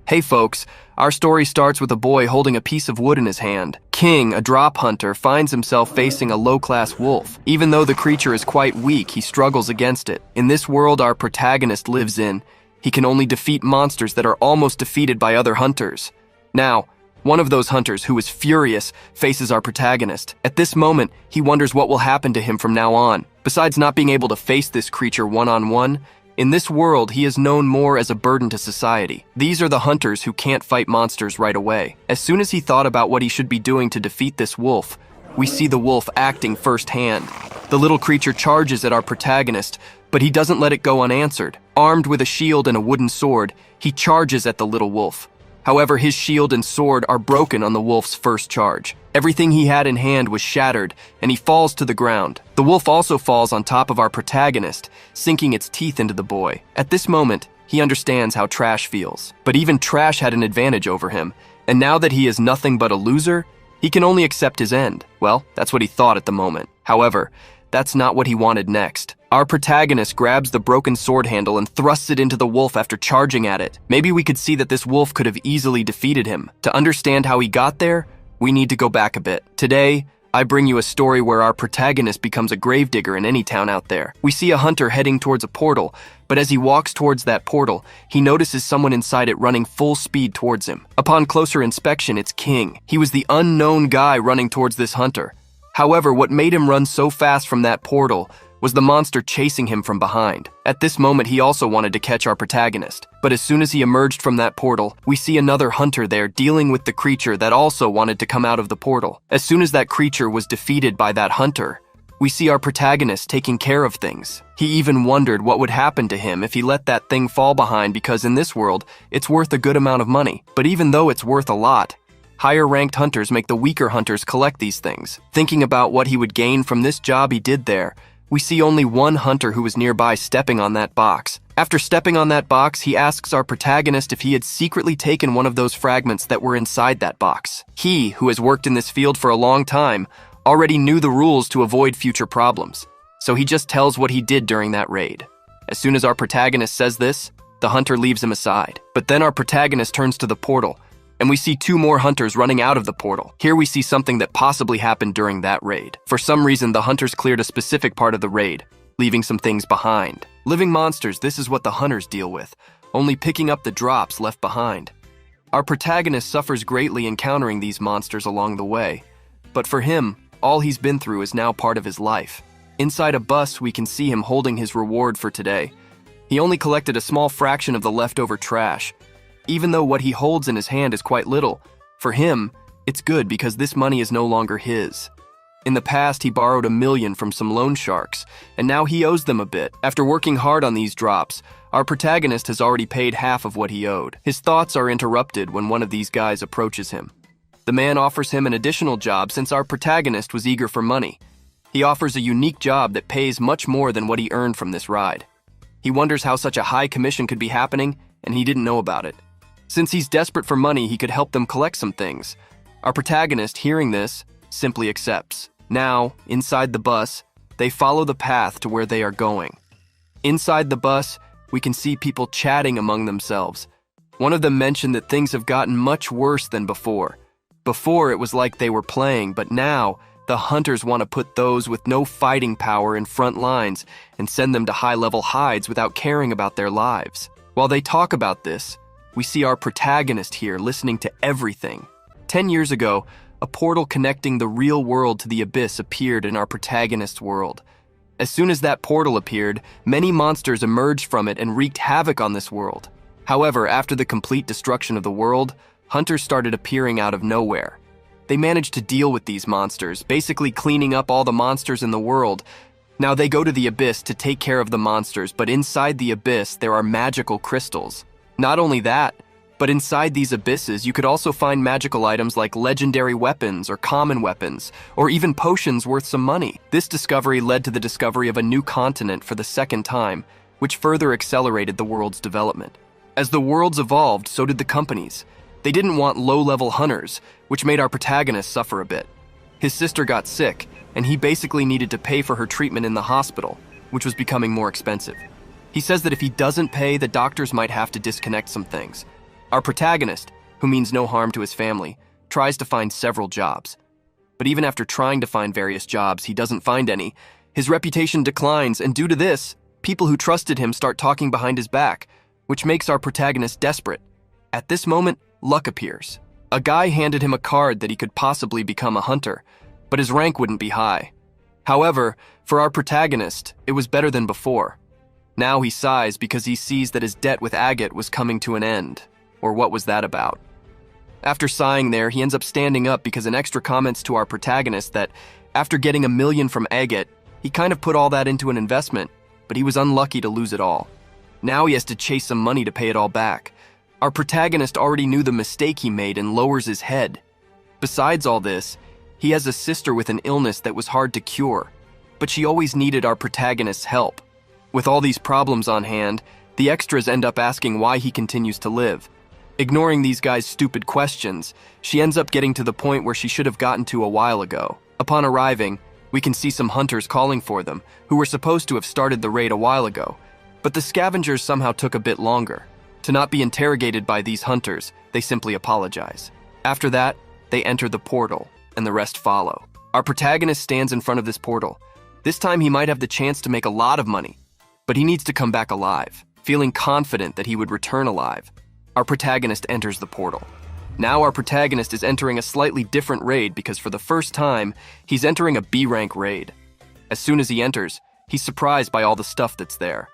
Hey folks, our story starts with a boy holding a piece of wood in his hand. Qing, a drop hunter, finds himself facing a low-class wolf. Even though the creature is quite weak, he struggles against it. In this world our protagonist lives in, he can only defeat monsters that are almost defeated by other hunters. Now, one of those hunters, who is furious, faces our protagonist. At this moment, he wonders what will happen to him from now on. Besides not being able to face this creature one-on-one, in this world, he is known more as a burden to society. These are the hunters who can't fight monsters right away. As soon as he thought about what he should be doing to defeat this wolf, we see the wolf acting firsthand. The little creature charges at our protagonist, but he doesn't let it go unanswered. Armed with a shield and a wooden sword, he charges at the little wolf. However, his shield and sword are broken on the wolf's first charge. Everything he had in hand was shattered, and he falls to the ground. The wolf also falls on top of our protagonist, sinking its teeth into the boy. At this moment, he understands how Trash feels. But even Trash had an advantage over him, and now that he is nothing but a loser, he can only accept his end. Well, that's what he thought at the moment. However, that's not what he wanted next. Our protagonist grabs the broken sword handle and thrusts it into the wolf after charging at it. Maybe we could see that this wolf could have easily defeated him. To understand how he got there, we need to go back a bit. Today, I bring you a story where our protagonist becomes a gravedigger in any town out there. We see a hunter heading towards a portal, but as he walks towards that portal, he notices someone inside it running full speed towards him. Upon closer inspection, it's Qing. He was the unknown guy running towards this hunter. However, what made him run so fast from that portal was the monster chasing him from behind. At this moment, he also wanted to catch our protagonist. But as soon as he emerged from that portal, we see another hunter there dealing with the creature that also wanted to come out of the portal. As soon as that creature was defeated by that hunter, we see our protagonist taking care of things. He even wondered what would happen to him if he let that thing fall behind, because in this world, it's worth a good amount of money. But even though it's worth a lot, higher-ranked hunters make the weaker hunters collect these things. Thinking about what he would gain from this job he did there, we see only one hunter who was nearby stepping on that box. After stepping on that box, he asks our protagonist if he had secretly taken one of those fragments that were inside that box. He, who has worked in this field for a long time, already knew the rules to avoid future problems, so he just tells what he did during that raid. As soon as our protagonist says this, the hunter leaves him aside. But then our protagonist turns to the portal, and we see two more hunters running out of the portal. Here we see something that possibly happened during that raid. For some reason, the hunters cleared a specific part of the raid, leaving some things behind. Living monsters, this is what the hunters deal with, only picking up the drops left behind. Our protagonist suffers greatly encountering these monsters along the way, but for him, all he's been through is now part of his life. Inside a bus, we can see him holding his reward for today. He only collected a small fraction of the leftover trash. Even though what he holds in his hand is quite little, for him, it's good because this money is no longer his. In the past, he borrowed $1 million from some loan sharks, and now he owes them a bit. After working hard on these drops, our protagonist has already paid half of what he owed. His thoughts are interrupted when one of these guys approaches him. The man offers him an additional job since our protagonist was eager for money. He offers a unique job that pays much more than what he earned from this ride. He wonders how such a high commission could be happening, and he didn't know about it. Since he's desperate for money, he could help them collect some things. Our protagonist, hearing this, simply accepts. Now, inside the bus, they follow the path to where they are going. Inside the bus, we can see people chatting among themselves. One of them mentioned that things have gotten much worse than before. Before, it was like they were playing, but now, the hunters want to put those with no fighting power in front lines and send them to high-level hides without caring about their lives. While they talk about this, we see our protagonist here listening to everything. 10 years ago, a portal connecting the real world to the abyss appeared in our protagonist's world. As soon as that portal appeared, many monsters emerged from it and wreaked havoc on this world. However, after the complete destruction of the world, hunters started appearing out of nowhere. They managed to deal with these monsters, basically cleaning up all the monsters in the world. Now they go to the abyss to take care of the monsters, but inside the abyss there are magical crystals. Not only that, but inside these abysses, you could also find magical items like legendary weapons or common weapons, or even potions worth some money. This discovery led to the discovery of a new continent for the second time, which further accelerated the world's development. As the worlds evolved, so did the companies. They didn't want low-level hunters, which made our protagonist suffer a bit. His sister got sick, and he basically needed to pay for her treatment in the hospital, which was becoming more expensive. He says that if he doesn't pay, the doctors might have to disconnect some things. Our protagonist, who means no harm to his family, tries to find several jobs. But even after trying to find various jobs, he doesn't find any. His reputation declines, and due to this, people who trusted him start talking behind his back, which makes our protagonist desperate. At this moment, luck appears. A guy handed him a card that he could possibly become a hunter, but his rank wouldn't be high. However, for our protagonist, it was better than before. Now he sighs because he sees that his debt with agate was coming to an end. Or what was that about? After sighing there, he ends up standing up because an extra comments to our protagonist that after getting $1 million from agate, he kind of put all that into an investment, but he was unlucky to lose it all. Now he has to chase some money to pay it all back. Our protagonist already knew the mistake he made and lowers his head. Besides all this, he has a sister with an illness that was hard to cure, but she always needed our protagonist's help. With all these problems on hand, the extras end up asking why he continues to live. Ignoring these guys' stupid questions, she ends up getting to the point where she should have gotten to a while ago. Upon arriving, we can see some hunters calling for them, who were supposed to have started the raid a while ago, but the scavengers somehow took a bit longer. To not be interrogated by these hunters, they simply apologize. After that, they enter the portal, and the rest follow. Our protagonist stands in front of this portal. This time he might have the chance to make a lot of money, but he needs to come back alive. Feeling confident that he would return alive, our protagonist enters the portal. Now our protagonist is entering a slightly different raid because for the first time, he's entering a B-rank raid. As soon as he enters, he's surprised by all the stuff that's there.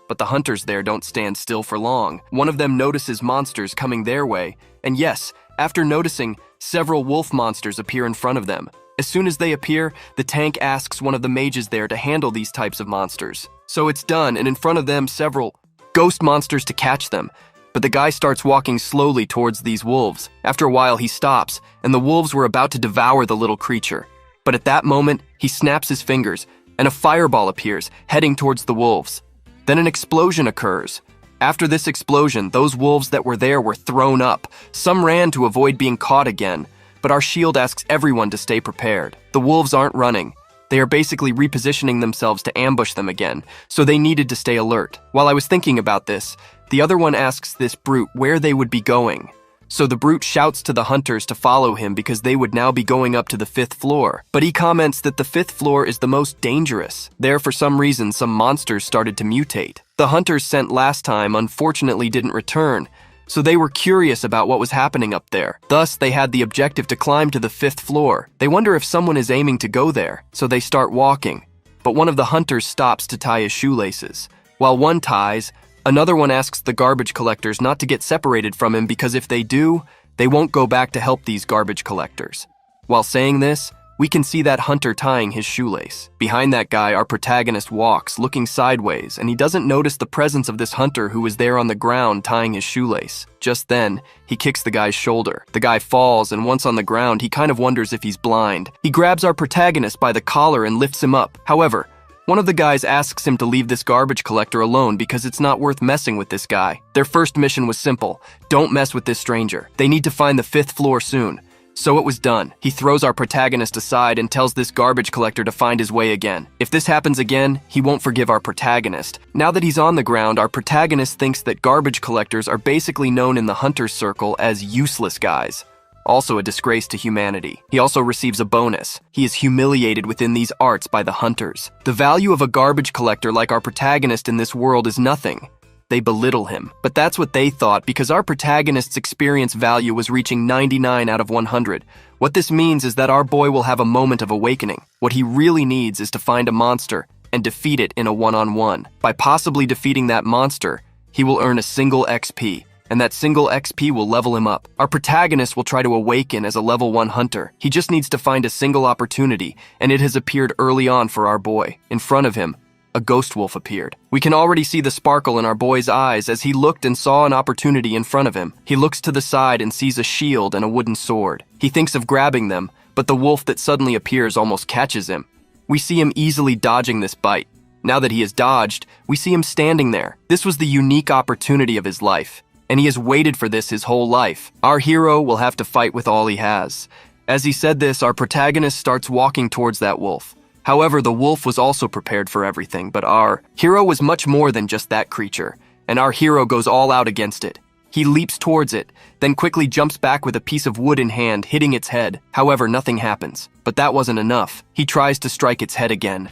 But the hunters there don't stand still for long. One of them notices monsters coming their way, and yes, after noticing, several wolf monsters appear in front of them. As soon as they appear, the tank asks one of the mages there to handle these types of monsters. So it's done, and in front of them, several ghost monsters to catch them. But the guy starts walking slowly towards these wolves. After a while, he stops, and the wolves were about to devour the little creature. But at that moment, he snaps his fingers, and a fireball appears, heading towards the wolves. Then an explosion occurs. After this explosion, those wolves that were there were thrown up. Some ran to avoid being caught again, but our shield asks everyone to stay prepared. The wolves aren't running. They are basically repositioning themselves to ambush them again, so they needed to stay alert. While I was thinking about this, the other one asks this brute where they would be going. So the brute shouts to the hunters to follow him because they would now be going up to the 5th floor. But he comments that the 5th floor is the most dangerous. There, for some reason, some monsters started to mutate. The hunters sent last time unfortunately didn't return, so they were curious about what was happening up there. Thus, they had the objective to climb to the 5th floor. They wonder if someone is aiming to go there, so they start walking. But one of the hunters stops to tie his shoelaces. While one ties, another one asks the garbage collectors not to get separated from him because if they do, they won't go back to help these garbage collectors. While saying this, we can see that hunter tying his shoelace. Behind that guy, our protagonist walks, looking sideways, and he doesn't notice the presence of this hunter who is there on the ground tying his shoelace. Just then, he kicks the guy's shoulder. The guy falls, and once on the ground, he kind of wonders if he's blind. He grabs our protagonist by the collar and lifts him up. However, one of the guys asks him to leave this garbage collector alone because it's not worth messing with this guy. Their first mission was simple: don't mess with this stranger. They need to find the 5th floor soon. So it was done. He throws our protagonist aside and tells this garbage collector to find his way again. If this happens again, he won't forgive our protagonist. Now that he's on the ground, our protagonist thinks that garbage collectors are basically known in the hunter's circle as useless guys. Also a disgrace to humanity. He also receives a bonus. He is humiliated within these arts by the hunters. The value of a garbage collector like our protagonist in this world is nothing. They belittle him. But that's what they thought because our protagonist's experience value was reaching 99 out of 100. What this means is that our boy will have a moment of awakening. What he really needs is to find a monster and defeat it in a one-on-one. By possibly defeating that monster, he will earn a single XP, and that single XP will level him up. Our protagonist will try to awaken as a level 1 hunter. He just needs to find a single opportunity, and it has appeared early on for our boy. In front of him, a ghost wolf appeared. We can already see the sparkle in our boy's eyes as he looked and saw an opportunity in front of him. He looks to the side and sees a shield and a wooden sword. He thinks of grabbing them, but the wolf that suddenly appears almost catches him. We see him easily dodging this bite. Now that he has dodged, we see him standing there. This was the unique opportunity of his life, and he has waited for this his whole life. Our hero will have to fight with all he has. As he said this, our protagonist starts walking towards that wolf. However, the wolf was also prepared for everything, but our hero was much more than just that creature, and our hero goes all out against it. He leaps towards it, then quickly jumps back with a piece of wood in hand, hitting its head. However, nothing happens. But that wasn't enough. He tries to strike its head again,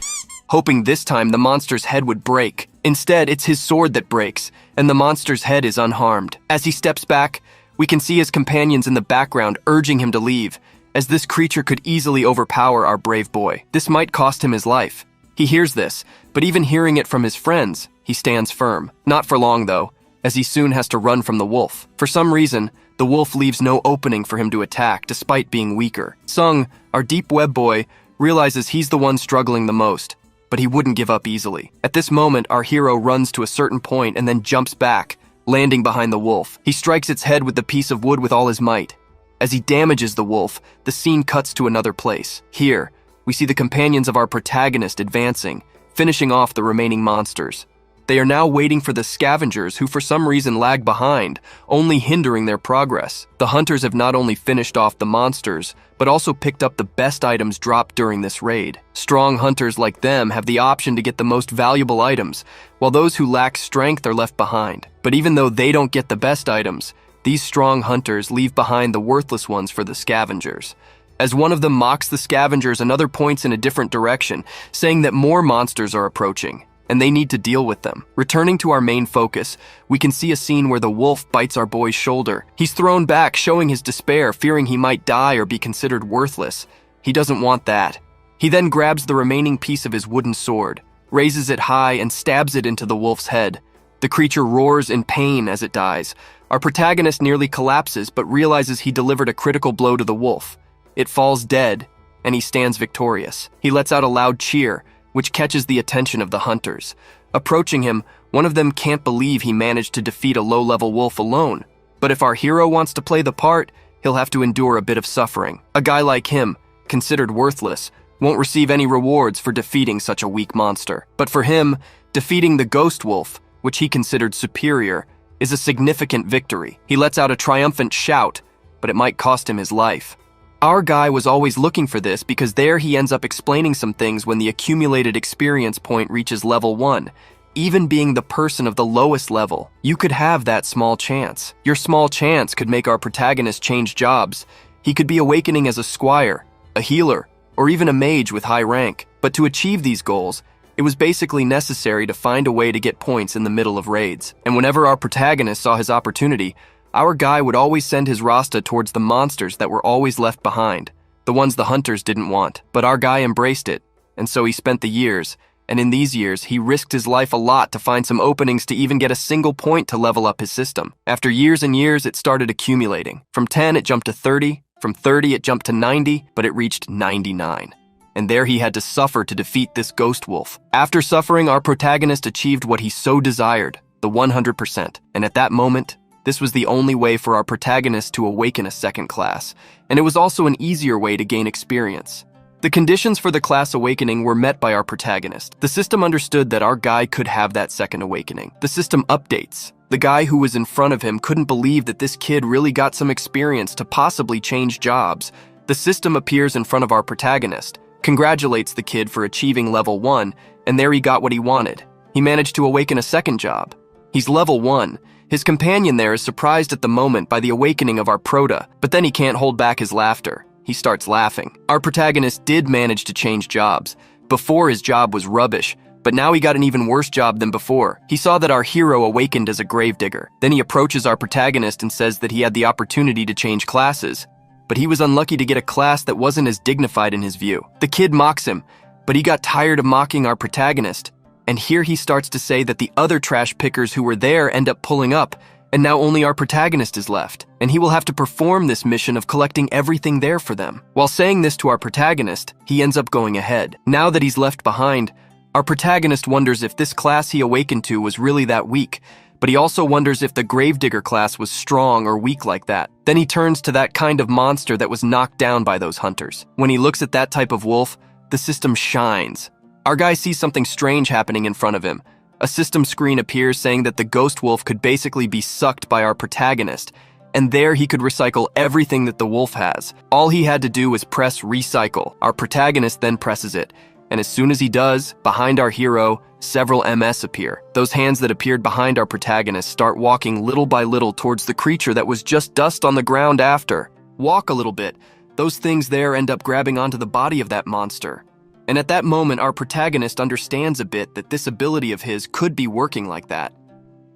hoping this time the monster's head would break. Instead, it's his sword that breaks, and the monster's head is unharmed. As he steps back, we can see his companions in the background urging him to leave, as this creature could easily overpower our brave boy. This might cost him his life. He hears this, but even hearing it from his friends, he stands firm. Not for long, though, as he soon has to run from the wolf. For some reason, the wolf leaves no opening for him to attack, despite being weaker. Sung, our deep web boy, realizes he's the one struggling the most, but he wouldn't give up easily. At this moment, our hero runs to a certain point and then jumps back, landing behind the wolf. He strikes its head with the piece of wood with all his might. As he damages the wolf, the scene cuts to another place. Here, we see the companions of our protagonist advancing, finishing off the remaining monsters. They are now waiting for the scavengers who for some reason lag behind, only hindering their progress. The hunters have not only finished off the monsters, but also picked up the best items dropped during this raid. Strong hunters like them have the option to get the most valuable items, while those who lack strength are left behind. But even though they don't get the best items, these strong hunters leave behind the worthless ones for the scavengers. As one of them mocks the scavengers, another points in a different direction, saying that more monsters are approaching, and they need to deal with them. Returning to our main focus, we can see a scene where the wolf bites our boy's shoulder. He's thrown back, showing his despair, fearing he might die or be considered worthless. He doesn't want that. He then grabs the remaining piece of his wooden sword, raises it high, and stabs it into the wolf's head. The creature roars in pain as it dies. Our protagonist nearly collapses, but realizes he delivered a critical blow to the wolf. It falls dead, and he stands victorious. He lets out a loud cheer, which catches the attention of the hunters. Approaching him, one of them can't believe he managed to defeat a low-level wolf alone. But if our hero wants to play the part, he'll have to endure a bit of suffering. A guy like him, considered worthless, won't receive any rewards for defeating such a weak monster. But for him, defeating the ghost wolf, which he considered superior, is a significant victory. He lets out a triumphant shout, but it might cost him his life. Our guy was always looking for this because there he ends up explaining some things when the accumulated experience point reaches level 1. Even being the person of the lowest level, you could have that small chance. Your small chance could make our protagonist change jobs. He could be awakening as a squire, a healer, or even a mage with high rank. But to achieve these goals, it was basically necessary to find a way to get points in the middle of raids. And whenever our protagonist saw his opportunity, our guy would always send his Rasta towards the monsters that were always left behind, the ones the hunters didn't want. But our guy embraced it, and so he spent the years, and in these years, he risked his life a lot to find some openings to even get a single point to level up his system. After years and years, it started accumulating. From 10, it jumped to 30, from 30, it jumped to 90, but it reached 99. And there he had to suffer to defeat this ghost wolf. After suffering, our protagonist achieved what he so desired, the 100%. And at that moment, this was the only way for our protagonist to awaken a second class, and it was also an easier way to gain experience. The conditions for the class awakening were met by our protagonist. The system understood that our guy could have that second awakening. The system updates. The guy who was in front of him couldn't believe that this kid really got some experience to possibly change jobs. The system appears in front of our protagonist, congratulates the kid for achieving level 1, and there he got what he wanted. He managed to awaken a second job. He's level 1. His companion there is surprised at the moment by the awakening of our prota, but then he can't hold back his laughter. He starts laughing. Our protagonist did manage to change jobs. Before, his job was rubbish, but now he got an even worse job than before. He saw that our hero awakened as a gravedigger. Then he approaches our protagonist and says that he had the opportunity to change classes, but he was unlucky to get a class that wasn't as dignified in his view. The kid mocks him, but he got tired of mocking our protagonist. And here he starts to say that the other trash pickers who were there end up pulling up, and now only our protagonist is left, and he will have to perform this mission of collecting everything there for them. While saying this to our protagonist, he ends up going ahead. Now that he's left behind, our protagonist wonders if this class he awakened to was really that weak, but he also wonders if the gravedigger class was strong or weak like that. Then he turns to that kind of monster that was knocked down by those hunters. When he looks at that type of wolf, the system shines. Our guy sees something strange happening in front of him. A system screen appears saying that the ghost wolf could basically be sucked by our protagonist, and there he could recycle everything that the wolf has. All he had to do was press recycle. Our protagonist then presses it, And as soon as he does, behind our hero, several MS appear. Those hands that appeared behind our protagonist start walking little by little towards the creature that was just dust on the ground after. Walk a little bit. Those things there end up grabbing onto the body of that monster. And at that moment, our protagonist understands a bit that this ability of his could be working like that.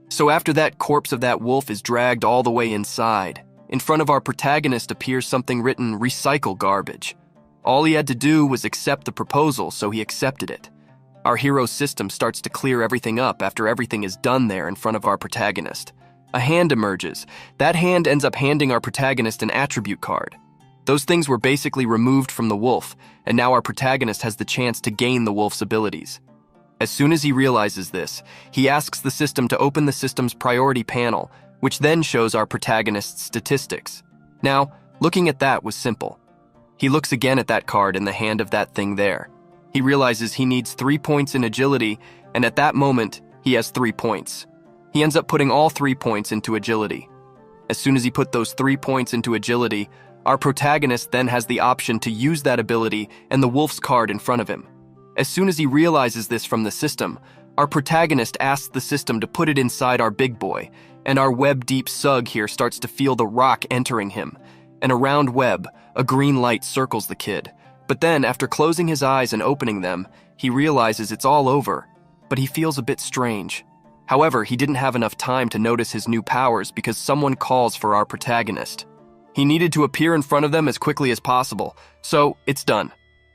So after that corpse of that wolf is dragged all the way inside, in front of our protagonist appears something written, "Recycle garbage." All he had to do was accept the proposal, so he accepted it. Our hero's system starts to clear everything up after everything is done there in front of our protagonist. A hand emerges. That hand ends up handing our protagonist an attribute card. Those things were basically removed from the wolf, and now our protagonist has the chance to gain the wolf's abilities. As soon as he realizes this, he asks the system to open the system's priority panel, which then shows our protagonist's statistics. Now, looking at that was simple. He looks again at that card in the hand of that thing there. He realizes he needs 3 points in agility, and at that moment, he has 3 points. He ends up putting all 3 points into agility. As soon as he put those 3 points into agility, our protagonist then has the option to use that ability and the wolf's card in front of him. As soon as he realizes this from the system, our protagonist asks the system to put it inside our big boy, and our web-deep sug here starts to feel the rock entering him. And a round web, a green light circles the kid. But then, after closing his eyes and opening them, he realizes it's all over, but he feels a bit strange. However, he didn't have enough time to notice his new powers because someone calls for our protagonist. He needed to appear in front of them as quickly as possible, so it's done.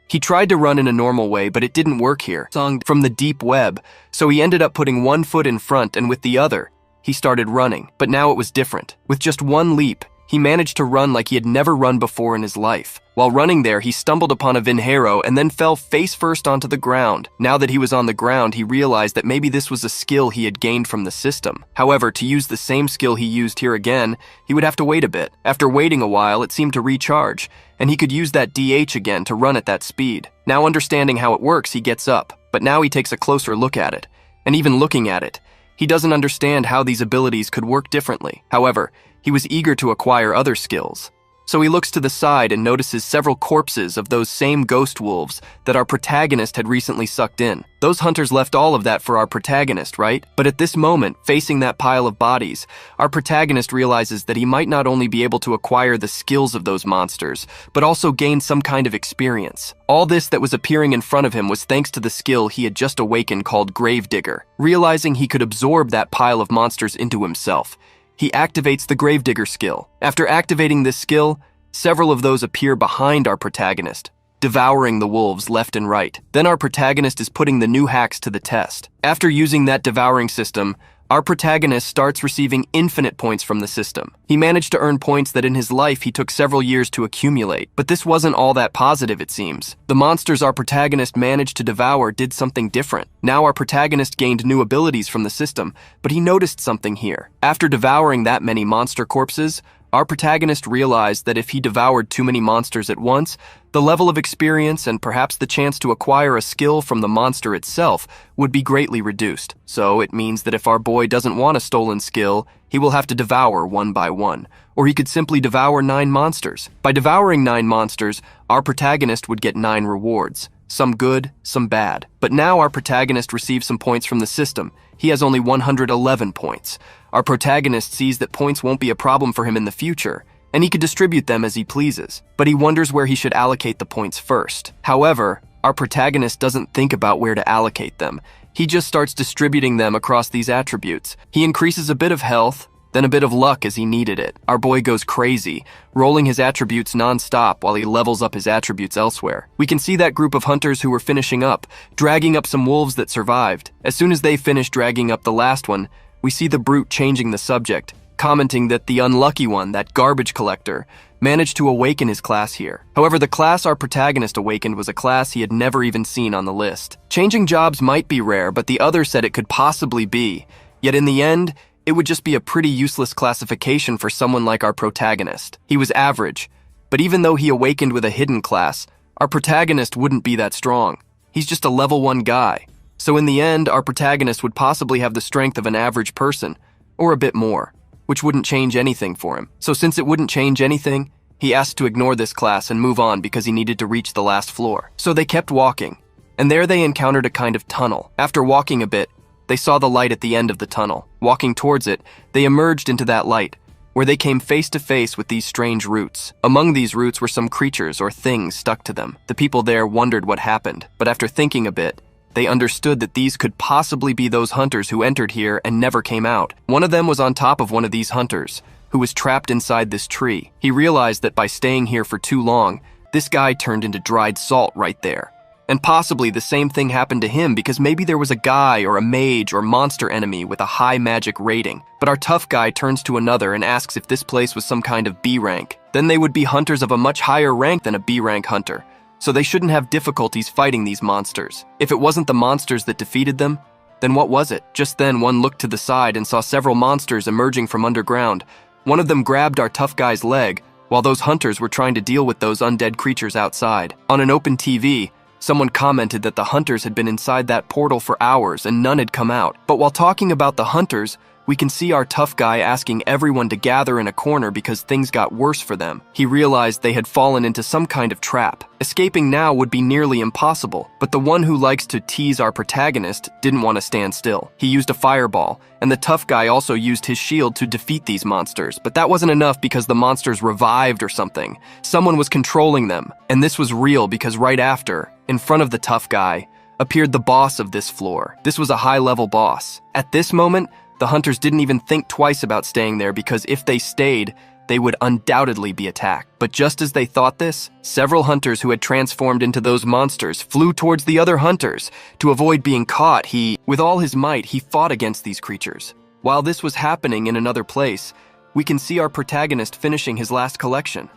He tried to run in a normal way, but it didn't work here, from the deep web, so he ended up putting one foot in front and with the other, he started running. But now it was different. With just one leap, he managed to run like he had never run before in his life. While running there, he stumbled upon a Vinhero and then fell face first onto the ground. Now that he was on the ground, he realized that maybe this was a skill he had gained from the system. However, to use the same skill he used here again, he would have to wait a bit. After waiting a while, it seemed to recharge, and he could use that DH again to run at that speed. Now understanding how it works, he gets up, but now he takes a closer look at it. And even looking at it, he doesn't understand how these abilities could work differently. However, he was eager to acquire other skills. So he looks to the side and notices several corpses of those same ghost wolves that our protagonist had recently sucked in. Those hunters left all of that for our protagonist, right? But at this moment, facing that pile of bodies, our protagonist realizes that he might not only be able to acquire the skills of those monsters, but also gain some kind of experience. All this that was appearing in front of him was thanks to the skill he had just awakened called Gravedigger. Realizing he could absorb that pile of monsters into himself, he activates the Gravedigger skill. After activating this skill, several of those appear behind our protagonist, devouring the wolves left and right. Then our protagonist is putting the new hacks to the test. After using that devouring system, our protagonist starts receiving infinite points from the system. He managed to earn points that in his life he took several years to accumulate, but this wasn't all that positive, it seems. The monsters our protagonist managed to devour did something different. Now our protagonist gained new abilities from the system, but he noticed something here. After devouring that many monster corpses, our protagonist realized that if he devoured too many monsters at once, the level of experience and perhaps the chance to acquire a skill from the monster itself would be greatly reduced. So it means that if our boy doesn't want a stolen skill, he will have to devour one by one, or he could simply devour 9 monsters. By devouring 9 monsters, our protagonist would get 9 rewards, some good, some bad. But now our protagonist receives some points from the system. He has only 111 points. Our protagonist sees that points won't be a problem for him in the future, and he could distribute them as he pleases, but he wonders where he should allocate the points first. However, our protagonist doesn't think about where to allocate them. He just starts distributing them across these attributes. He increases a bit of health, then a bit of luck as he needed it. Our boy goes crazy, rolling his attributes non-stop while he levels up his attributes elsewhere. We can see that group of hunters who were finishing up, dragging up some wolves that survived. As soon as they finish dragging up the last one, we see the brute changing the subject, commenting that the unlucky one, that garbage collector, managed to awaken his class here. However, the class our protagonist awakened was a class he had never even seen on the list. Changing jobs might be rare, but the other said it could possibly be. Yet in the end, it would just be a pretty useless classification for someone like our protagonist. He was average, but even though he awakened with a hidden class, our protagonist wouldn't be that strong. He's just a level 1 guy. So in the end, our protagonist would possibly have the strength of an average person, or a bit more, which wouldn't change anything for him. So since it wouldn't change anything, he asked to ignore this class and move on because he needed to reach the last floor. So they kept walking. And there they encountered a kind of tunnel. After walking a bit, they saw the light at the end of the tunnel. Walking towards it, they emerged into that light, where they came face to face with these strange roots. Among these roots were some creatures or things stuck to them. The people there wondered what happened, but after thinking a bit, they understood that these could possibly be those hunters who entered here and never came out. One of them was on top of one of these hunters, who was trapped inside this tree. He realized that by staying here for too long, this guy turned into dried salt right there. And possibly the same thing happened to him because maybe there was a guy or a mage or monster enemy with a high magic rating. But our tough guy turns to another and asks if this place was some kind of B rank. Then they would be hunters of a much higher rank than a B rank hunter, so they shouldn't have difficulties fighting these monsters. If it wasn't the monsters that defeated them, then what was it? Just then one looked to the side and saw several monsters emerging from underground. One of them grabbed our tough guy's leg, while those hunters were trying to deal with those undead creatures outside. On an open TV, someone commented that the hunters had been inside that portal for hours and none had come out. But while talking about the hunters, we can see our tough guy asking everyone to gather in a corner because things got worse for them. He realized they had fallen into some kind of trap. Escaping now would be nearly impossible, but the one who likes to tease our protagonist didn't want to stand still. He used a fireball, and the tough guy also used his shield to defeat these monsters, but that wasn't enough because the monsters revived or something. Someone was controlling them, and this was real because right after, in front of the tough guy, appeared the boss of this floor. This was a high-level boss. At this moment, the hunters didn't even think twice about staying there because if they stayed, they would undoubtedly be attacked. But just as they thought this, several hunters who had transformed into those monsters flew towards the other hunters. To avoid being caught, with all his might, he fought against these creatures. While this was happening in another place, we can see our protagonist finishing his last collection.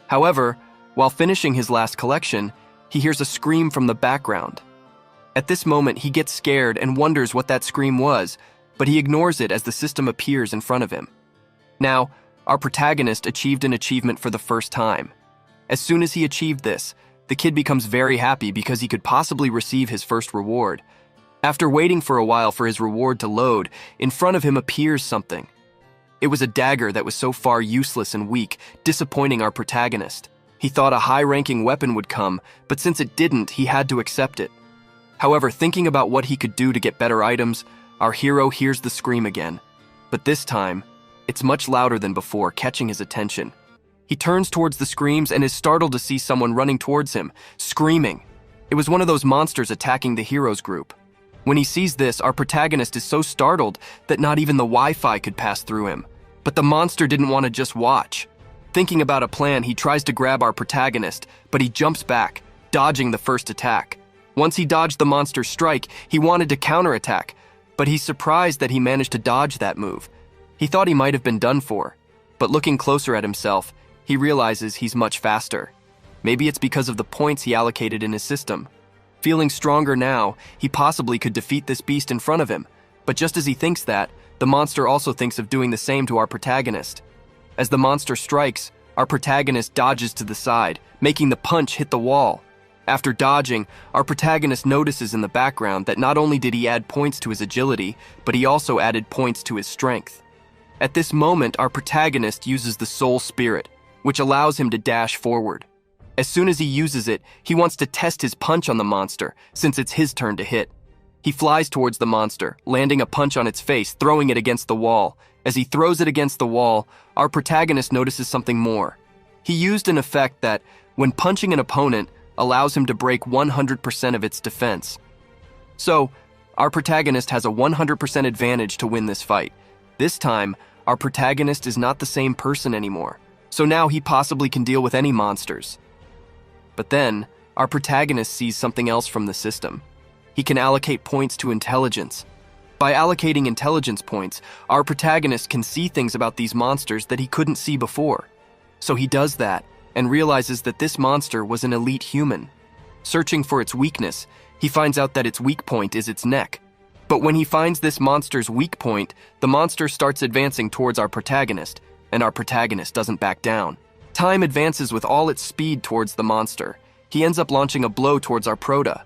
However, while finishing his last collection, he hears a scream from the background. At this moment, he gets scared and wonders what that scream was, but he ignores it as the system appears in front of him. Now, our protagonist achieved an achievement for the first time. As soon as he achieved this, the kid becomes very happy because he could possibly receive his first reward. After waiting for a while for his reward to load, in front of him appears something. It was a dagger that was so far useless and weak, disappointing our protagonist. He thought a high-ranking weapon would come, but since it didn't, he had to accept it. However, thinking about what he could do to get better items, our hero hears the scream again, but this time, it's much louder than before, catching his attention. He turns towards the screams and is startled to see someone running towards him, screaming. It was one of those monsters attacking the hero's group. When he sees this, our protagonist is so startled that not even the Wi-Fi could pass through him. But the monster didn't want to just watch. Thinking about a plan, he tries to grab our protagonist, but he jumps back, dodging the first attack. Once he dodged the monster's strike, he wanted to counterattack, but he's surprised that he managed to dodge that move. He thought he might have been done for, but looking closer at himself, he realizes he's much faster. Maybe it's because of the points he allocated in his system. Feeling stronger now, he possibly could defeat this beast in front of him, but just as he thinks that, the monster also thinks of doing the same to our protagonist. As the monster strikes, our protagonist dodges to the side, making the punch hit the wall. After dodging, our protagonist notices in the background that not only did he add points to his agility, but he also added points to his strength. At this moment, our protagonist uses the soul spirit, which allows him to dash forward. As soon as he uses it, he wants to test his punch on the monster, since it's his turn to hit. He flies towards the monster, landing a punch on its face, throwing it against the wall. As he throws it against the wall, our protagonist notices something more. He used an effect that, when punching an opponent, allows him to break 100% of its defense. So, our protagonist has a 100% advantage to win this fight. This time, our protagonist is not the same person anymore, so now he possibly can deal with any monsters. But then, our protagonist sees something else from the system. He can allocate points to intelligence. By allocating intelligence points, our protagonist can see things about these monsters that he couldn't see before. So he does that, and realizes that this monster was an elite human. Searching for its weakness, he finds out that its weak point is its neck. But when he finds this monster's weak point, the monster starts advancing towards our protagonist, and our protagonist doesn't back down. Time advances with all its speed towards the monster. He ends up launching a blow towards our prota.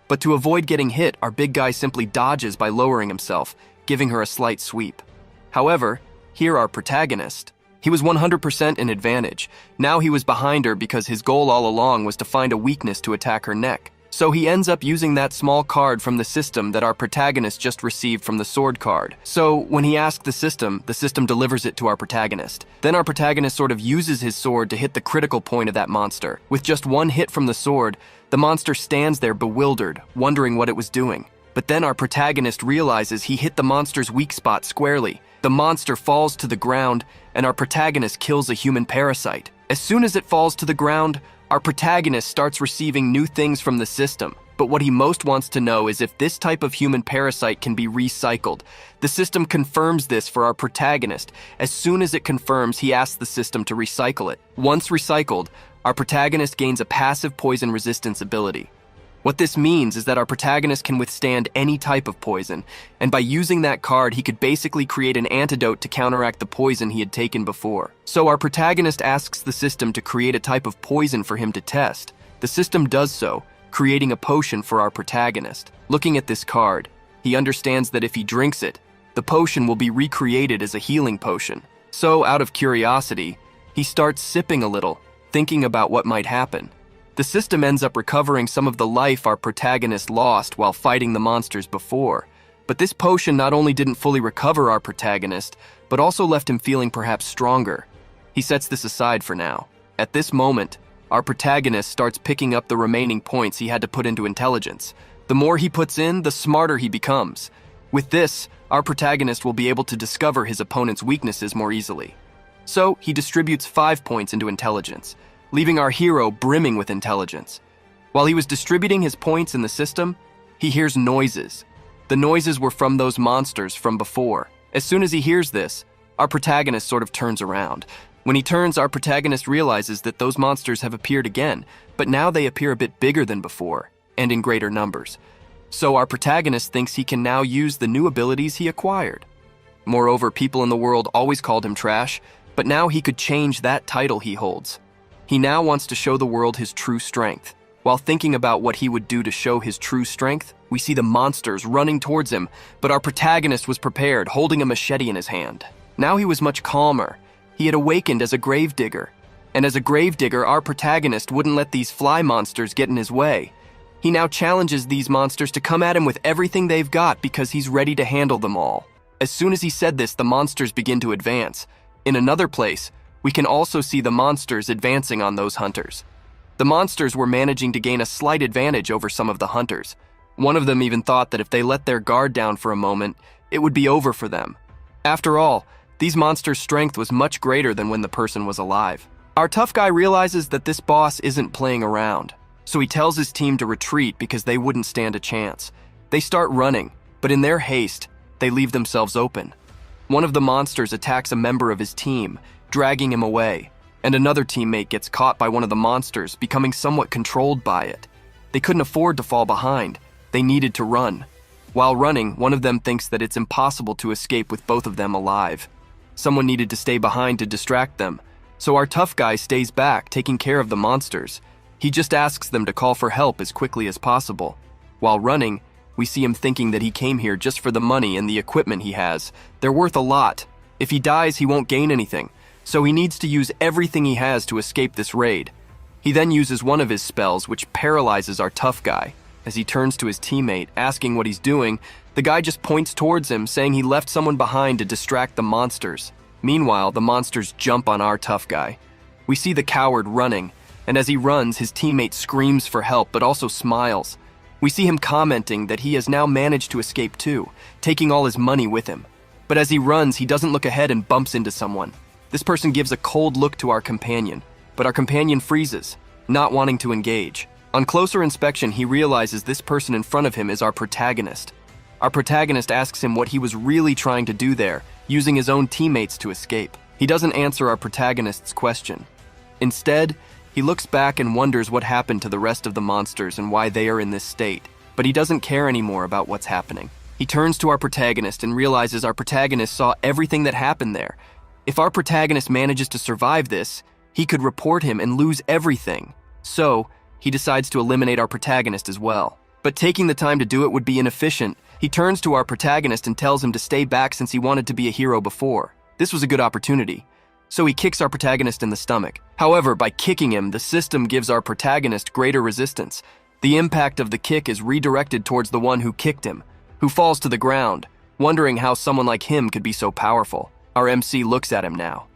But to avoid getting hit, our big guy simply dodges by lowering himself, giving her a slight sweep. However, here our protagonist, he was 100% in advantage. Now he was behind her because his goal all along was to find a weakness to attack her neck. So he ends up using that small card from the system that our protagonist just received from the sword card. So when he asks the system delivers it to our protagonist. Then our protagonist sort of uses his sword to hit the critical point of that monster. With just one hit from the sword, the monster stands there bewildered, wondering what it was doing. But then our protagonist realizes he hit the monster's weak spot squarely. The monster falls to the ground, and our protagonist kills a human parasite. As soon as it falls to the ground, our protagonist starts receiving new things from the system, but what he most wants to know is if this type of human parasite can be recycled. The system confirms this for our protagonist. As soon as it confirms, he asks the system to recycle it. Once recycled, our protagonist gains a passive poison resistance ability. What this means is that our protagonist can withstand any type of poison, and by using that card, he could basically create an antidote to counteract the poison he had taken before. So our protagonist asks the system to create a type of poison for him to test. The system does so, creating a potion for our protagonist. Looking at this card, he understands that if he drinks it, the potion will be recreated as a healing potion. So, out of curiosity, he starts sipping a little, thinking about what might happen. The system ends up recovering some of the life our protagonist lost while fighting the monsters before. But this potion not only didn't fully recover our protagonist, but also left him feeling perhaps stronger. He sets this aside for now. At this moment, our protagonist starts picking up the remaining points he had to put into intelligence. The more he puts in, the smarter he becomes. With this, our protagonist will be able to discover his opponent's weaknesses more easily. So, he distributes 5 points into intelligence, leaving our hero brimming with intelligence. While he was distributing his points in the system, he hears noises. The noises were from those monsters from before. As soon as he hears this, our protagonist sort of turns around. When he turns, our protagonist realizes that those monsters have appeared again, but now they appear a bit bigger than before, and in greater numbers. So our protagonist thinks he can now use the new abilities he acquired. Moreover, people in the world always called him trash, but now he could change that title he holds. He now wants to show the world his true strength. While thinking about what he would do to show his true strength, we see the monsters running towards him, but our protagonist was prepared, holding a machete in his hand. Now he was much calmer. He had awakened as a gravedigger. And as a gravedigger, our protagonist wouldn't let these fly monsters get in his way. He now challenges these monsters to come at him with everything they've got because he's ready to handle them all. As soon as he said this, the monsters begin to advance. In another place, we can also see the monsters advancing on those hunters. The monsters were managing to gain a slight advantage over some of the hunters. One of them even thought that if they let their guard down for a moment, it would be over for them. After all, these monsters' strength was much greater than when the person was alive. Our tough guy realizes that this boss isn't playing around, so he tells his team to retreat because they wouldn't stand a chance. They start running, but in their haste, they leave themselves open. One of the monsters attacks a member of his team, dragging him away, and another teammate gets caught by one of the monsters, becoming somewhat controlled by it. They couldn't afford to fall behind. They needed to run. While running, one of them thinks that it's impossible to escape with both of them alive. Someone needed to stay behind to distract them, so our tough guy stays back, taking care of the monsters. He just asks them to call for help as quickly as possible. While running, we see him thinking that he came here just for the money and the equipment he has. They're worth a lot. If he dies, he won't gain anything. So he needs to use everything he has to escape this raid. He then uses one of his spells, which paralyzes our tough guy. As he turns to his teammate, asking what he's doing, the guy just points towards him, saying he left someone behind to distract the monsters. Meanwhile, the monsters jump on our tough guy. We see the coward running, and as he runs, his teammate screams for help, but also smiles. We see him commenting that he has now managed to escape too, taking all his money with him. But as he runs, he doesn't look ahead and bumps into someone. This person gives a cold look to our companion, but our companion freezes, not wanting to engage. On closer inspection, he realizes this person in front of him is our protagonist. Our protagonist asks him what he was really trying to do there, using his own teammates to escape. He doesn't answer our protagonist's question. Instead, he looks back and wonders what happened to the rest of the monsters and why they are in this state, but he doesn't care anymore about what's happening. He turns to our protagonist and realizes our protagonist saw everything that happened there. If our protagonist manages to survive this, he could report him and lose everything. So, he decides to eliminate our protagonist as well. But taking the time to do it would be inefficient. He turns to our protagonist and tells him to stay back since he wanted to be a hero before. This was a good opportunity. So he kicks our protagonist in the stomach. However, by kicking him, the system gives our protagonist greater resistance. The impact of the kick is redirected towards the one who kicked him, who falls to the ground, wondering how someone like him could be so powerful. Our MC looks at him now.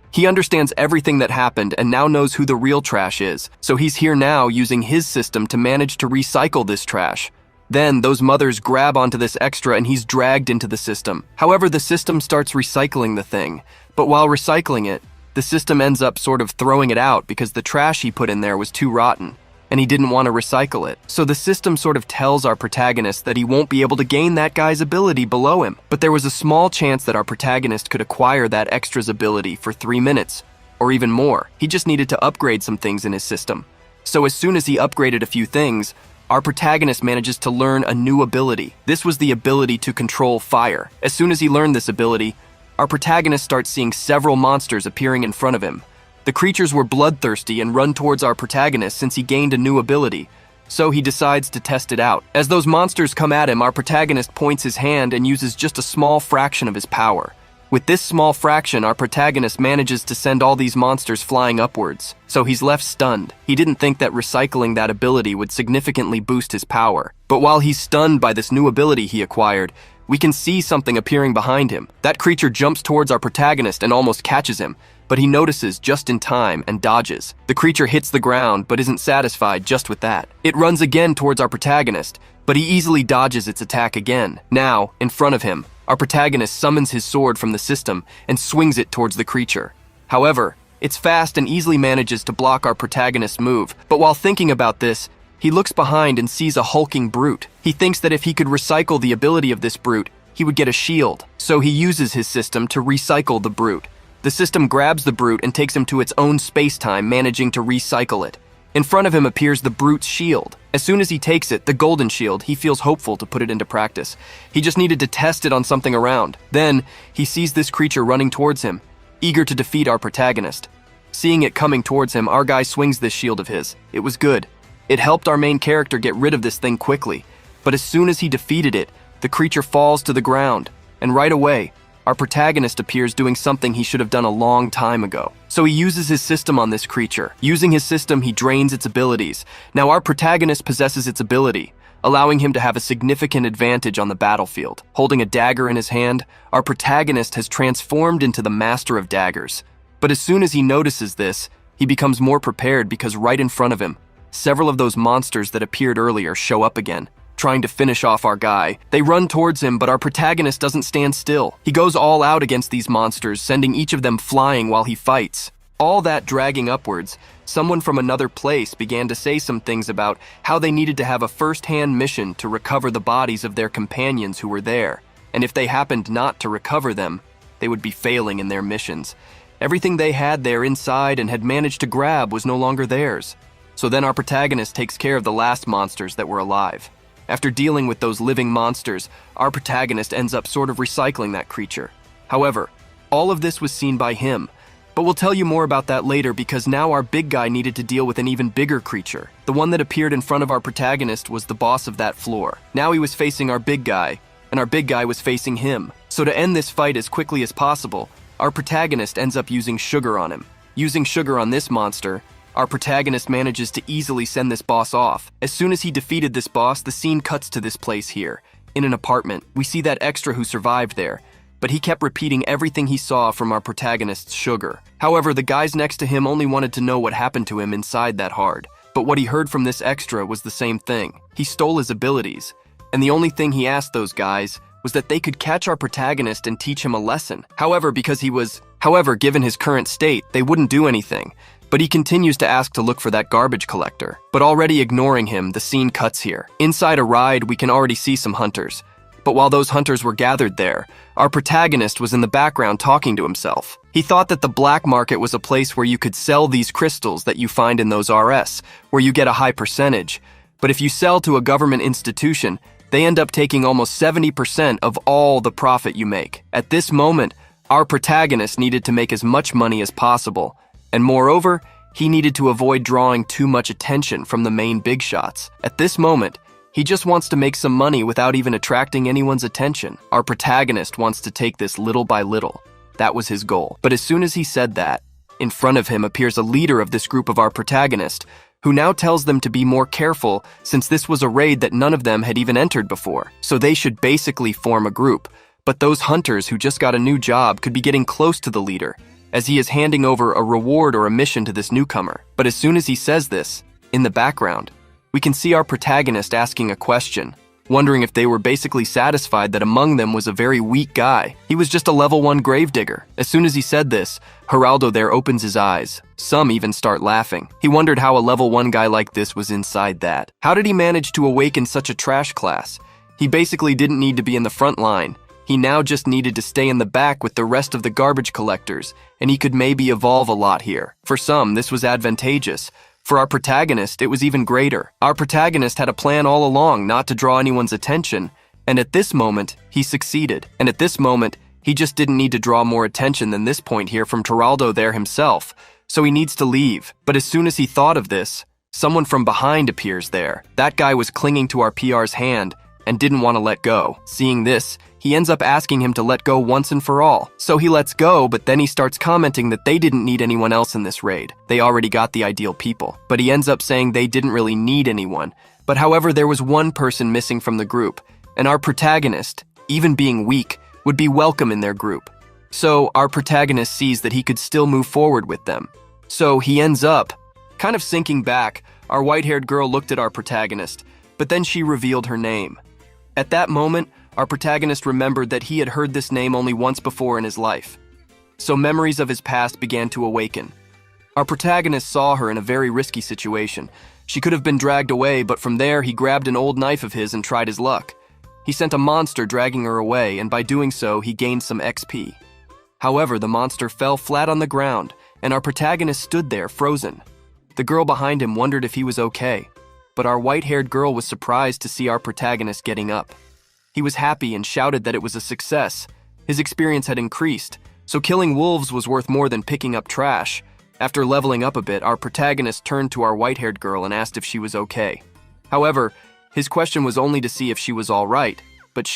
He understands everything that happened and now knows who the real trash is, so he's here now using his system to manage to recycle this trash. Then, those mothers grab onto this extra and he's dragged into the system. However, the system starts recycling the thing, but while recycling it, the system ends up sort of throwing it out because the trash he put in there was too rotten, and he didn't want to recycle it. So the system sort of tells our protagonist that he won't be able to gain that guy's ability below him. But there was a small chance that our protagonist could acquire that extra's ability for 3 minutes, or even more. He just needed to upgrade some things in his system. So as soon as he upgraded a few things, our protagonist manages to learn a new ability. This was the ability to control fire. As soon as he learned this ability, our protagonist starts seeing several monsters appearing in front of him. The creatures were bloodthirsty and run towards our protagonist since he gained a new ability, so he decides to test it out. As those monsters come at him, our protagonist points his hand and uses just a small fraction of his power. With this small fraction, our protagonist manages to send all these monsters flying upwards, so he's left stunned. He didn't think that recycling that ability would significantly boost his power. But while he's stunned by this new ability he acquired, we can see something appearing behind him. That creature jumps towards our protagonist and almost catches him, but he notices just in time and dodges. The creature hits the ground but isn't satisfied just with that. It runs again towards our protagonist, but he easily dodges its attack again. Now, in front of him, our protagonist summons his sword from the system and swings it towards the creature. However, it's fast and easily manages to block our protagonist's move, but while thinking about this, he looks behind and sees a hulking brute. He thinks that if he could recycle the ability of this brute, he would get a shield, so he uses his system to recycle the brute. The system grabs the brute and takes him to its own space-time, managing to recycle it. In front of him appears the brute's shield. As soon as he takes it, the golden shield, he feels hopeful to put it into practice. He just needed to test it on something around. Then, he sees this creature running towards him, eager to defeat our protagonist. Seeing it coming towards him, our guy swings this shield of his. It was good. It helped our main character get rid of this thing quickly. But as soon as he defeated it, the creature falls to the ground, and right away, our protagonist appears doing something he should have done a long time ago. So he uses his system on this creature. Using his system, he drains its abilities. Now our protagonist possesses its ability, allowing him to have a significant advantage on the battlefield. Holding a dagger in his hand, our protagonist has transformed into the master of daggers. But as soon as he notices this, he becomes more prepared because right in front of him, several of those monsters that appeared earlier show up again, trying to finish off our guy. They run towards him, but our protagonist doesn't stand still. He goes all out against these monsters, sending each of them flying while he fights. All that dragging upwards, someone from another place began to say some things about how they needed to have a first-hand mission to recover the bodies of their companions who were there, and if they happened not to recover them, they would be failing in their missions. Everything they had there inside and had managed to grab was no longer theirs. So then our protagonist takes care of the last monsters that were alive. After dealing with those living monsters, our protagonist ends up sort of recycling that creature. However, all of this was seen by him, but we'll tell you more about that later because now our big guy needed to deal with an even bigger creature. The one that appeared in front of our protagonist was the boss of that floor. Now he was facing our big guy, and our big guy was facing him. So to end this fight as quickly as possible, our protagonist ends up using sugar on him. Using sugar on this monster, our protagonist manages to easily send this boss off. As soon as he defeated this boss, the scene cuts to this place here. In an apartment, we see that extra who survived there, but he kept repeating everything he saw from our protagonist's sugar. However, the guys next to him only wanted to know what happened to him inside that hard. But what he heard from this extra was the same thing. He stole his abilities, and the only thing he asked those guys was that they could catch our protagonist and teach him a lesson. However, given his current state, they wouldn't do anything. But he continues to ask to look for that garbage collector. But already ignoring him, the scene cuts here. Inside a ride, we can already see some hunters. But while those hunters were gathered there, our protagonist was in the background talking to himself. He thought that the black market was a place where you could sell these crystals that you find in those RS, where you get a high percentage. But if you sell to a government institution, they end up taking almost 70% of all the profit you make. At this moment, our protagonist needed to make as much money as possible. And moreover, he needed to avoid drawing too much attention from the main big shots. At this moment, he just wants to make some money without even attracting anyone's attention. Our protagonist wants to take this little by little. That was his goal. But as soon as he said that, in front of him appears a leader of this group of our protagonist, who now tells them to be more careful since this was a raid that none of them had even entered before, so they should basically form a group. But those hunters who just got a new job could be getting close to the leader, as he is handing over a reward or a mission to this newcomer. But as soon as he says this, in the background, we can see our protagonist asking a question, wondering if they were basically satisfied that among them was a very weak guy. He was just a level 1 gravedigger. As soon as he said this, Geraldo there opens his eyes. Some even start laughing. He wondered how a level 1 guy like this was inside that. How did he manage to awaken such a trash class? He basically didn't need to be in the front line. He now just needed to stay in the back with the rest of the garbage collectors, and he could maybe evolve a lot here. For some, this was advantageous. For our protagonist, it was even greater. Our protagonist had a plan all along not to draw anyone's attention, and at this moment, he succeeded. And at this moment, he just didn't need to draw more attention than this point here from Geraldo there himself, so he needs to leave. But as soon as he thought of this, someone from behind appears there. That guy was clinging to our PR's hand and didn't want to let go. Seeing this, he ends up asking him to let go once and for all. So he lets go, but then he starts commenting that they didn't need anyone else in this raid. They already got the ideal people. But he ends up saying they didn't really need anyone. But however, there was one person missing from the group, and our protagonist, even being weak, would be welcome in their group. So our protagonist sees that he could still move forward with them. So he ends up kind of sinking back. Our white-haired girl looked at our protagonist, but then she revealed her name. At that moment, our protagonist remembered that he had heard this name only once before in his life. So memories of his past began to awaken. Our protagonist saw her in a very risky situation. She could have been dragged away, but from there he grabbed an old knife of his and tried his luck. He sent a monster dragging her away, and by doing so, he gained some XP. However, the monster fell flat on the ground, and our protagonist stood there frozen. The girl behind him wondered if he was okay, but our white-haired girl was surprised to see our protagonist getting up. He was happy and shouted that it was a success. His experience had increased, so killing wolves was worth more than picking up trash. After leveling up a bit, our protagonist turned to our white-haired girl and asked if she was okay. However, his question was only to see if she was all right, but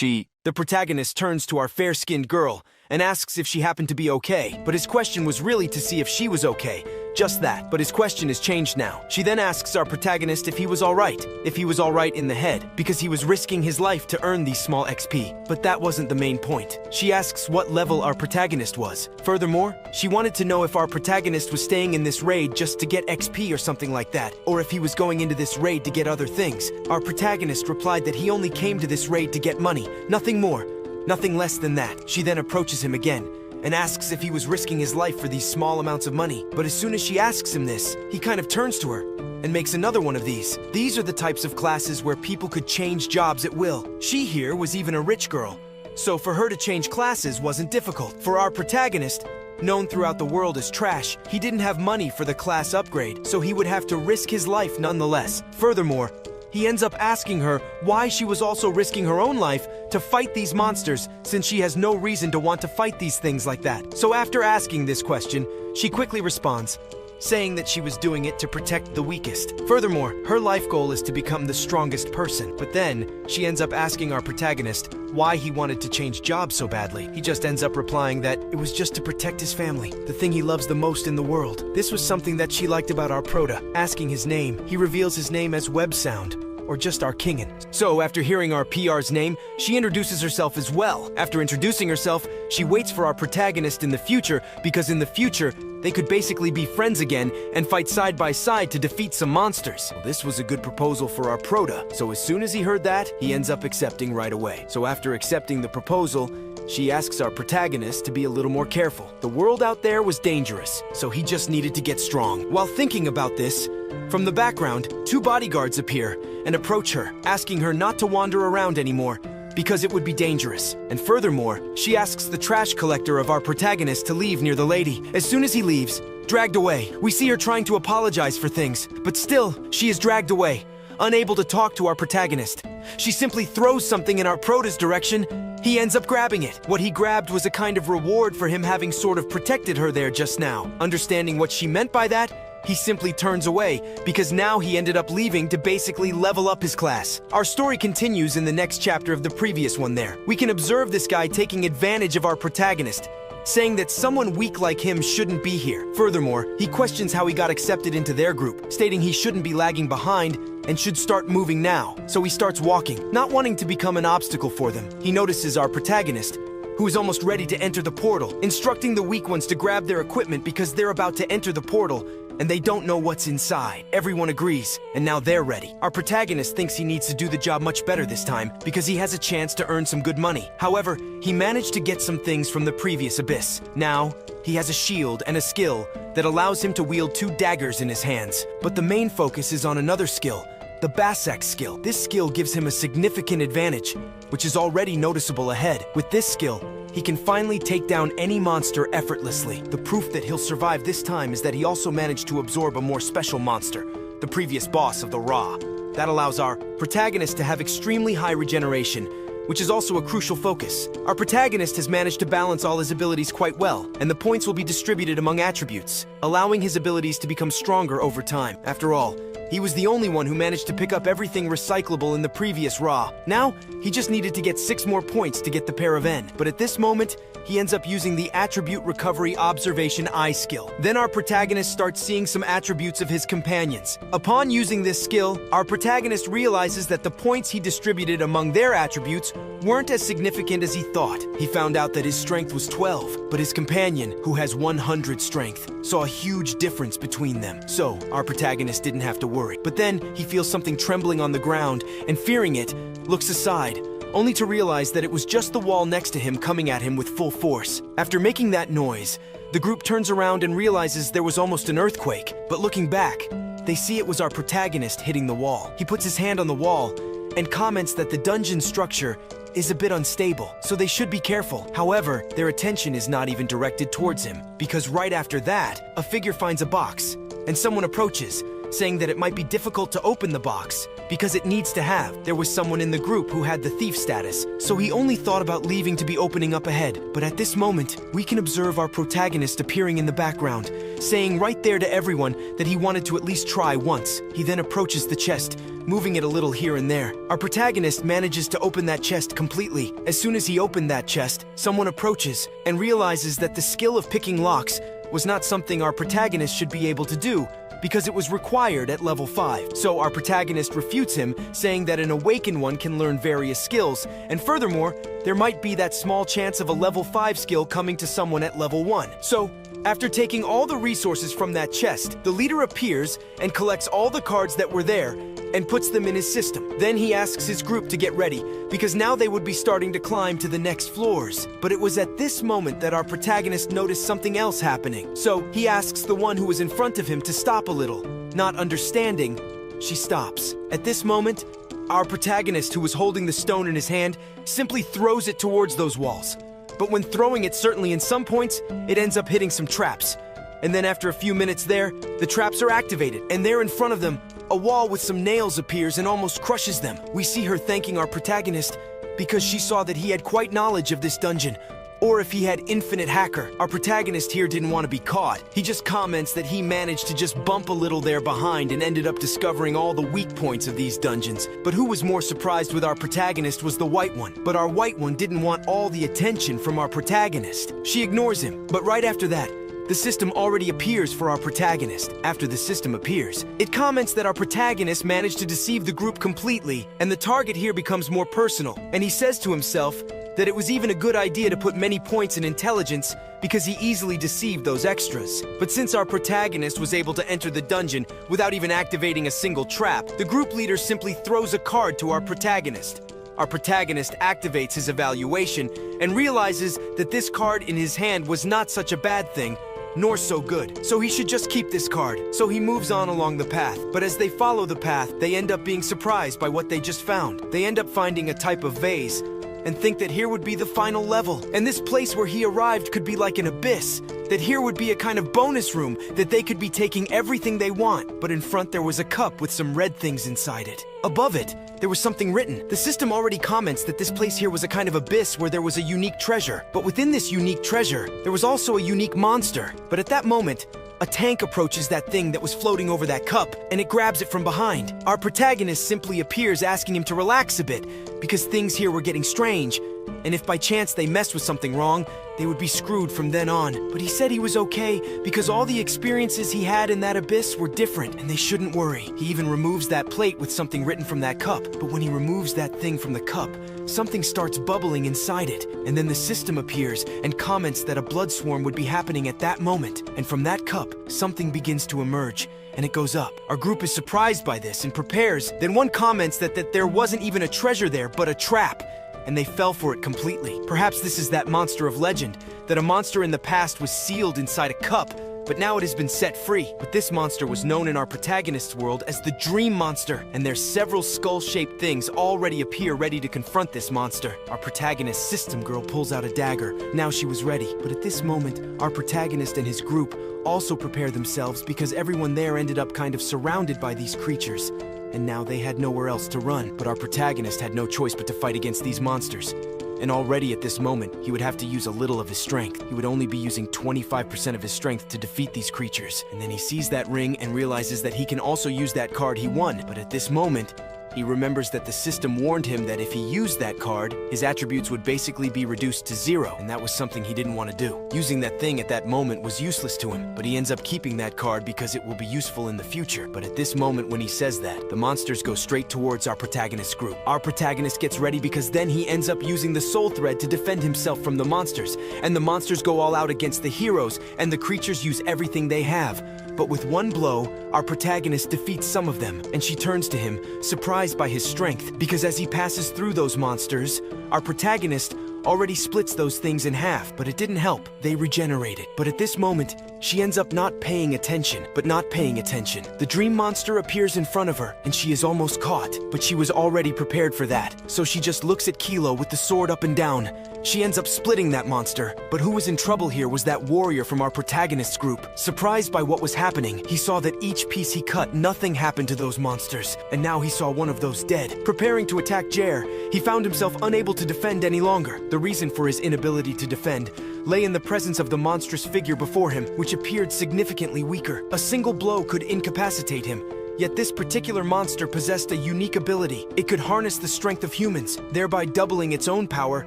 The protagonist turns to our fair-skinned girl and asks if she happened to be okay, but his question was really to see if she was okay. Just that, but his question is changed now. She then asks our protagonist if he was alright, in the head, because he was risking his life to earn these small XP. But that wasn't the main point. She asks what level our protagonist was. Furthermore, she wanted to know if our protagonist was staying in this raid just to get XP or something like that, or if he was going into this raid to get other things. Our protagonist replied that he only came to this raid to get money, nothing more, nothing less than that. She then approaches him again and asks if he was risking his life for these small amounts of money. But as soon as she asks him this, he kind of turns to her and makes another one of these. These are the types of classes where people could change jobs at will. She here was even a rich girl, so for her to change classes wasn't difficult. For our protagonist, known throughout the world as trash, he didn't have money for the class upgrade, so he would have to risk his life nonetheless. Furthermore, he ends up asking her why she was also risking her own life to fight these monsters, since she has no reason to want to fight these things like that. So after asking this question, she quickly responds, saying that she was doing it to protect the weakest. Furthermore, her life goal is to become the strongest person. But then, she ends up asking our protagonist why he wanted to change jobs so badly. He just ends up replying that it was just to protect his family, the thing he loves the most in the world. This was something that she liked about our prota. Asking his name, he reveals his name as Websound, or just our Kingin. So after hearing our PR's name, she introduces herself as well. After introducing herself, she waits for our protagonist in the future, because in the future, they could basically be friends again and fight side by side to defeat some monsters. Well, this was a good proposal for our prota, so as soon as he heard that, he ends up accepting right away. So after accepting the proposal, she asks our protagonist to be a little more careful. The world out there was dangerous, so he just needed to get strong. While thinking about this, from the background, two bodyguards appear and approach her, asking her not to wander around anymore, because it would be dangerous. And furthermore, she asks the trash collector of our protagonist to leave near the lady. As soon as he leaves, dragged away, we see her trying to apologize for things, but still, she is dragged away, unable to talk to our protagonist. She simply throws something in our prota's direction. He ends up grabbing it. What he grabbed was a kind of reward for him having sort of protected her there just now. Understanding what she meant by that, he simply turns away, because now he ended up leaving to basically level up his class. Our story continues in the next chapter of the previous one there. We can observe this guy taking advantage of our protagonist, saying that someone weak like him shouldn't be here. Furthermore, he questions how he got accepted into their group, stating he shouldn't be lagging behind and should start moving now. So he starts walking, not wanting to become an obstacle for them. He notices our protagonist, who is almost ready to enter the portal, instructing the weak ones to grab their equipment because they're about to enter the portal and they don't know what's inside. Everyone agrees, and now they're ready. Our protagonist thinks he needs to do the job much better this time because he has a chance to earn some good money. However, he managed to get some things from the previous abyss. Now, he has a shield and a skill that allows him to wield 2 daggers in his hands. But the main focus is on another skill, the Basak skill. This skill gives him a significant advantage, which is already noticeable ahead. With this skill, he can finally take down any monster effortlessly. The proof that he'll survive this time is that he also managed to absorb a more special monster, the previous boss of the Ra. That allows our protagonist to have extremely high regeneration, which is also a crucial focus. Our protagonist has managed to balance all his abilities quite well, and the points will be distributed among attributes, allowing his abilities to become stronger over time. After all, he was the only one who managed to pick up everything recyclable in the previous Ra. Now, he just needed to get 6 more points to get the pair of N. But at this moment, he ends up using the Attribute Recovery Observation Eye skill. Then our protagonist starts seeing some attributes of his companions. Upon using this skill, our protagonist realizes that the points he distributed among their attributes weren't as significant as he thought. He found out that his strength was 12, but his companion, who has 100 strength, saw a huge difference between them. So, our protagonist didn't have to worry. But then, he feels something trembling on the ground, and fearing it, looks aside, only to realize that it was just the wall next to him coming at him with full force. After making that noise, the group turns around and realizes there was almost an earthquake. But looking back, they see it was our protagonist hitting the wall. He puts his hand on the wall and comments that the dungeon structure is a bit unstable, so they should be careful. However, their attention is not even directed towards him, because right after that, a figure finds a box, and someone approaches, saying that it might be difficult to open the box because it needs to have. There was someone in the group who had the thief status, so he only thought about leaving to be opening up ahead. But at this moment, we can observe our protagonist appearing in the background, saying right there to everyone that he wanted to at least try once. He then approaches the chest, moving it a little here and there. Our protagonist manages to open that chest completely. As soon as he opened that chest, someone approaches and realizes that the skill of picking locks was not something our protagonist should be able to do, because it was required at level 5. So our protagonist refutes him, saying that an awakened one can learn various skills, and furthermore, there might be that small chance of a level 5 skill coming to someone at level 1. So, after taking all the resources from that chest, the leader appears and collects all the cards that were there and puts them in his system. Then he asks his group to get ready, because now they would be starting to climb to the next floors. But it was at this moment that our protagonist noticed something else happening. So he asks the one who was in front of him to stop a little. Not understanding, she stops. At this moment, our protagonist, who was holding the stone in his hand, simply throws it towards those walls. But when throwing it, certainly in some points, it ends up hitting some traps. And then after a few minutes there, the traps are activated, and there in front of them, a wall with some nails appears and almost crushes them. We see her thanking our protagonist because she saw that he had quite knowledge of this dungeon, or if he had infinite hacker. Our protagonist here didn't want to be caught. He just comments that he managed to just bump a little there behind and ended up discovering all the weak points of these dungeons. But who was more surprised with our protagonist was the white one. But our white one didn't want all the attention from our protagonist. She ignores him, but right after that, the system already appears for our protagonist. After the system appears, it comments that our protagonist managed to deceive the group completely, and the target here becomes more personal. And he says to himself that it was even a good idea to put many points in intelligence because he easily deceived those extras. But since our protagonist was able to enter the dungeon without even activating a single trap, the group leader simply throws a card to our protagonist. Our protagonist activates his evaluation and realizes that this card in his hand was not such a bad thing, nor so good. So he should just keep this card. So he moves on along the path. But as they follow the path, they end up being surprised by what they just found. They end up finding a type of vase and think that here would be the final level. And this place where he arrived could be like an abyss, that here would be a kind of bonus room, that they could be taking everything they want. But in front there was a cup with some red things inside it. Above it, there was something written. The system already comments that this place here was a kind of abyss where there was a unique treasure. But within this unique treasure, there was also a unique monster. But at that moment, a tank approaches that thing that was floating over that cup, and it grabs it from behind. Our protagonist simply appears, asking him to relax a bit, because things here were getting strange, and if by chance they messed with something wrong, they would be screwed from then on. But he said he was okay because all the experiences he had in that abyss were different and they shouldn't worry. He even removes that plate with something written from that cup. But when he removes that thing from the cup, something starts bubbling inside it. And then the system appears and comments that a blood swarm would be happening at that moment. And from that cup, something begins to emerge. And it goes up. Our group is surprised by this and prepares. Then one comments that there wasn't even a treasure there, but a trap. And they fell for it completely. Perhaps this is that monster of legend, that a monster in the past was sealed inside a cup, but now it has been set free. But this monster was known in our protagonist's world as the Dream Monster, and there's several skull-shaped things already appear ready to confront this monster. Our protagonist, System Girl, pulls out a dagger. Now she was ready. But at this moment, our protagonist and his group also prepare themselves because everyone there ended up kind of surrounded by these creatures. And now they had nowhere else to run. But our protagonist had no choice but to fight against these monsters. And already at this moment, he would have to use a little of his strength. He would only be using 25% of his strength to defeat these creatures. And then he sees that ring and realizes that he can also use that card he won. But at this moment, he remembers that the system warned him that if he used that card, his attributes would basically be reduced to 0, and that was something he didn't want to do. Using that thing at that moment was useless to him, but he ends up keeping that card because it will be useful in the future. But at this moment when he says that, the monsters go straight towards our protagonist's group. Our protagonist gets ready because then he ends up using the soul thread to defend himself from the monsters, and the monsters go all out against the heroes, and the creatures use everything they have. But with one blow, our protagonist defeats some of them, and she turns to him, surprised by his strength, because as he passes through those monsters, our protagonist already splits those things in half, but it didn't help. They regenerated. But at this moment, she ends up not paying attention. The dream monster appears in front of her, and she is almost caught, but she was already prepared for that. So she just looks at Kilo with the sword up and down. She ends up splitting that monster, but who was in trouble here was that warrior from our protagonist's group. Surprised by what was happening, he saw that each piece he cut, nothing happened to those monsters, and now he saw one of those dead. Preparing to attack Jer, he found himself unable to defend any longer. The reason for his inability to defend lay in the presence of the monstrous figure before him, which appeared significantly weaker. A single blow could incapacitate him. Yet this particular monster possessed a unique ability. It could harness the strength of humans, thereby doubling its own power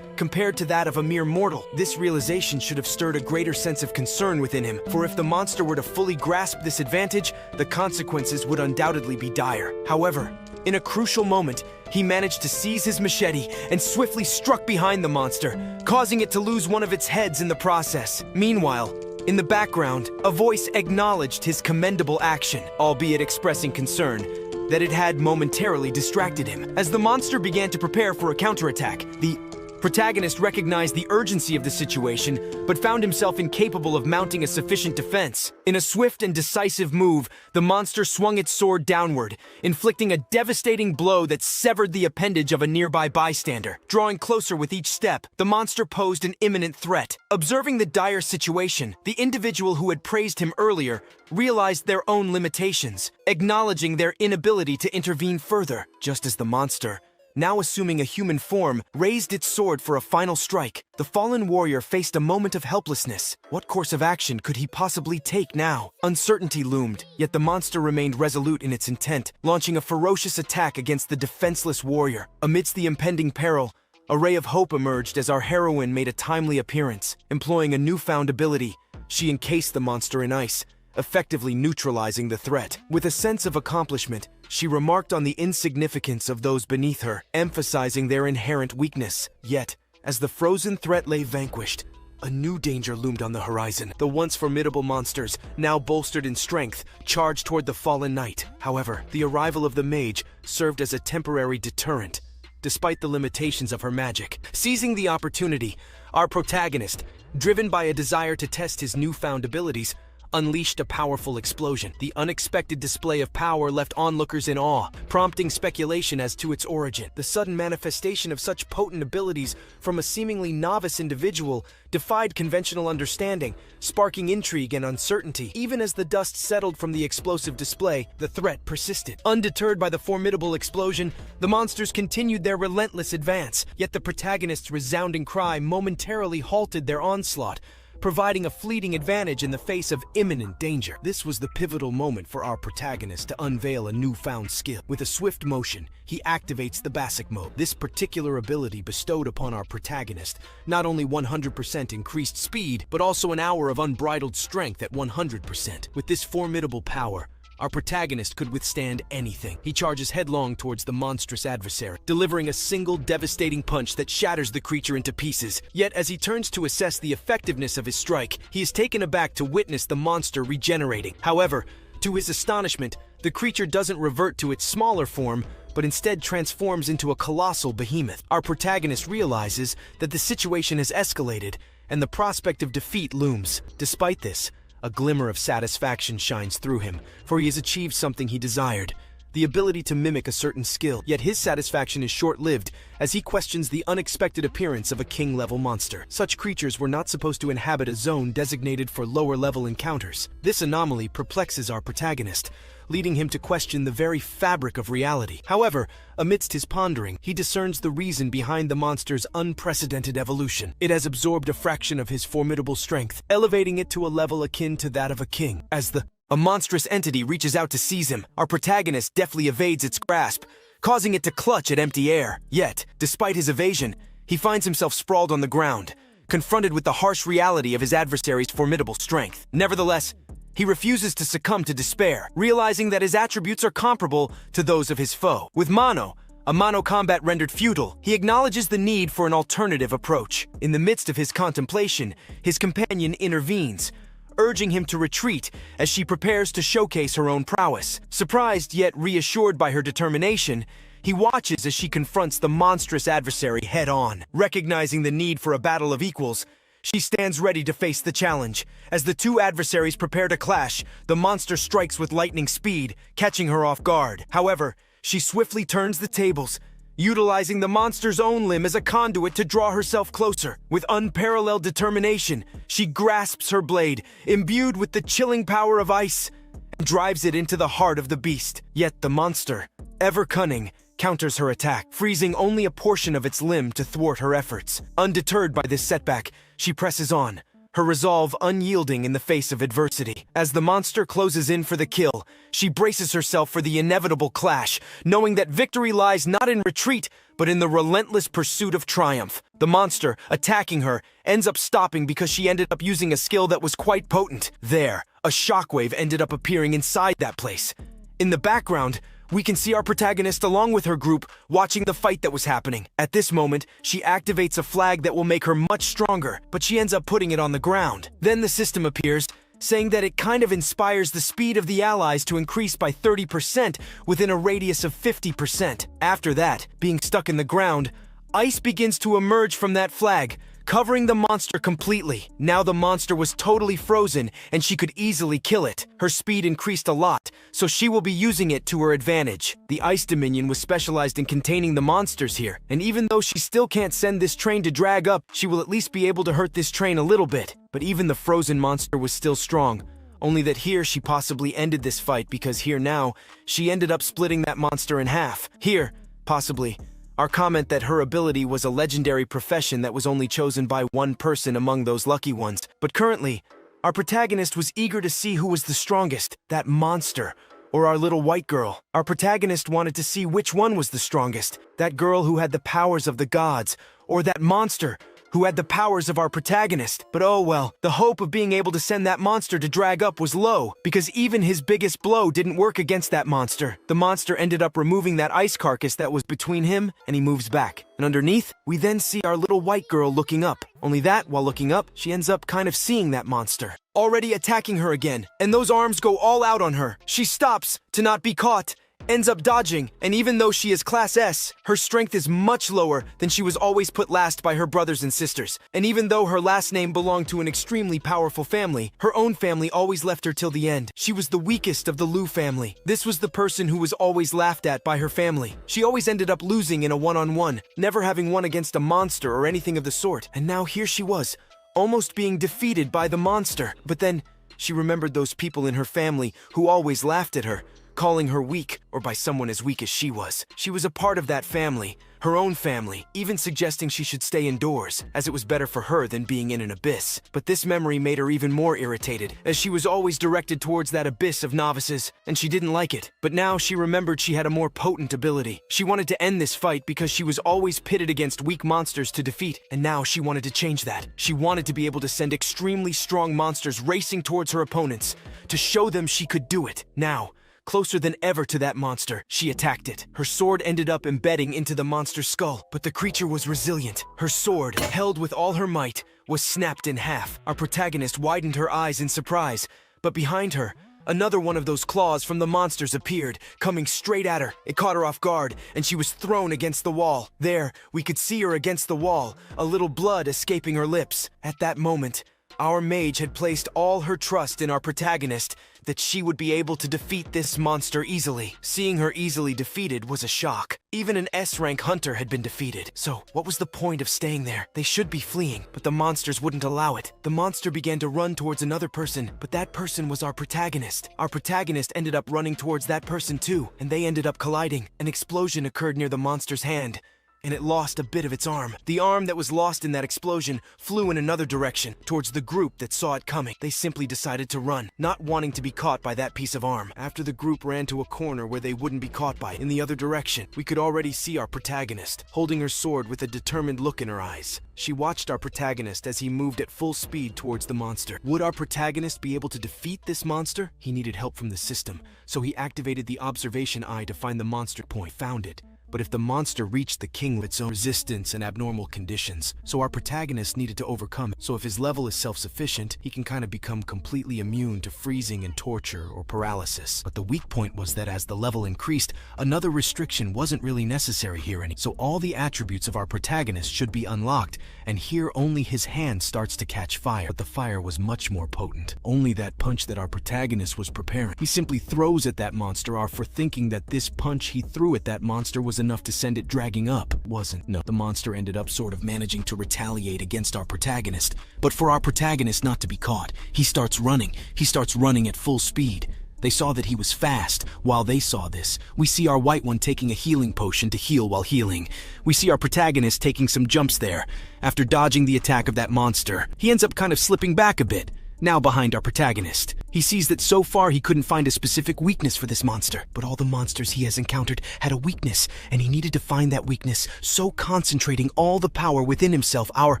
compared to that of a mere mortal. This realization should have stirred a greater sense of concern within him, for if the monster were to fully grasp this advantage, the consequences would undoubtedly be dire. However, in a crucial moment, he managed to seize his machete and swiftly struck behind the monster, causing it to lose one of its heads in the process. Meanwhile, in the background, a voice acknowledged his commendable action, albeit expressing concern that it had momentarily distracted him. As the monster began to prepare for a counterattack, the protagonist recognized the urgency of the situation, but found himself incapable of mounting a sufficient defense. In a swift and decisive move, the monster swung its sword downward, inflicting a devastating blow that severed the appendage of a nearby bystander. Drawing closer with each step, the monster posed an imminent threat. Observing the dire situation, the individual who had praised him earlier realized their own limitations, acknowledging their inability to intervene further, just as the monster, now assuming a human form, raised its sword for a final strike. The fallen warrior faced a moment of helplessness. What course of action could he possibly take now? Uncertainty loomed, yet the monster remained resolute in its intent, launching a ferocious attack against the defenseless warrior. Amidst the impending peril, a ray of hope emerged as our heroine made a timely appearance. Employing a newfound ability, she encased the monster in ice, effectively neutralizing the threat. With a sense of accomplishment, she remarked on the insignificance of those beneath her, emphasizing their inherent weakness. Yet, as the frozen threat lay vanquished, a new danger loomed on the horizon. The once formidable monsters, now bolstered in strength, charged toward the fallen knight. However, the arrival of the mage served as a temporary deterrent, despite the limitations of her magic. Seizing the opportunity, our protagonist, driven by a desire to test his newfound abilities, unleashed a powerful explosion. The unexpected display of power left onlookers in awe, prompting speculation as to its origin. The sudden manifestation of such potent abilities from a seemingly novice individual defied conventional understanding, sparking intrigue and uncertainty. Even as the dust settled from the explosive display, the threat persisted. Undeterred by the formidable explosion, the monsters continued their relentless advance, yet the protagonist's resounding cry momentarily halted their onslaught, providing a fleeting advantage in the face of imminent danger. This was the pivotal moment for our protagonist to unveil a newfound skill. With a swift motion, he activates the basic mode. This particular ability bestowed upon our protagonist not only 100% increased speed, but also an hour of unbridled strength at 100%. With this formidable power, our protagonist could withstand anything. He charges headlong towards the monstrous adversary, delivering a single devastating punch that shatters the creature into pieces. Yet, as he turns to assess the effectiveness of his strike, he is taken aback to witness the monster regenerating. However, to his astonishment, the creature doesn't revert to its smaller form, but instead transforms into a colossal behemoth. Our protagonist realizes that the situation has escalated, and the prospect of defeat looms. Despite this, a glimmer of satisfaction shines through him, for he has achieved something he desired, the ability to mimic a certain skill. Yet his satisfaction is short-lived, as he questions the unexpected appearance of a king-level monster. Such creatures were not supposed to inhabit a zone designated for lower-level encounters. This anomaly perplexes our protagonist, leading him to question the very fabric of reality. However, amidst his pondering, he discerns the reason behind the monster's unprecedented evolution. It has absorbed a fraction of his formidable strength, elevating it to a level akin to that of a king. As a monstrous entity reaches out to seize him, our protagonist deftly evades its grasp, causing it to clutch at empty air. Yet, despite his evasion, he finds himself sprawled on the ground, confronted with the harsh reality of his adversary's formidable strength. Nevertheless, he refuses to succumb to despair, realizing that his attributes are comparable to those of his foe. With a mano combat rendered futile, he acknowledges the need for an alternative approach. In the midst of his contemplation, his companion intervenes, urging him to retreat as she prepares to showcase her own prowess. Surprised yet reassured by her determination, he watches as she confronts the monstrous adversary head-on. Recognizing the need for a battle of equals, she stands ready to face the challenge. As the two adversaries prepare to clash, the monster strikes with lightning speed, catching her off guard. However, she swiftly turns the tables, utilizing the monster's own limb as a conduit to draw herself closer. With unparalleled determination, she grasps her blade, imbued with the chilling power of ice, and drives it into the heart of the beast. Yet the monster, ever cunning, counters her attack, freezing only a portion of its limb to thwart her efforts. Undeterred by this setback, she presses on, her resolve unyielding in the face of adversity. As the monster closes in for the kill, she braces herself for the inevitable clash, knowing that victory lies not in retreat, but in the relentless pursuit of triumph. The monster, attacking her, ends up stopping because she ended up using a skill that was quite potent. There, a shockwave ended up appearing inside that place. In the background, we can see our protagonist along with her group watching the fight that was happening. At this moment, she activates a flag that will make her much stronger, but she ends up putting it on the ground. Then the system appears, saying that it kind of inspires the speed of the allies to increase by 30% within a radius of 50%. After that, being stuck in the ground, ice begins to emerge from that flag, covering the monster completely. Now the monster was totally frozen, and she could easily kill it. Her speed increased a lot, so she will be using it to her advantage. The Ice Dominion was specialized in containing the monsters here, and even though she still can't send this train to drag up, she will at least be able to hurt this train a little bit. But even the frozen monster was still strong, only that here she possibly ended this fight because here now, she ended up splitting that monster in half. Here, possibly, our comment that her ability was a legendary profession that was only chosen by one person among those lucky ones. But currently, our protagonist was eager to see who was the strongest, that monster, or our little white girl. Our protagonist wanted to see which one was the strongest, that girl who had the powers of the gods, or that monster who had the powers of our protagonist. But oh well, the hope of being able to send that monster to drag up was low, because even his biggest blow didn't work against that monster. The monster ended up removing that ice carcass that was between him, and he moves back. And underneath, we then see our little white girl looking up. Only that, while looking up, she ends up kind of seeing that monster, already attacking her again, and those arms go all out on her. She stops to not be caught, ends up dodging, and even though she is Class S, her strength is much lower than she was always put last by her brothers and sisters. And even though her last name belonged to an extremely powerful family, her own family always left her till the end. She was the weakest of the Liu family. This was the person who was always laughed at by her family. She always ended up losing in a one-on-one, never having won against a monster or anything of the sort. And now here she was, almost being defeated by the monster. But then, she remembered those people in her family who always laughed at her, calling her weak, or by someone as weak as she was. She was a part of that family, her own family, even suggesting she should stay indoors, as it was better for her than being in an abyss. But this memory made her even more irritated, as she was always directed towards that abyss of novices, and she didn't like it. But now she remembered she had a more potent ability. She wanted to end this fight because she was always pitted against weak monsters to defeat, and now she wanted to change that. She wanted to be able to send extremely strong monsters racing towards her opponents, to show them she could do it. Now, closer than ever to that monster, she attacked it. Her sword ended up embedding into the monster's skull, but the creature was resilient. Her sword, held with all her might, was snapped in half. Our protagonist widened her eyes in surprise, but behind her, another one of those claws from the monsters appeared, coming straight at her. It caught her off guard, and she was thrown against the wall. There, we could see her against the wall, a little blood escaping her lips. At that moment, our mage had placed all her trust in our protagonist, that she would be able to defeat this monster easily. Seeing her easily defeated was a shock. Even an S-rank hunter had been defeated. So, what was the point of staying there? They should be fleeing, but the monsters wouldn't allow it. The monster began to run towards another person, but that person was our protagonist. Our protagonist ended up running towards that person too, and they ended up colliding. An explosion occurred near the monster's hand, and it lost a bit of its arm. The arm that was lost in that explosion flew in another direction, towards the group that saw it coming. They simply decided to run, not wanting to be caught by that piece of arm. After the group ran to a corner where they wouldn't be caught by it, in the other direction, we could already see our protagonist, holding her sword with a determined look in her eyes. She watched our protagonist as he moved at full speed towards the monster. Would our protagonist be able to defeat this monster? He needed help from the system, so he activated the observation eye to find the monster point. Found it. But if the monster reached the king with its own resistance and abnormal conditions, so our protagonist needed to overcome it. So if his level is self-sufficient, he can kind of become completely immune to freezing and torture or paralysis. But the weak point was that as the level increased, another restriction wasn't really necessary here anymore. So all the attributes of our protagonist should be unlocked, and here only his hand starts to catch fire. But the fire was much more potent. Only that punch that our protagonist was preparing. He simply throws at that monster, for thinking that this punch he threw at that monster was enough to send it dragging up. Wasn't. No, the monster ended up sort of managing to retaliate against our protagonist. But for our protagonist not to be caught, he starts running. He starts running at full speed. They saw that he was fast. While they saw this, we see our white one taking a healing potion to heal while healing. We see our protagonist taking some jumps there. After dodging the attack of that monster, he ends up kind of slipping back a bit, now behind our protagonist. He sees that so far he couldn't find a specific weakness for this monster, but all the monsters he has encountered had a weakness, and he needed to find that weakness, so concentrating all the power within himself, our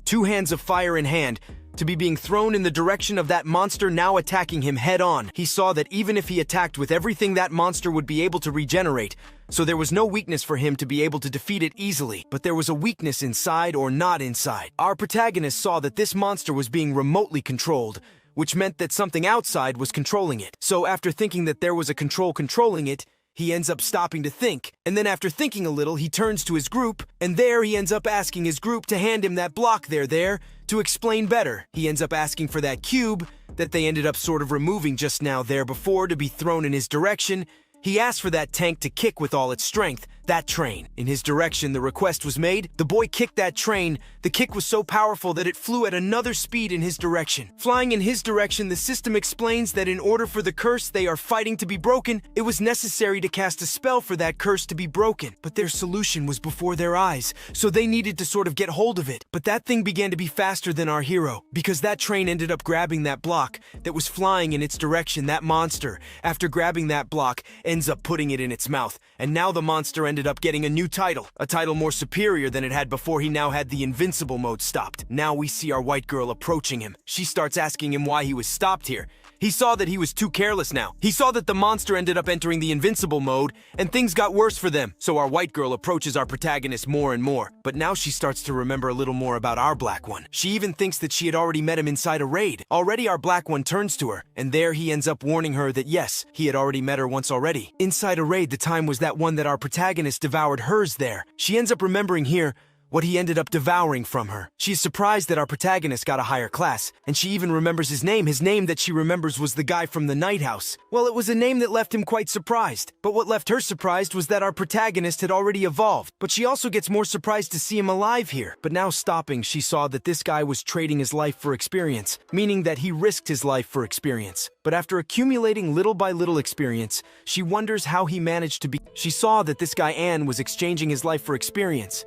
two hands of fire in hand, to be being thrown in the direction of that monster now attacking him head-on. He saw that even if he attacked with everything, that monster would be able to regenerate, so there was no weakness for him to be able to defeat it easily. But there was a weakness inside or not inside. Our protagonist saw that this monster was being remotely controlled, which meant that something outside was controlling it. So after thinking that there was a control controlling it, he ends up stopping to think, and then after thinking a little, he turns to his group, and there he ends up asking his group to hand him that block there, to explain better. He ends up asking for that cube that they ended up sort of removing just now there before to be thrown in his direction. He asked for that tank to kick with all its strength, that train. In his direction, the request was made. The boy kicked that train. The kick was so powerful that it flew at another speed in his direction. Flying in his direction, the system explains that in order for the curse they are fighting to be broken, it was necessary to cast a spell for that curse to be broken. But their solution was before their eyes, so they needed to sort of get hold of it. But that thing began to be faster than our hero, because that train ended up grabbing that block that was flying in its direction. That monster, after grabbing that block, ends up putting it in its mouth, and now the monster ended up getting a new title, a title more superior than it had before. He now had the invincible mode stopped. Now we see our white girl approaching him. She starts asking him why he was stopped here. He saw that he was too careless now. He saw that the monster ended up entering the invincible mode, and things got worse for them. So our white girl approaches our protagonist more and more. But now she starts to remember a little more about our black one. She even thinks that she had already met him inside a raid. Already our black one turns to her, and there he ends up warning her that yes, he had already met her once already. Inside a raid, the time was that one that our protagonist devoured hers there. She ends up remembering here, what he ended up devouring from her. She is surprised that our protagonist got a higher class, and she even remembers his name. His name that she remembers was the guy from the night house. Well, it was a name that left him quite surprised. But what left her surprised was that our protagonist had already evolved. But she also gets more surprised to see him alive here. But now stopping, she saw that this guy was trading his life for experience, meaning that he risked his life for experience. But after accumulating little by little experience, she wonders how he managed to be. She saw that this guy Ann was exchanging his life for experience,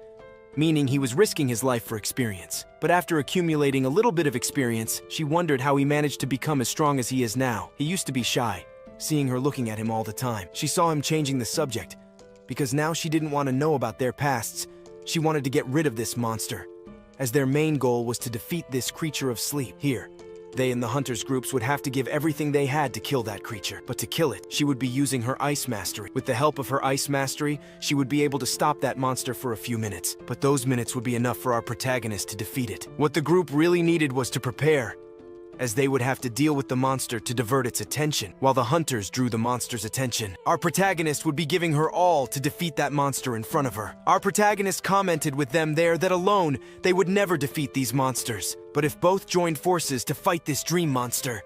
meaning he was risking his life for experience. But after accumulating a little bit of experience, she wondered how he managed to become as strong as he is now. He used to be shy, seeing her looking at him all the time. She saw him changing the subject, because now she didn't want to know about their pasts. She wanted to get rid of this monster, as their main goal was to defeat this creature of sleep. Here, they and the hunters groups would have to give everything they had to kill that creature. But to kill it, she would be using her ice mastery. With the help of her ice mastery, she would be able to stop that monster for a few minutes. But those minutes would be enough for our protagonist to defeat it. What the group really needed was to prepare, as they would have to deal with the monster to divert its attention, while the hunters drew the monster's attention. Our protagonist would be giving her all to defeat that monster in front of her. Our protagonist commented with them there that alone, they would never defeat these monsters. But if both joined forces to fight this dream monster,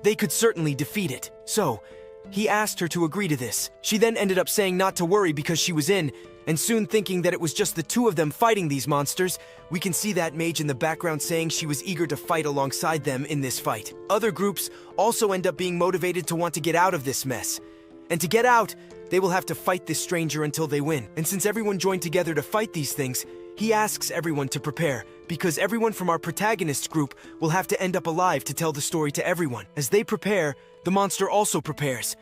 they could certainly defeat it. So, he asked her to agree to this. She then ended up saying not to worry because she was in, and soon thinking that it was just the two of them fighting these monsters. We can see that mage in the background saying she was eager to fight alongside them in this fight. Other groups also end up being motivated to want to get out of this mess. And to get out, they will have to fight this stranger until they win. And since everyone joined together to fight these things, he asks everyone to prepare, because everyone from our protagonist's group will have to end up alive to tell the story to everyone. As they prepare, the monster also prepares.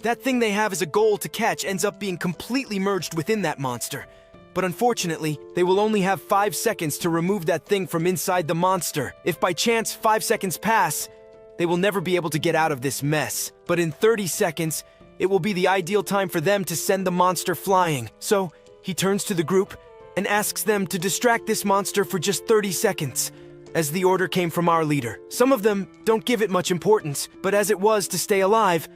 That thing they have as a goal to catch ends up being completely merged within that monster. But unfortunately, they will only have 5 seconds to remove that thing from inside the monster. If by chance 5 seconds pass, they will never be able to get out of this mess. But in 30 seconds, it will be the ideal time for them to send the monster flying. So, he turns to the group and asks them to distract this monster for just 30 seconds, as the order came from our leader. Some of them don't give it much importance, but as it was to stay alive,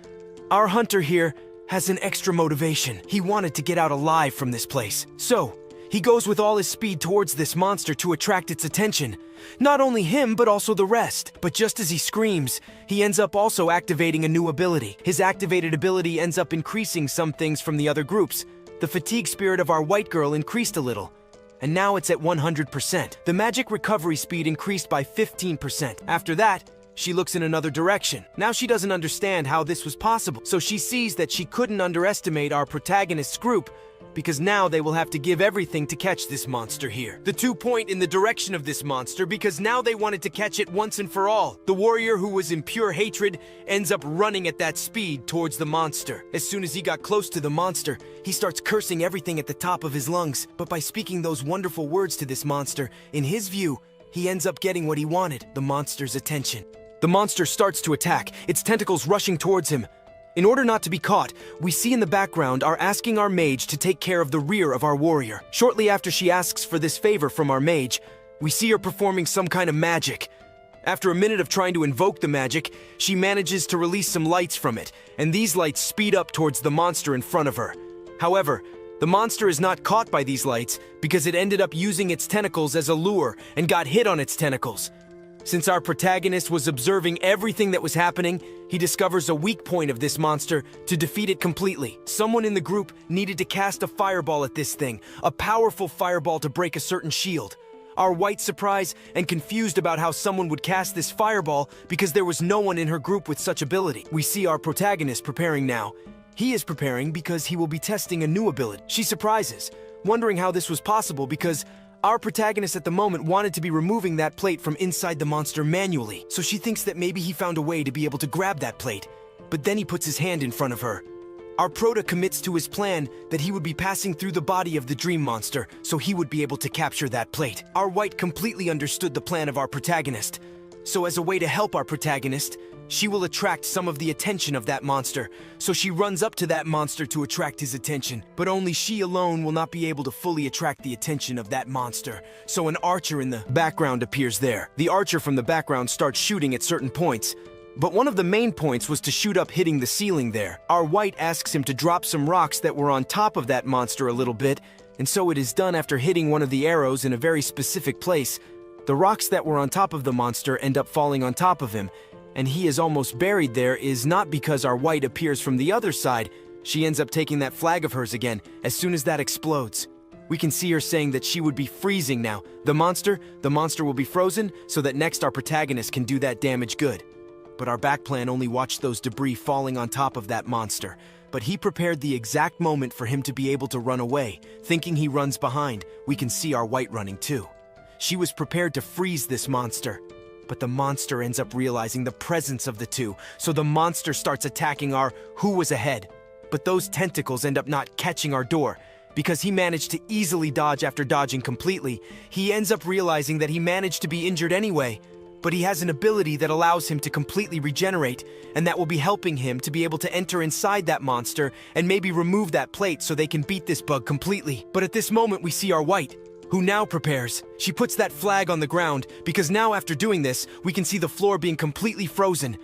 our hunter here has an extra motivation. He wanted to get out alive from this place. So, he goes with all his speed towards this monster to attract its attention. Not only him, but also the rest. But just as he screams, he ends up also activating a new ability. His activated ability ends up increasing some things from the other groups. The fatigue spirit of our white girl increased a little, and now it's at 100%. The magic recovery speed increased by 15%. After that, she looks in another direction. Now she doesn't understand how this was possible, so she sees that she couldn't underestimate our protagonist's group, because now they will have to give everything to catch this monster here. The two point in the direction of this monster because now they wanted to catch it once and for all. The warrior, who was in pure hatred, ends up running at that speed towards the monster. As soon as he got close to the monster, he starts cursing everything at the top of his lungs. But by speaking those wonderful words to this monster, in his view, he ends up getting what he wanted, the monster's attention. The monster starts to attack, its tentacles rushing towards him. In order not to be caught, we see in the background are asking our mage to take care of the rear of our warrior. Shortly after she asks for this favor from our mage, we see her performing some kind of magic. After a minute of trying to invoke the magic, she manages to release some lights from it, and these lights speed up towards the monster in front of her. However, the monster is not caught by these lights because it ended up using its tentacles as a lure and got hit on its tentacles. Since our protagonist was observing everything that was happening, he discovers a weak point of this monster to defeat it completely. Someone in the group needed to cast a fireball at this thing, a powerful fireball to break a certain shield. Our white surprised and confused about how someone would cast this fireball because there was no one in her group with such ability. We see our protagonist preparing now. He is preparing because he will be testing a new ability. She surprises, wondering how this was possible because our protagonist at the moment wanted to be removing that plate from inside the monster manually, so she thinks that maybe he found a way to be able to grab that plate, but then he puts his hand in front of her. Our prota commits to his plan that he would be passing through the body of the dream monster, so he would be able to capture that plate. Our white completely understood the plan of our protagonist, so as a way to help our protagonist, she will attract some of the attention of that monster, so she runs up to that monster to attract his attention. But only she alone will not be able to fully attract the attention of that monster, so an archer in the background appears there. The archer from the background starts shooting at certain points, but one of the main points was to shoot up hitting the ceiling there. Our white asks him to drop some rocks that were on top of that monster a little bit, And so it is done after hitting one of the arrows in a very specific place. The rocks that were on top of the monster end up falling on top of him, and he is almost buried there is not because our white appears from the other side. She ends up taking that flag of hers again as soon as that explodes. We can see her saying that she would be freezing now. The monster will be frozen so that next our protagonist can do that damage good. But our back plan only watched those debris falling on top of that monster. But he prepared the exact moment for him to be able to run away. Thinking he runs behind, we can see our white running too. She was prepared to freeze this monster. But the monster ends up realizing the presence of the two, so the monster starts attacking our who was ahead. But those tentacles end up not catching our door. Because he managed to easily dodge after dodging completely, he ends up realizing that he managed to be injured anyway. But he has an ability that allows him to completely regenerate, and that will be helping him to be able to enter inside that monster and maybe remove that plate so they can beat this bug completely. But at this moment we see our white, who now prepares. She puts that flag on the ground, because now after doing this, we can see the floor being completely frozen.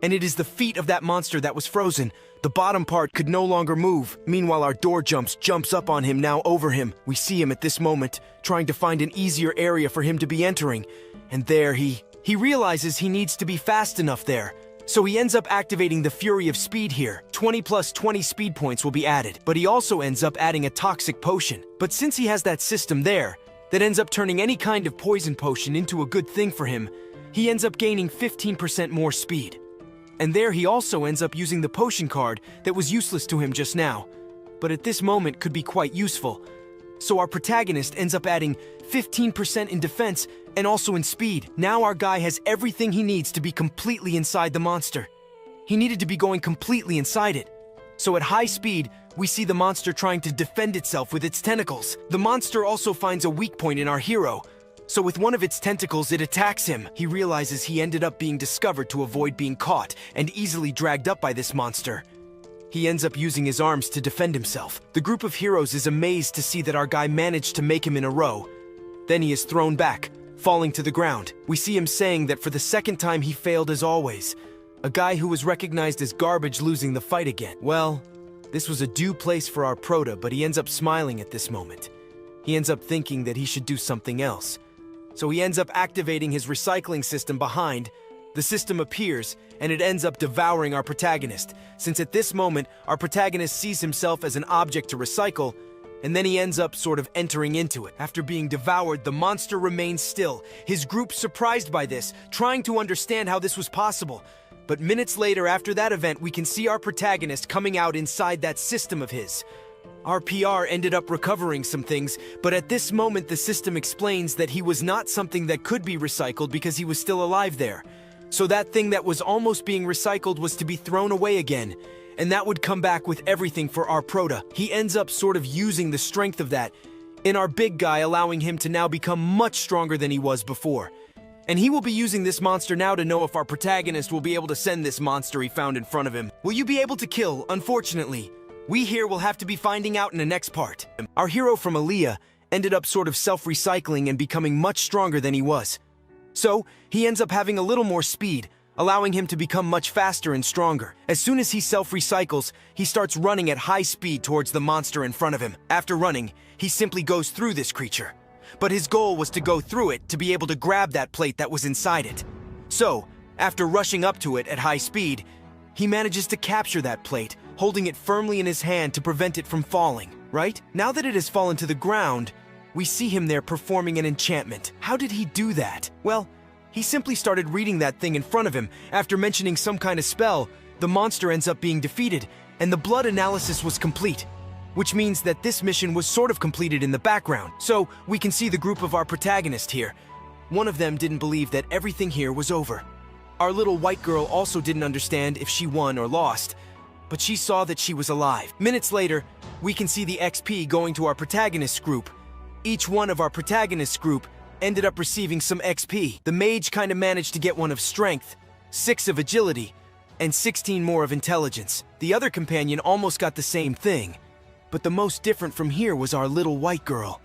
And it is the feet of that monster that was frozen. The bottom part could no longer move. Meanwhile, our door jumps up on him, now over him. We see him at this moment, trying to find an easier area for him to be entering. And there he realizes he needs to be fast enough there. So he ends up activating the Fury of Speed here. 20 plus 20 speed points will be added. But he also ends up adding a toxic potion. But since he has that system there, that ends up turning any kind of poison potion into a good thing for him, he ends up gaining 15% more speed. And there he also ends up using the potion card that was useless to him just now, but at this moment could be quite useful. So our protagonist ends up adding 15% in defense and also in speed. Now our guy has everything he needs to be completely inside the monster. He needed to be going completely inside it. So at high speed, we see the monster trying to defend itself with its tentacles. The monster also finds a weak point in our hero. So with one of its tentacles, it attacks him. He realizes he ended up being discovered to avoid being caught and easily dragged up by this monster. He ends up using his arms to defend himself. The group of heroes is amazed to see that our guy managed to make him in a row. Then he is thrown back, falling to the ground. We see him saying that for the second time he failed as always. A guy who was recognized as garbage losing the fight again. Well, this was a due place for our prota, but he ends up smiling at this moment. He ends up thinking that he should do something else. So he ends up activating his recycling system behind. The system appears, and it ends up devouring our protagonist, since at this moment, our protagonist sees himself as an object to recycle, and then he ends up sort of entering into it. After being devoured, the monster remains still, his group surprised by this, trying to understand how this was possible. But minutes later after that event, we can see our protagonist coming out inside that system of his. Our PR ended up recovering some things, but at this moment the system explains that he was not something that could be recycled because he was still alive there. So that thing that was almost being recycled was to be thrown away again, and that would come back with everything for our prota. He ends up sort of using the strength of that in our big guy, allowing him to now become much stronger than he was before. And he will be using this monster now to know if our protagonist will be able to send this monster he found in front of him. Will you be able to kill? Unfortunately, we here will have to be finding out in the next part. Our hero from Aaliyah ended up sort of self-recycling and becoming much stronger than he was. So, he ends up having a little more speed, allowing him to become much faster and stronger. As soon as he self-recycles, he starts running at high speed towards the monster in front of him. After running, he simply goes through this creature. But his goal was to go through it to be able to grab that plate that was inside it. So, after rushing up to it at high speed, he manages to capture that plate, holding it firmly in his hand to prevent it from falling, right? Now that it has fallen to the ground, we see him there performing an enchantment. How did he do that? Well, he simply started reading that thing in front of him. After mentioning some kind of spell, the monster ends up being defeated, and the blood analysis was complete, which means that this mission was sort of completed in the background. So, we can see the group of our protagonist here. One of them didn't believe that everything here was over. Our little white girl also didn't understand if she won or lost, but she saw that she was alive. Minutes later, we can see the XP going to our protagonist group. Each one of our protagonist group ended up receiving some XP. The mage kind of managed to get one of strength, 6 of agility, and 16 more of intelligence. The other companion almost got the same thing. But the most different from here was our little white girl.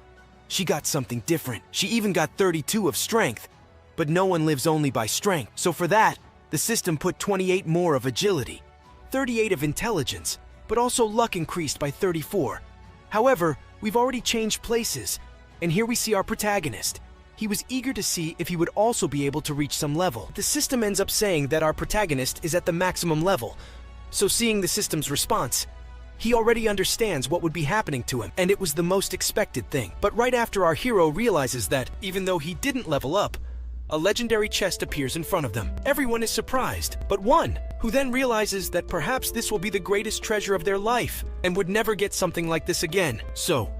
She got something different. She even got 32 of strength. But no one lives only by strength. So for that, the system put 28 more of agility, 38 of intelligence, but also luck increased by 34. However, we've already changed places, and here we see our protagonist. He was eager to see if he would also be able to reach some level. The system ends up saying that our protagonist is at the maximum level, so seeing the system's response, he already understands what would be happening to him, and it was the most expected thing. But right after our hero realizes that, even though he didn't level up, a legendary chest appears in front of them. Everyone is surprised, but one, who then realizes that perhaps this will be the greatest treasure of their life, and would never get something like this again. So,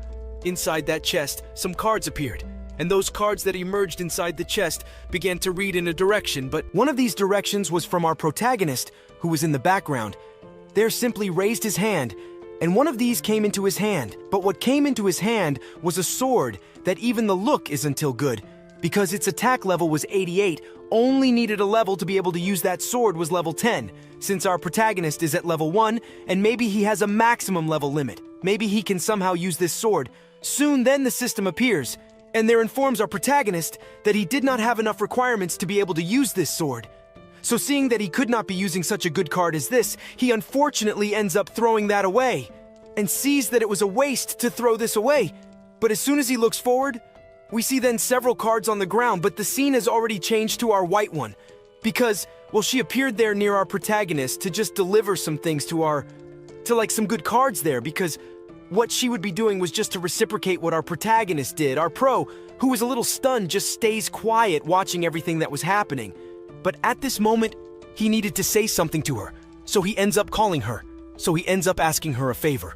inside that chest, some cards appeared, and those cards that emerged inside the chest began to read in a direction, but one of these directions was from our protagonist, who was in the background. There simply raised his hand, and one of these came into his hand. But what came into his hand was a sword that even the look isn't until good, because its attack level was 88, only needed a level to be able to use that sword was level 10, since our protagonist is at level 1, and maybe he has a maximum level limit. Maybe he can somehow use this sword. Soon then the system appears, and there informs our protagonist that he did not have enough requirements to be able to use this sword. So seeing that he could not be using such a good card as this, he unfortunately ends up throwing that away, and sees that it was a waste to throw this away. But as soon as he looks forward, we see then several cards on the ground, but the scene has already changed to our white one. Because, well, she appeared there near our protagonist to just deliver some things to some good cards there, because what she would be doing was just to reciprocate what our protagonist did. Our pro, who was a little stunned, just stays quiet watching everything that was happening. But at this moment, he needed to say something to her, so he ends up calling her. So he ends up asking her a favor.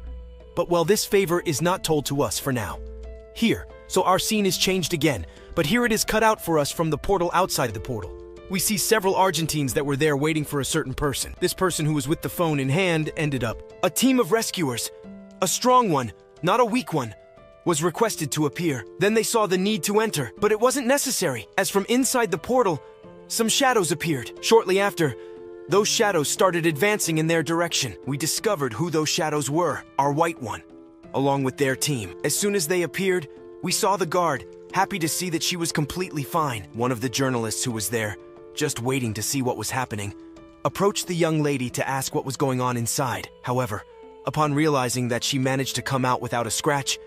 But well, this favor is not told to us for now. Here, so our scene is changed again, but here it is cut out for us from the portal outside of the portal. We see several Argentines that were there waiting for a certain person. This person who was with the phone in hand ended up. A team of rescuers, a strong one, not a weak one, was requested to appear. Then they saw the need to enter, but it wasn't necessary, as from inside the portal, some shadows appeared. Shortly after, those shadows started advancing in their direction. We discovered who those shadows were, our white one, along with their team. As soon as they appeared, we saw the guard, happy to see that she was completely fine. One of the journalists who was there, just waiting to see what was happening, approached the young lady to ask what was going on inside. However, upon realizing that she managed to come out without a scratch,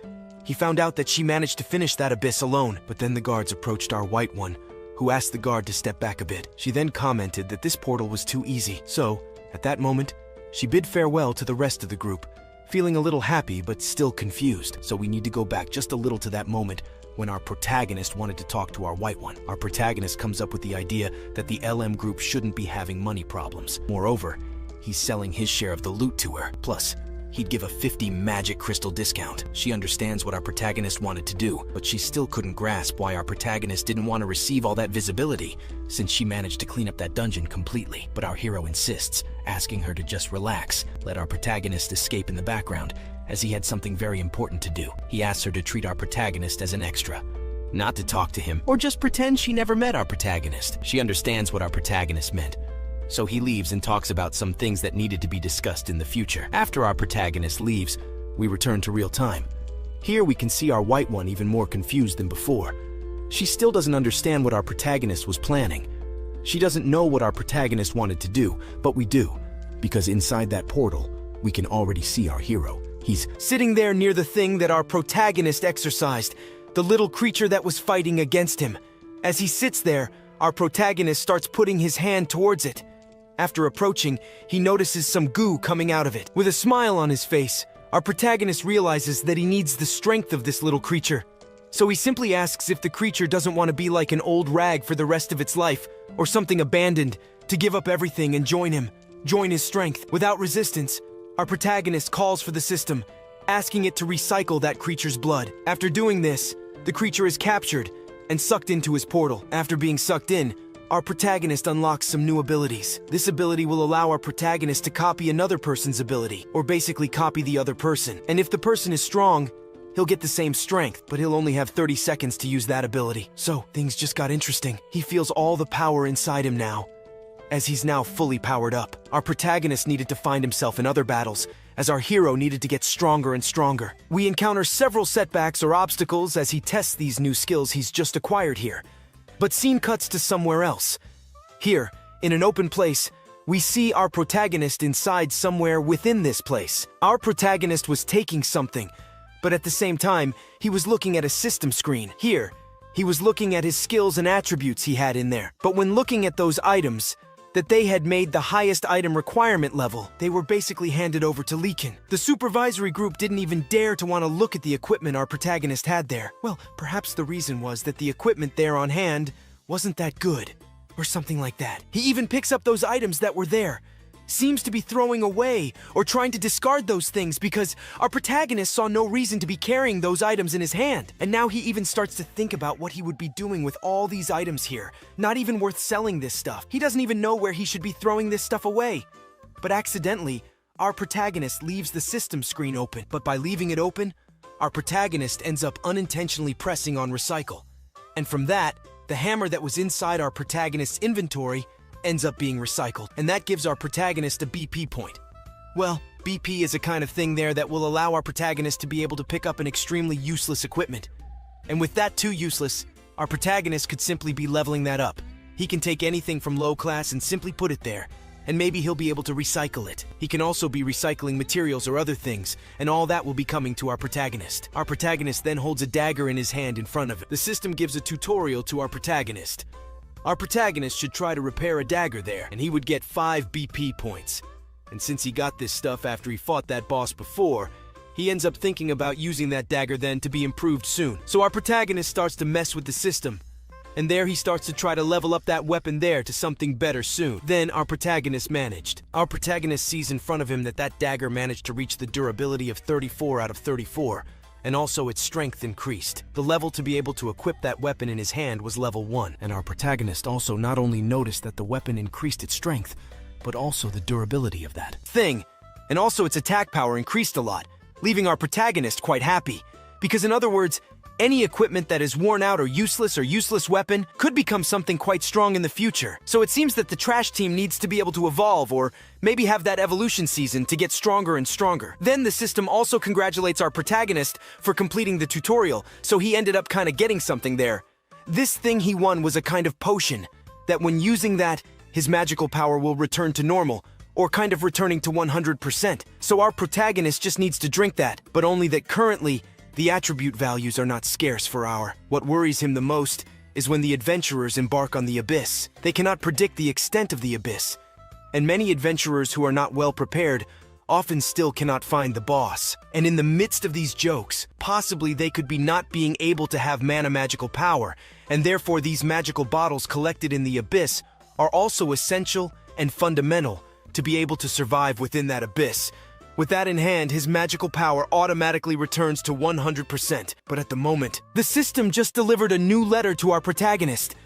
he found out that she managed to finish that abyss alone. But then the guards approached our white one, who asked the guard to step back a bit. She then commented that this portal was too easy. So, at that moment, she bid farewell to the rest of the group, feeling a little happy but still confused. So we need to go back just a little to that moment when our protagonist wanted to talk to our white one. Our protagonist comes up with the idea that the LM group shouldn't be having money problems. Moreover, he's selling his share of the loot to her. Plus, he'd give a 50 magic crystal discount. She understands what our protagonist wanted to do, but she still couldn't grasp why our protagonist didn't want to receive all that visibility, since she managed to clean up that dungeon completely. But our hero insists, asking her to just relax, let our protagonist escape in the background, as he had something very important to do. He asks her to treat our protagonist as an extra, not to talk to him, or just pretend she never met our protagonist. She understands what our protagonist meant, so he leaves and talks about some things that needed to be discussed in the future. After our protagonist leaves, we return to real time. Here we can see our white one even more confused than before. She still doesn't understand what our protagonist was planning. She doesn't know what our protagonist wanted to do, but we do, because inside that portal, we can already see our hero. He's sitting there near the thing that our protagonist exorcised, the little creature that was fighting against him. As he sits there, our protagonist starts putting his hand towards it. After approaching, he notices some goo coming out of it. With a smile on his face, our protagonist realizes that he needs the strength of this little creature. So he simply asks if the creature doesn't want to be like an old rag for the rest of its life, or something abandoned, to give up everything and join him, join his strength. Without resistance, our protagonist calls for the system, asking it to recycle that creature's blood. After doing this, the creature is captured and sucked into his portal. After being sucked in, our protagonist unlocks some new abilities. This ability will allow our protagonist to copy another person's ability, or basically copy the other person. And if the person is strong, he'll get the same strength, but he'll only have 30 seconds to use that ability. So, things just got interesting. He feels all the power inside him now, as he's now fully powered up. Our protagonist needed to find himself in other battles, as our hero needed to get stronger and stronger. We encounter several setbacks or obstacles as he tests these new skills he's just acquired here. But scene cuts to somewhere else. Here, in an open place, we see our protagonist inside somewhere within this place. Our protagonist was taking something, But at the same time, he was looking at a system screen. Here, he was looking at his skills and attributes he had in there. But when looking at those items, that they had made the highest item requirement level, they were basically handed over to Leakin. The supervisory group didn't even dare to want to look at the equipment our protagonist had there. Well, perhaps the reason was that the equipment there on hand wasn't that good, or something like that. He even picks up those items that were there, seems to be throwing away or trying to discard those things because our protagonist saw no reason to be carrying those items in his hand. And now he even starts to think about what he would be doing with all these items here. Not even worth selling this stuff. He doesn't even know where he should be throwing this stuff away. But accidentally, our protagonist leaves the system screen open. But by leaving it open, our protagonist ends up unintentionally pressing on recycle. And from that, the hammer that was inside our protagonist's inventory ends up being recycled, and that gives our protagonist a BP point. Well, BP is a kind of thing there that will allow our protagonist to be able to pick up an extremely useless equipment. And with that too useless, our protagonist could simply be leveling that up. He can take anything from low class and simply put it there, and maybe he'll be able to recycle it. He can also be recycling materials or other things, and all that will be coming to our protagonist. Our protagonist then holds a dagger in his hand in front of him. The system gives a tutorial to our protagonist. Our protagonist should try to repair a dagger there, and he would get 5 BP points. And since he got this stuff after he fought that boss before, he ends up thinking about using that dagger then to be improved soon. So our protagonist starts to mess with the system, and there he starts to try to level up that weapon there to something better soon. Then our protagonist managed. Our protagonist sees in front of him that that dagger managed to reach the durability of 34 out of 34. And also its strength increased. The level to be able to equip that weapon in his hand was level 1. And our protagonist also not only noticed that the weapon increased its strength, but also the durability of that thing. And also its attack power increased a lot, leaving our protagonist quite happy. Because in other words, any equipment that is worn out or useless weapon could become something quite strong in the future. So it seems that the trash team needs to be able to evolve or maybe have that evolution season to get stronger and stronger. Then the system also congratulates our protagonist for completing the tutorial, so he ended up kind of getting something there. This thing he won was a kind of potion that when using that, his magical power will return to normal, or kind of returning to 100%. So our protagonist just needs to drink that, but only that currently, the attribute values are not scarce for our. What worries him the most is when the adventurers embark on the abyss. They cannot predict the extent of the abyss, and many adventurers who are not well prepared often still cannot find the boss. And in the midst of these jokes, possibly they could be not being able to have mana magical power, and therefore these magical bottles collected in the abyss are also essential and fundamental to be able to survive within that abyss. With that in hand, his magical power automatically returns to 100%. But at the moment, the system just delivered a new letter to our protagonist.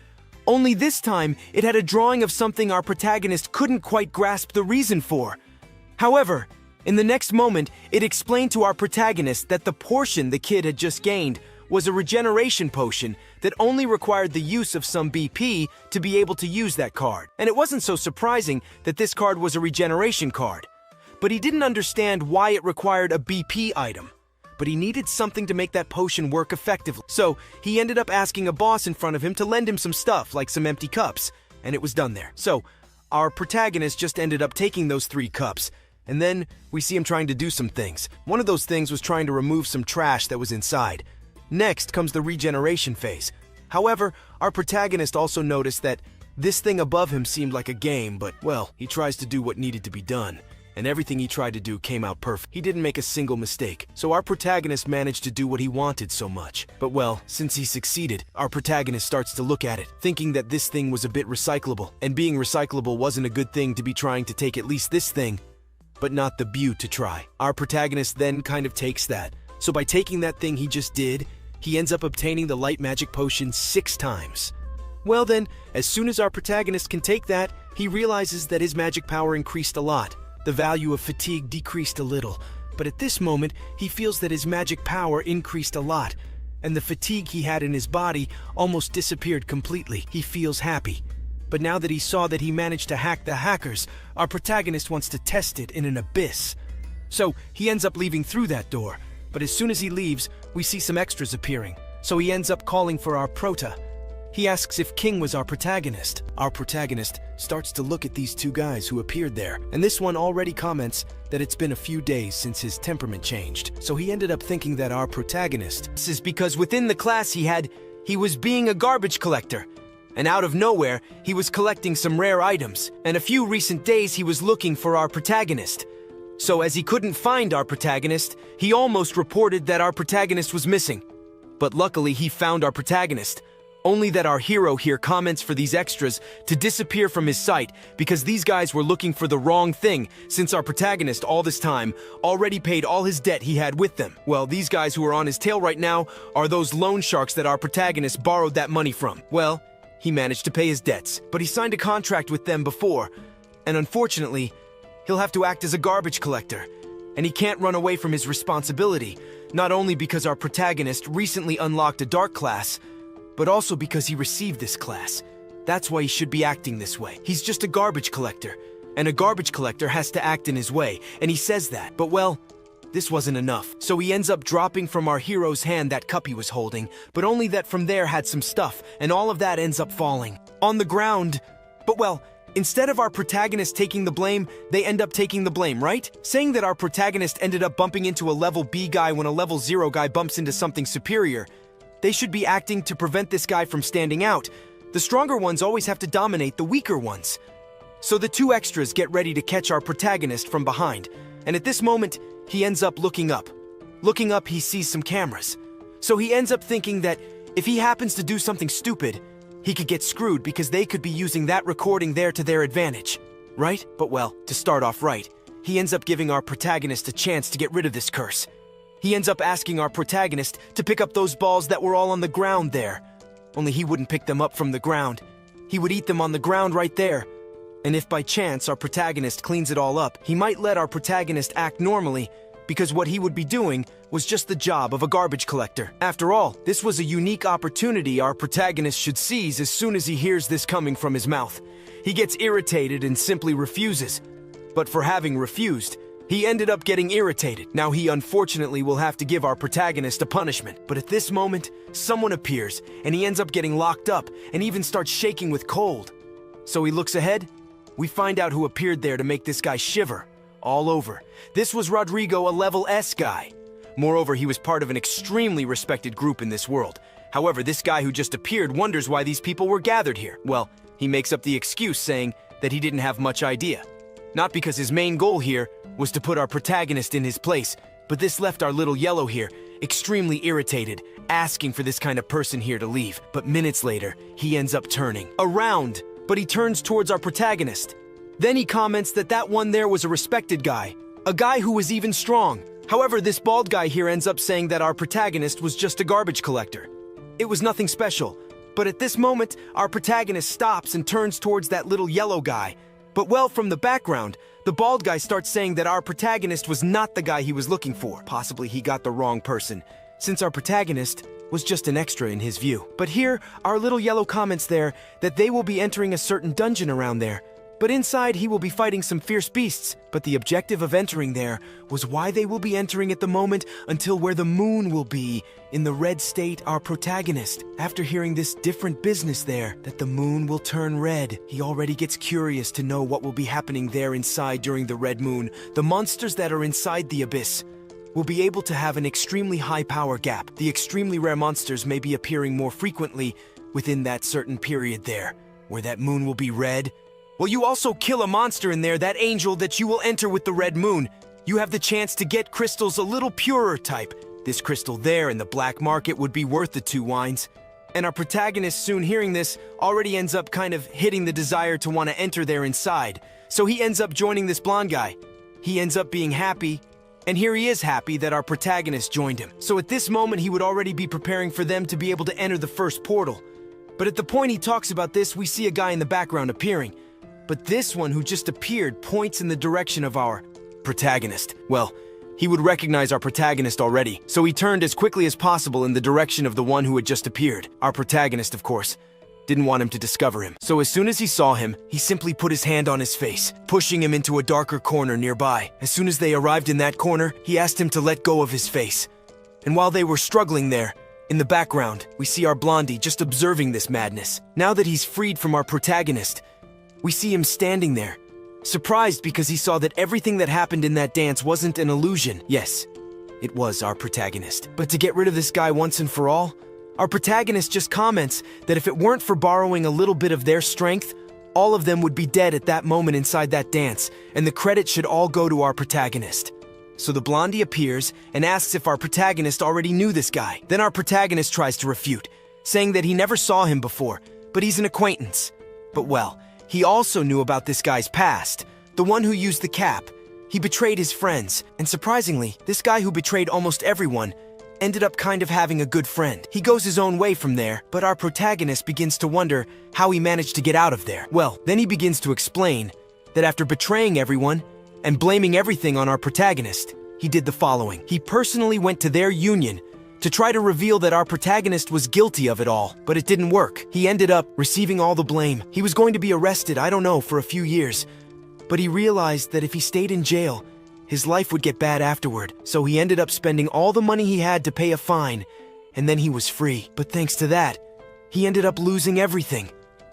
Only this time, it had a drawing of something our protagonist couldn't quite grasp the reason for. However, in the next moment, it explained to our protagonist that the portion the kid had just gained was a regeneration potion that only required the use of some BP to be able to use that card. And it wasn't so surprising that this card was a regeneration card. But he didn't understand why it required a BP item. But he needed something to make that potion work effectively. So he ended up asking a boss in front of him to lend him some stuff, like some empty cups, and it was done there. So our protagonist just ended up taking those 3 cups, and then we see him trying to do some things. One of those things was trying to remove some trash that was inside. Next comes the regeneration phase. However, our protagonist also noticed that this thing above him seemed like a game, but, well, he tries to do what needed to be done. And everything he tried to do came out perfect. He didn't make a single mistake. So our protagonist managed to do what he wanted so much. But well, since he succeeded, our protagonist starts to look at it, thinking that this thing was a bit recyclable. And being recyclable wasn't a good thing to be trying to take at least this thing, but not the beaut to try. Our protagonist then kind of takes that. So by taking that thing he just did, he ends up obtaining the light magic potion 6 times. Well then, as soon as our protagonist can take that, he realizes that his magic power increased a lot. The value of fatigue decreased a little, but at this moment, he feels that his magic power increased a lot, and the fatigue he had in his body almost disappeared completely. He feels happy. But now that he saw that he managed to hack the hackers, our protagonist wants to test it in an abyss. So he ends up leaving through that door, but as soon as he leaves, we see some extras appearing. So he ends up calling for our prota. He asks if Qing was our protagonist. Our protagonist starts to look at these two guys who appeared there, and this one already comments that it's been a few days since his temperament changed. So he ended up thinking that our protagonist, this is because within the class he was being a garbage collector. And out of nowhere, he was collecting some rare items, and a few recent days he was looking for our protagonist. So as he couldn't find our protagonist, he almost reported that our protagonist was missing. But luckily he found our protagonist. Only that our hero here comments for these extras to disappear from his sight because these guys were looking for the wrong thing, since our protagonist all this time already paid all his debt he had with them. Well, these guys who are on his tail right now are those loan sharks that our protagonist borrowed that money from. Well, he managed to pay his debts, but he signed a contract with them before, and unfortunately, he'll have to act as a garbage collector, and he can't run away from his responsibility, not only because our protagonist recently unlocked a dark class, but also because he received this class. That's why he should be acting this way. He's just a garbage collector, and a garbage collector has to act in his way, and he says that. But well, this wasn't enough. So he ends up dropping from our hero's hand that cup he was holding, but only that from there had some stuff, and all of that ends up falling on the ground. But well, instead of our protagonist taking the blame, they end up taking the blame, right? Saying that our protagonist ended up bumping into a level B guy when a level 0 guy bumps into something superior. They should be acting to prevent this guy from standing out. The stronger ones always have to dominate the weaker ones. So the two extras get ready to catch our protagonist from behind, and at this moment, he ends up looking up. Looking up, he sees some cameras. So he ends up thinking that if he happens to do something stupid, he could get screwed because they could be using that recording there to their advantage, right? But well, to start off right, he ends up giving our protagonist a chance to get rid of this curse. He ends up asking our protagonist to pick up those balls that were all on the ground there. Only he wouldn't pick them up from the ground. He would eat them on the ground right there. And if by chance our protagonist cleans it all up, he might let our protagonist act normally, because what he would be doing was just the job of a garbage collector. After all, this was a unique opportunity our protagonist should seize as soon as he hears this coming from his mouth. He gets irritated and simply refuses. But for having refused, he ended up getting irritated. Now he unfortunately will have to give our protagonist a punishment. But at this moment, someone appears, and he ends up getting locked up, and even starts shaking with cold. So he looks ahead. We find out who appeared there to make this guy shiver all over. This was Rodrigo, a level S guy. Moreover, he was part of an extremely respected group in this world. However, this guy who just appeared wonders why these people were gathered here. Well, he makes up the excuse saying that he didn't have much idea. Not because his main goal here was to put our protagonist in his place, but this left our little yellow here extremely irritated, asking for this kind of person here to leave. But minutes later, he ends up turning around, but he turns towards our protagonist. Then he comments that that one there was a respected guy, a guy who was even strong. However, this bald guy here ends up saying that our protagonist was just a garbage collector. It was nothing special, but at this moment, our protagonist stops and turns towards that little yellow guy. But well, from the background, the bald guy starts saying that our protagonist was not the guy he was looking for. Possibly he got the wrong person, since our protagonist was just an extra in his view. But here, our little yellow comments there that they will be entering a certain dungeon around there. But inside, he will be fighting some fierce beasts. But the objective of entering there was why they will be entering at the moment until where the moon will be in the red state, our protagonist. After hearing this different business there, that the moon will turn red, he already gets curious to know what will be happening there inside during the red moon. The monsters that are inside the abyss will be able to have an extremely high power gap. The extremely rare monsters may be appearing more frequently within that certain period there, where that moon will be red. Well, you also kill a monster in there, that angel that you will enter with the red moon. You have the chance to get crystals a little purer type. This crystal there in the black market would be worth the 2 wines. And our protagonist, soon hearing this, already ends up kind of hitting the desire to want to enter there inside. So he ends up joining this blonde guy. He ends up being happy, and here he is happy that our protagonist joined him. So at this moment, he would already be preparing for them to be able to enter the first portal. But at the point he talks about this, we see a guy in the background appearing. But this one who just appeared points in the direction of our protagonist. Well, he would recognize our protagonist already, so he turned as quickly as possible in the direction of the one who had just appeared. Our protagonist, of course, didn't want him to discover him. So as soon as he saw him, he simply put his hand on his face, pushing him into a darker corner nearby. As soon as they arrived in that corner, he asked him to let go of his face. And while they were struggling there, in the background, we see our blondie just observing this madness. Now that he's freed from our protagonist, we see him standing there, surprised because he saw that everything that happened in that dance wasn't an illusion. Yes, it was our protagonist. But to get rid of this guy once and for all, our protagonist just comments that if it weren't for borrowing a little bit of their strength, all of them would be dead at that moment inside that dance, and the credit should all go to our protagonist. So the blondie appears and asks if our protagonist already knew this guy. Then our protagonist tries to refute, saying that he never saw him before, but he's an acquaintance. But well, he also knew about this guy's past, the one who used the cap. He betrayed his friends, and surprisingly, this guy who betrayed almost everyone ended up kind of having a good friend. He goes his own way from there, but our protagonist begins to wonder how he managed to get out of there. Well, then he begins to explain that after betraying everyone and blaming everything on our protagonist, he did the following. He personally went to their union to try to reveal that our protagonist was guilty of it all, but it didn't work. He ended up receiving all the blame. He was going to be arrested, I don't know, for a few years, but he realized that if he stayed in jail, his life would get bad afterward, so he ended up spending all the money he had to pay a fine, and then he was free. But thanks to that, he ended up losing everything.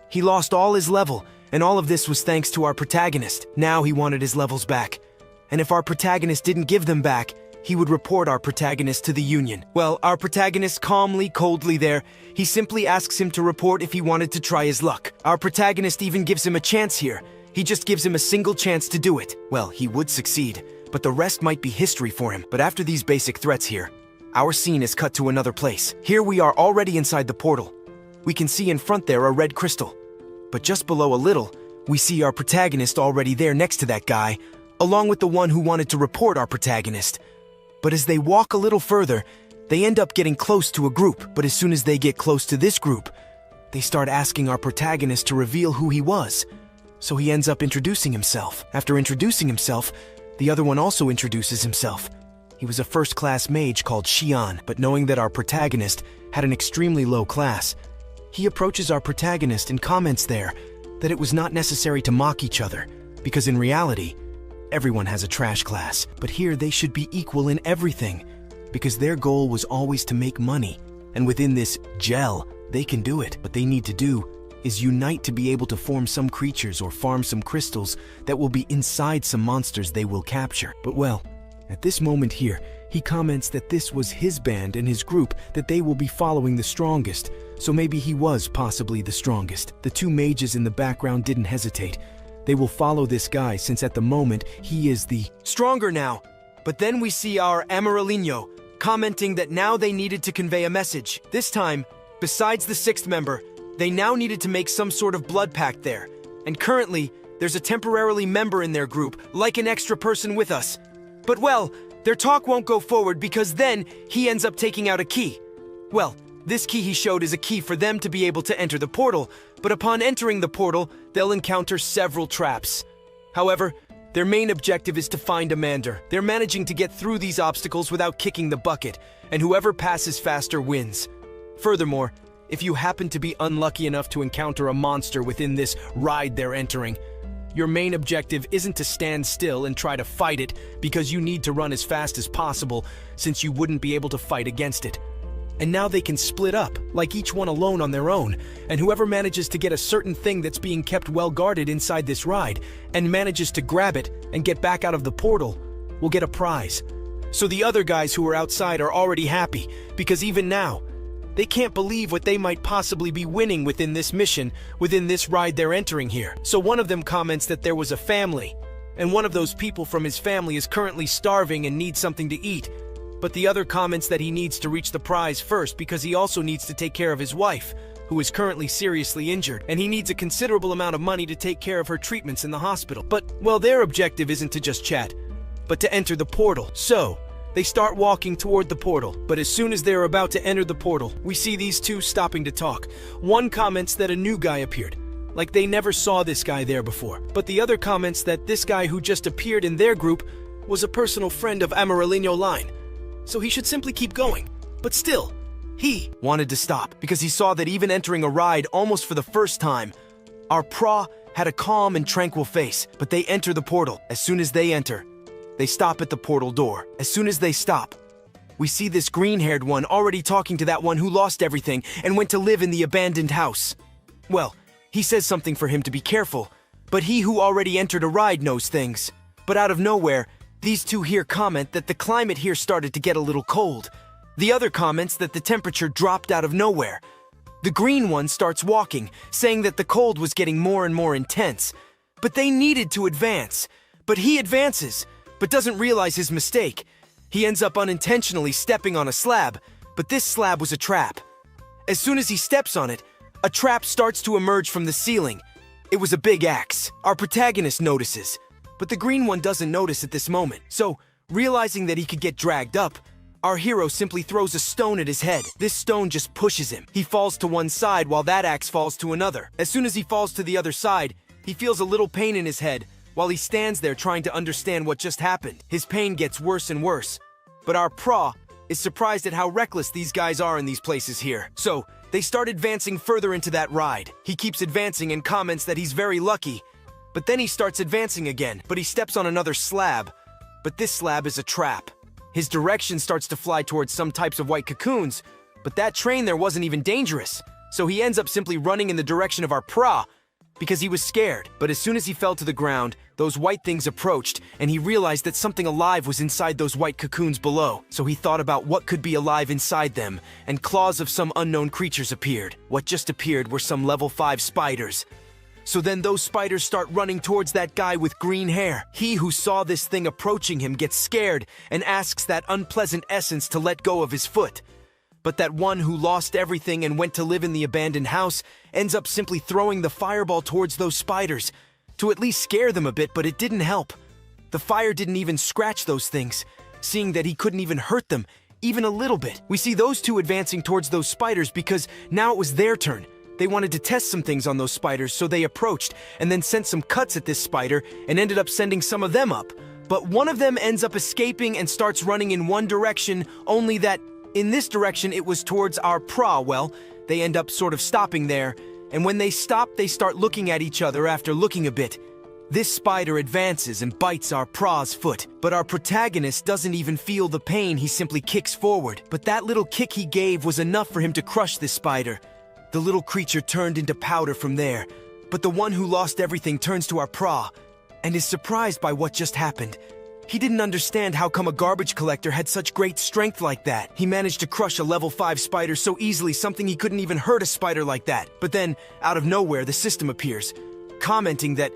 He lost all his level, and all of this was thanks to our protagonist. Now he wanted his levels back, and if our protagonist didn't give them back, he would report our protagonist to the union. Well, our protagonist calmly, coldly there, he simply asks him to report if he wanted to try his luck. Our protagonist even gives him a chance here. He just gives him a single chance to do it. Well, he would succeed, but the rest might be history for him. But after these basic threats here, our scene is cut to another place. Here we are already inside the portal. We can see in front there a red crystal. But just below a little, we see our protagonist already there next to that guy, along with the one who wanted to report our protagonist. But as they walk a little further, they end up getting close to a group. But as soon as they get close to this group, they start asking our protagonist to reveal who he was. So he ends up introducing himself. After introducing himself, the other one also introduces himself. He was a first-class mage called Xian, but knowing that our protagonist had an extremely low class, he approaches our protagonist and comments there that it was not necessary to mock each other, because in reality, everyone has a trash class, but here they should be equal in everything, because their goal was always to make money, and within this gel, they can do it. What they need to do is unite to be able to form some creatures or farm some crystals that will be inside some monsters they will capture. But well, at this moment here, he comments that this was his band and his group, that they will be following the strongest, so maybe he was possibly the strongest. The two mages in the background didn't hesitate. They will follow this guy since at the moment he is the stronger now. But then we see our Amarillo commenting that now they needed to convey a message. This time, besides the sixth member, they now needed to make some sort of blood pact there. And currently, there's a temporarily member in their group, like an extra person with us. But well, their talk won't go forward because then he ends up taking out a key. Well, this key he showed is a key for them to be able to enter the portal, but upon entering the portal, they'll encounter several traps. However, their main objective is to find Amanda. They're managing to get through these obstacles without kicking the bucket, and whoever passes faster wins. Furthermore, if you happen to be unlucky enough to encounter a monster within this ride they're entering, your main objective isn't to stand still and try to fight it because you need to run as fast as possible since you wouldn't be able to fight against it. And now they can split up, like each one alone on their own, and whoever manages to get a certain thing that's being kept well guarded inside this ride and manages to grab it and get back out of the portal will get a prize. So the other guys who are outside are already happy because even now, they can't believe what they might possibly be winning within this mission, within this ride they're entering here. So one of them comments that there was a family, and one of those people from his family is currently starving and needs something to eat. But the other comments that he needs to reach the prize first because he also needs to take care of his wife, who is currently seriously injured, and he needs a considerable amount of money to take care of her treatments in the hospital. But, well, their objective isn't to just chat, but to enter the portal. So, they start walking toward the portal, but as soon as they're about to enter the portal, we see these two stopping to talk. One comments that a new guy appeared, like they never saw this guy there before. But the other comments that this guy who just appeared in their group was a personal friend of Amarillo Line, so he should simply keep going. But still, he wanted to stop because he saw that even entering a ride almost for the first time, our pra had a calm and tranquil face, but they enter the portal. As soon as they enter, they stop at the portal door. As soon as they stop, we see this green-haired one already talking to that one who lost everything and went to live in the abandoned house. Well, he says something for him to be careful, But he who already entered a ride knows things. But out of nowhere, these two here comment that the climate here started to get a little cold. The other comments that the temperature dropped out of nowhere. The green one starts walking, saying that the cold was getting more and more intense. But they needed to advance. But he advances, but doesn't realize his mistake. He ends up unintentionally stepping on a slab, but this slab was a trap. As soon as he steps on it, a trap starts to emerge from the ceiling. It was a big axe. Our protagonist notices, but the green one doesn't notice at this moment. So, realizing that he could get dragged up, our hero simply throws a stone at his head. This stone just pushes him. He falls to one side while that axe falls to another. As soon as he falls to the other side, he feels a little pain in his head while he stands there trying to understand what just happened. His pain gets worse and worse, but our pra is surprised at how reckless these guys are in these places here. So, they start advancing further into that ride. He keeps advancing and comments that he's very lucky, but then he starts advancing again, but he steps on another slab. But this slab is a trap. His direction starts to fly towards some types of white cocoons, but that train there wasn't even dangerous. So he ends up simply running in the direction of our pra, because he was scared. But as soon as he fell to the ground, those white things approached, and he realized that something alive was inside those white cocoons below. So he thought about what could be alive inside them, and claws of some unknown creatures appeared. What just appeared were some level 5 spiders. So then those spiders start running towards that guy with green hair. He who saw this thing approaching him gets scared and asks that unpleasant essence to let go of his foot. But that one who lost everything and went to live in the abandoned house ends up simply throwing the fireball towards those spiders to at least scare them a bit, but it didn't help. The fire didn't even scratch those things, seeing that he couldn't even hurt them, even a little bit. We see those two advancing towards those spiders because now it was their turn. They wanted to test some things on those spiders, so they approached and then sent some cuts at this spider and ended up sending some of them up. But one of them ends up escaping and starts running in one direction, only that in this direction, it was towards our pra. Well, they end up sort of stopping there, and when they stop, they start looking at each other after looking a bit. This spider advances and bites our pra's foot, but our protagonist doesn't even feel the pain, he simply kicks forward. But that little kick he gave was enough for him to crush this spider. The little creature turned into powder from there, but the one who lost everything turns to our pra, and is surprised by what just happened. He didn't understand how come a garbage collector had such great strength like that. He managed to crush a level 5 spider so easily, something he couldn't even hurt a spider like that. But then, out of nowhere, the system appears, commenting that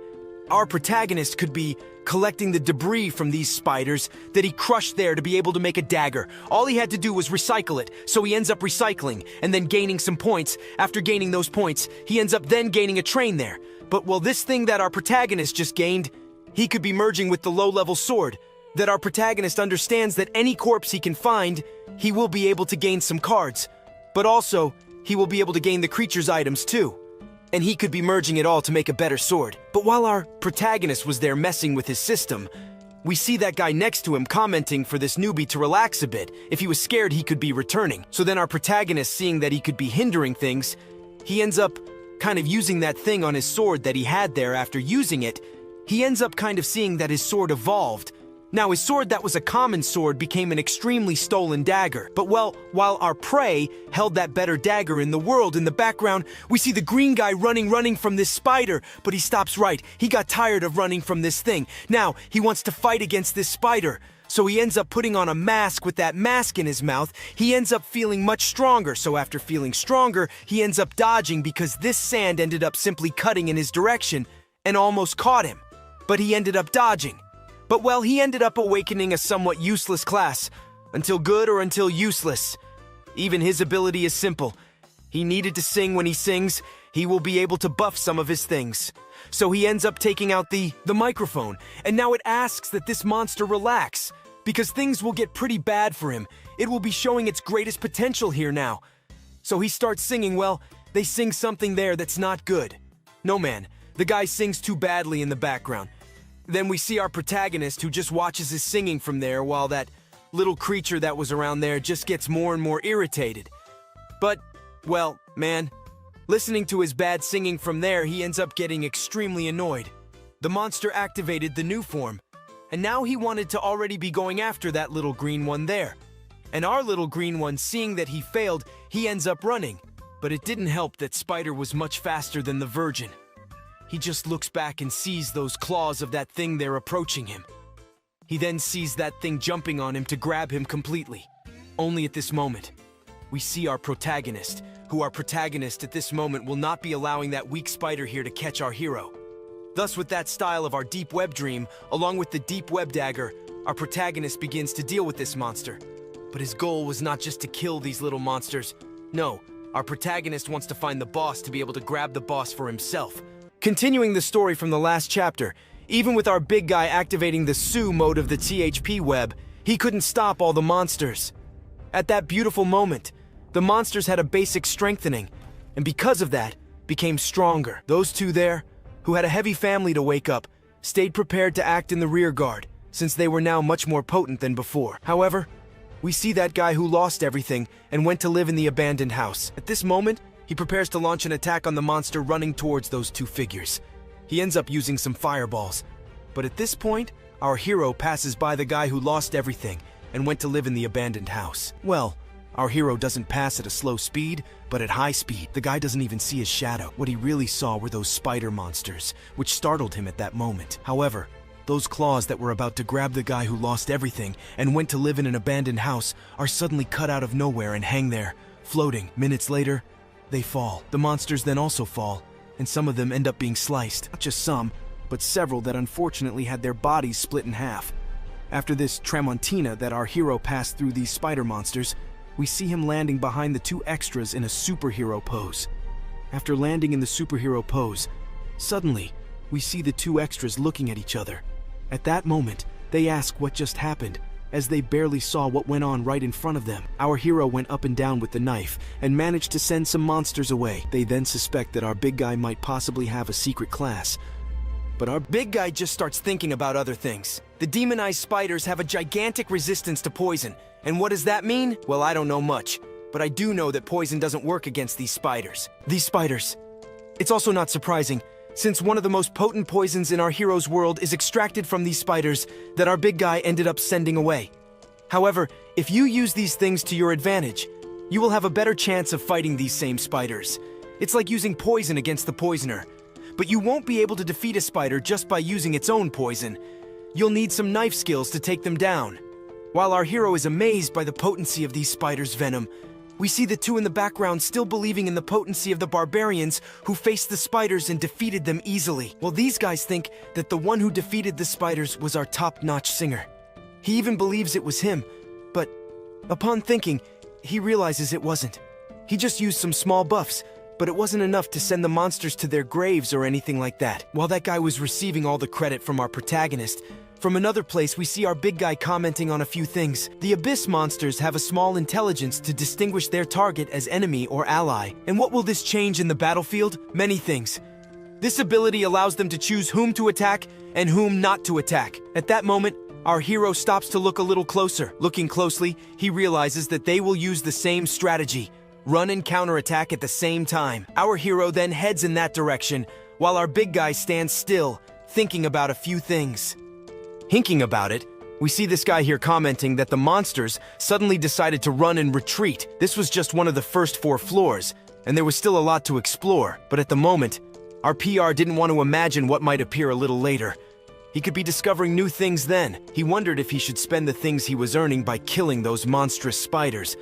our protagonist could be collecting the debris from these spiders that he crushed there to be able to make a dagger. All he had to do was recycle it, so he ends up recycling and then gaining some points. After gaining those points, he ends up then gaining a train there. But well, this thing that our protagonist just gained, he could be merging with the low-level sword, that our protagonist understands that any corpse he can find, he will be able to gain some cards, but also, he will be able to gain the creature's items too. And he could be merging it all to make a better sword. But while our protagonist was there messing with his system, we see that guy next to him commenting for this newbie to relax a bit. If he was scared, he could be returning. So then our protagonist, seeing that he could be hindering things, he ends up kind of using that thing on his sword that he had there. After using it, he ends up kind of seeing that his sword evolved. Now his sword that was a common sword became an extremely stolen dagger. But well, while our prey held that better dagger in the world, in the background, we see the green guy running from this spider, but he stops right. He got tired of running from this thing. Now he wants to fight against this spider. So he ends up putting on a mask. With that mask in his mouth, he ends up feeling much stronger. So after feeling stronger, he ends up dodging because this sand ended up simply cutting in his direction and almost caught him. But he ended up dodging. But well, he ended up awakening a somewhat useless class. Until good or until useless. Even his ability is simple. He needed to sing. When he sings, he will be able to buff some of his things. So he ends up taking out the microphone. And now it asks that this monster relax, because things will get pretty bad for him. It will be showing its greatest potential here now. So he starts singing. Well, they sing something there that's not good. No man, the guy sings too badly in the background. Then we see our protagonist who just watches his singing from there while that little creature that was around there just gets more and more irritated. But, well, man, listening to his bad singing from there, he ends up getting extremely annoyed. The monster activated the new form, and now he wanted to already be going after that little green one there. And our little green one, seeing that he failed, he ends up running. But it didn't help that Spider was much faster than the Virgin. he just looks back and sees those claws of that thing there approaching him. He then sees that thing jumping on him to grab him completely. Only at this moment, we see our protagonist, who our protagonist at this moment will not be allowing that weak spider here to catch our hero. Thus, with that style of our deep web dream, along with the deep web dagger, our protagonist begins to deal with this monster. But his goal was not just to kill these little monsters. No, our protagonist wants to find the boss to be able to grab the boss for himself. Continuing the story from the last chapter, even with our big guy activating the Sue mode of the THP web, he couldn't stop all the monsters. At that beautiful moment, the monsters had a basic strengthening, and because of that, became stronger. Those two there, who had a heavy family to wake up, stayed prepared to act in the rear guard, since they were now much more potent than before. However, we see that guy who lost everything and went to live in the abandoned house. At this moment, he prepares to launch an attack on the monster running towards those two figures. He ends up using some fireballs. But at this point, our hero passes by the guy who lost everything and went to live in the abandoned house. Well, our hero doesn't pass at a slow speed, but at high speed. The guy doesn't even see his shadow. What he really saw were those spider monsters, which startled him at that moment. However, those claws that were about to grab the guy who lost everything and went to live in an abandoned house are suddenly cut out of nowhere and hang there, floating. Minutes later, they fall. The monsters then also fall, and some of them end up being sliced. Not just some, but several that unfortunately had their bodies split in half. After this Tramontina that our hero passed through these spider monsters, we see him landing behind the two extras in a superhero pose. After landing in the superhero pose, suddenly, we see the two extras looking at each other. At that moment, they ask what just happened, as they barely saw what went on right in front of them. Our hero went up and down with the knife and managed to send some monsters away. They then suspect that our big guy might possibly have a secret class. But our big guy just starts thinking about other things. The demonized spiders have a gigantic resistance to poison. And what does that mean? Well, I don't know much, but I do know that poison doesn't work against these spiders. It's also not surprising, since one of the most potent poisons in our hero's world is extracted from these spiders that our big guy ended up sending away. However, if you use these things to your advantage, you will have a better chance of fighting these same spiders. It's like using poison against the poisoner. But you won't be able to defeat a spider just by using its own poison. You'll need some knife skills to take them down. While our hero is amazed by the potency of these spiders' venom, we see the two in the background still believing in the potency of the barbarians who faced the spiders and defeated them easily. Well, these guys think that the one who defeated the spiders was our top-notch singer. He even believes it was him, but upon thinking, he realizes it wasn't. He just used some small buffs, but it wasn't enough to send the monsters to their graves or anything like that. While that guy was receiving all the credit from our protagonist, from another place we see our big guy commenting on a few things. The abyss monsters have a small intelligence to distinguish their target as enemy or ally. And what will this change in the battlefield? Many things. This ability allows them to choose whom to attack and whom not to attack. At that moment, our hero stops to look a little closer. Looking closely, he realizes that they will use the same strategy. Run and counterattack at the same time. Our hero then heads in that direction, while our big guy stands still, thinking about a few things. Hinking about it, we see this guy here commenting that the monsters suddenly decided to run and retreat. This was just one of the first 4 floors, and there was still a lot to explore. But at the moment, our PR didn't want to imagine what might appear a little later. He could be discovering new things then. He wondered if he should spend the things he was earning by killing those monstrous spiders,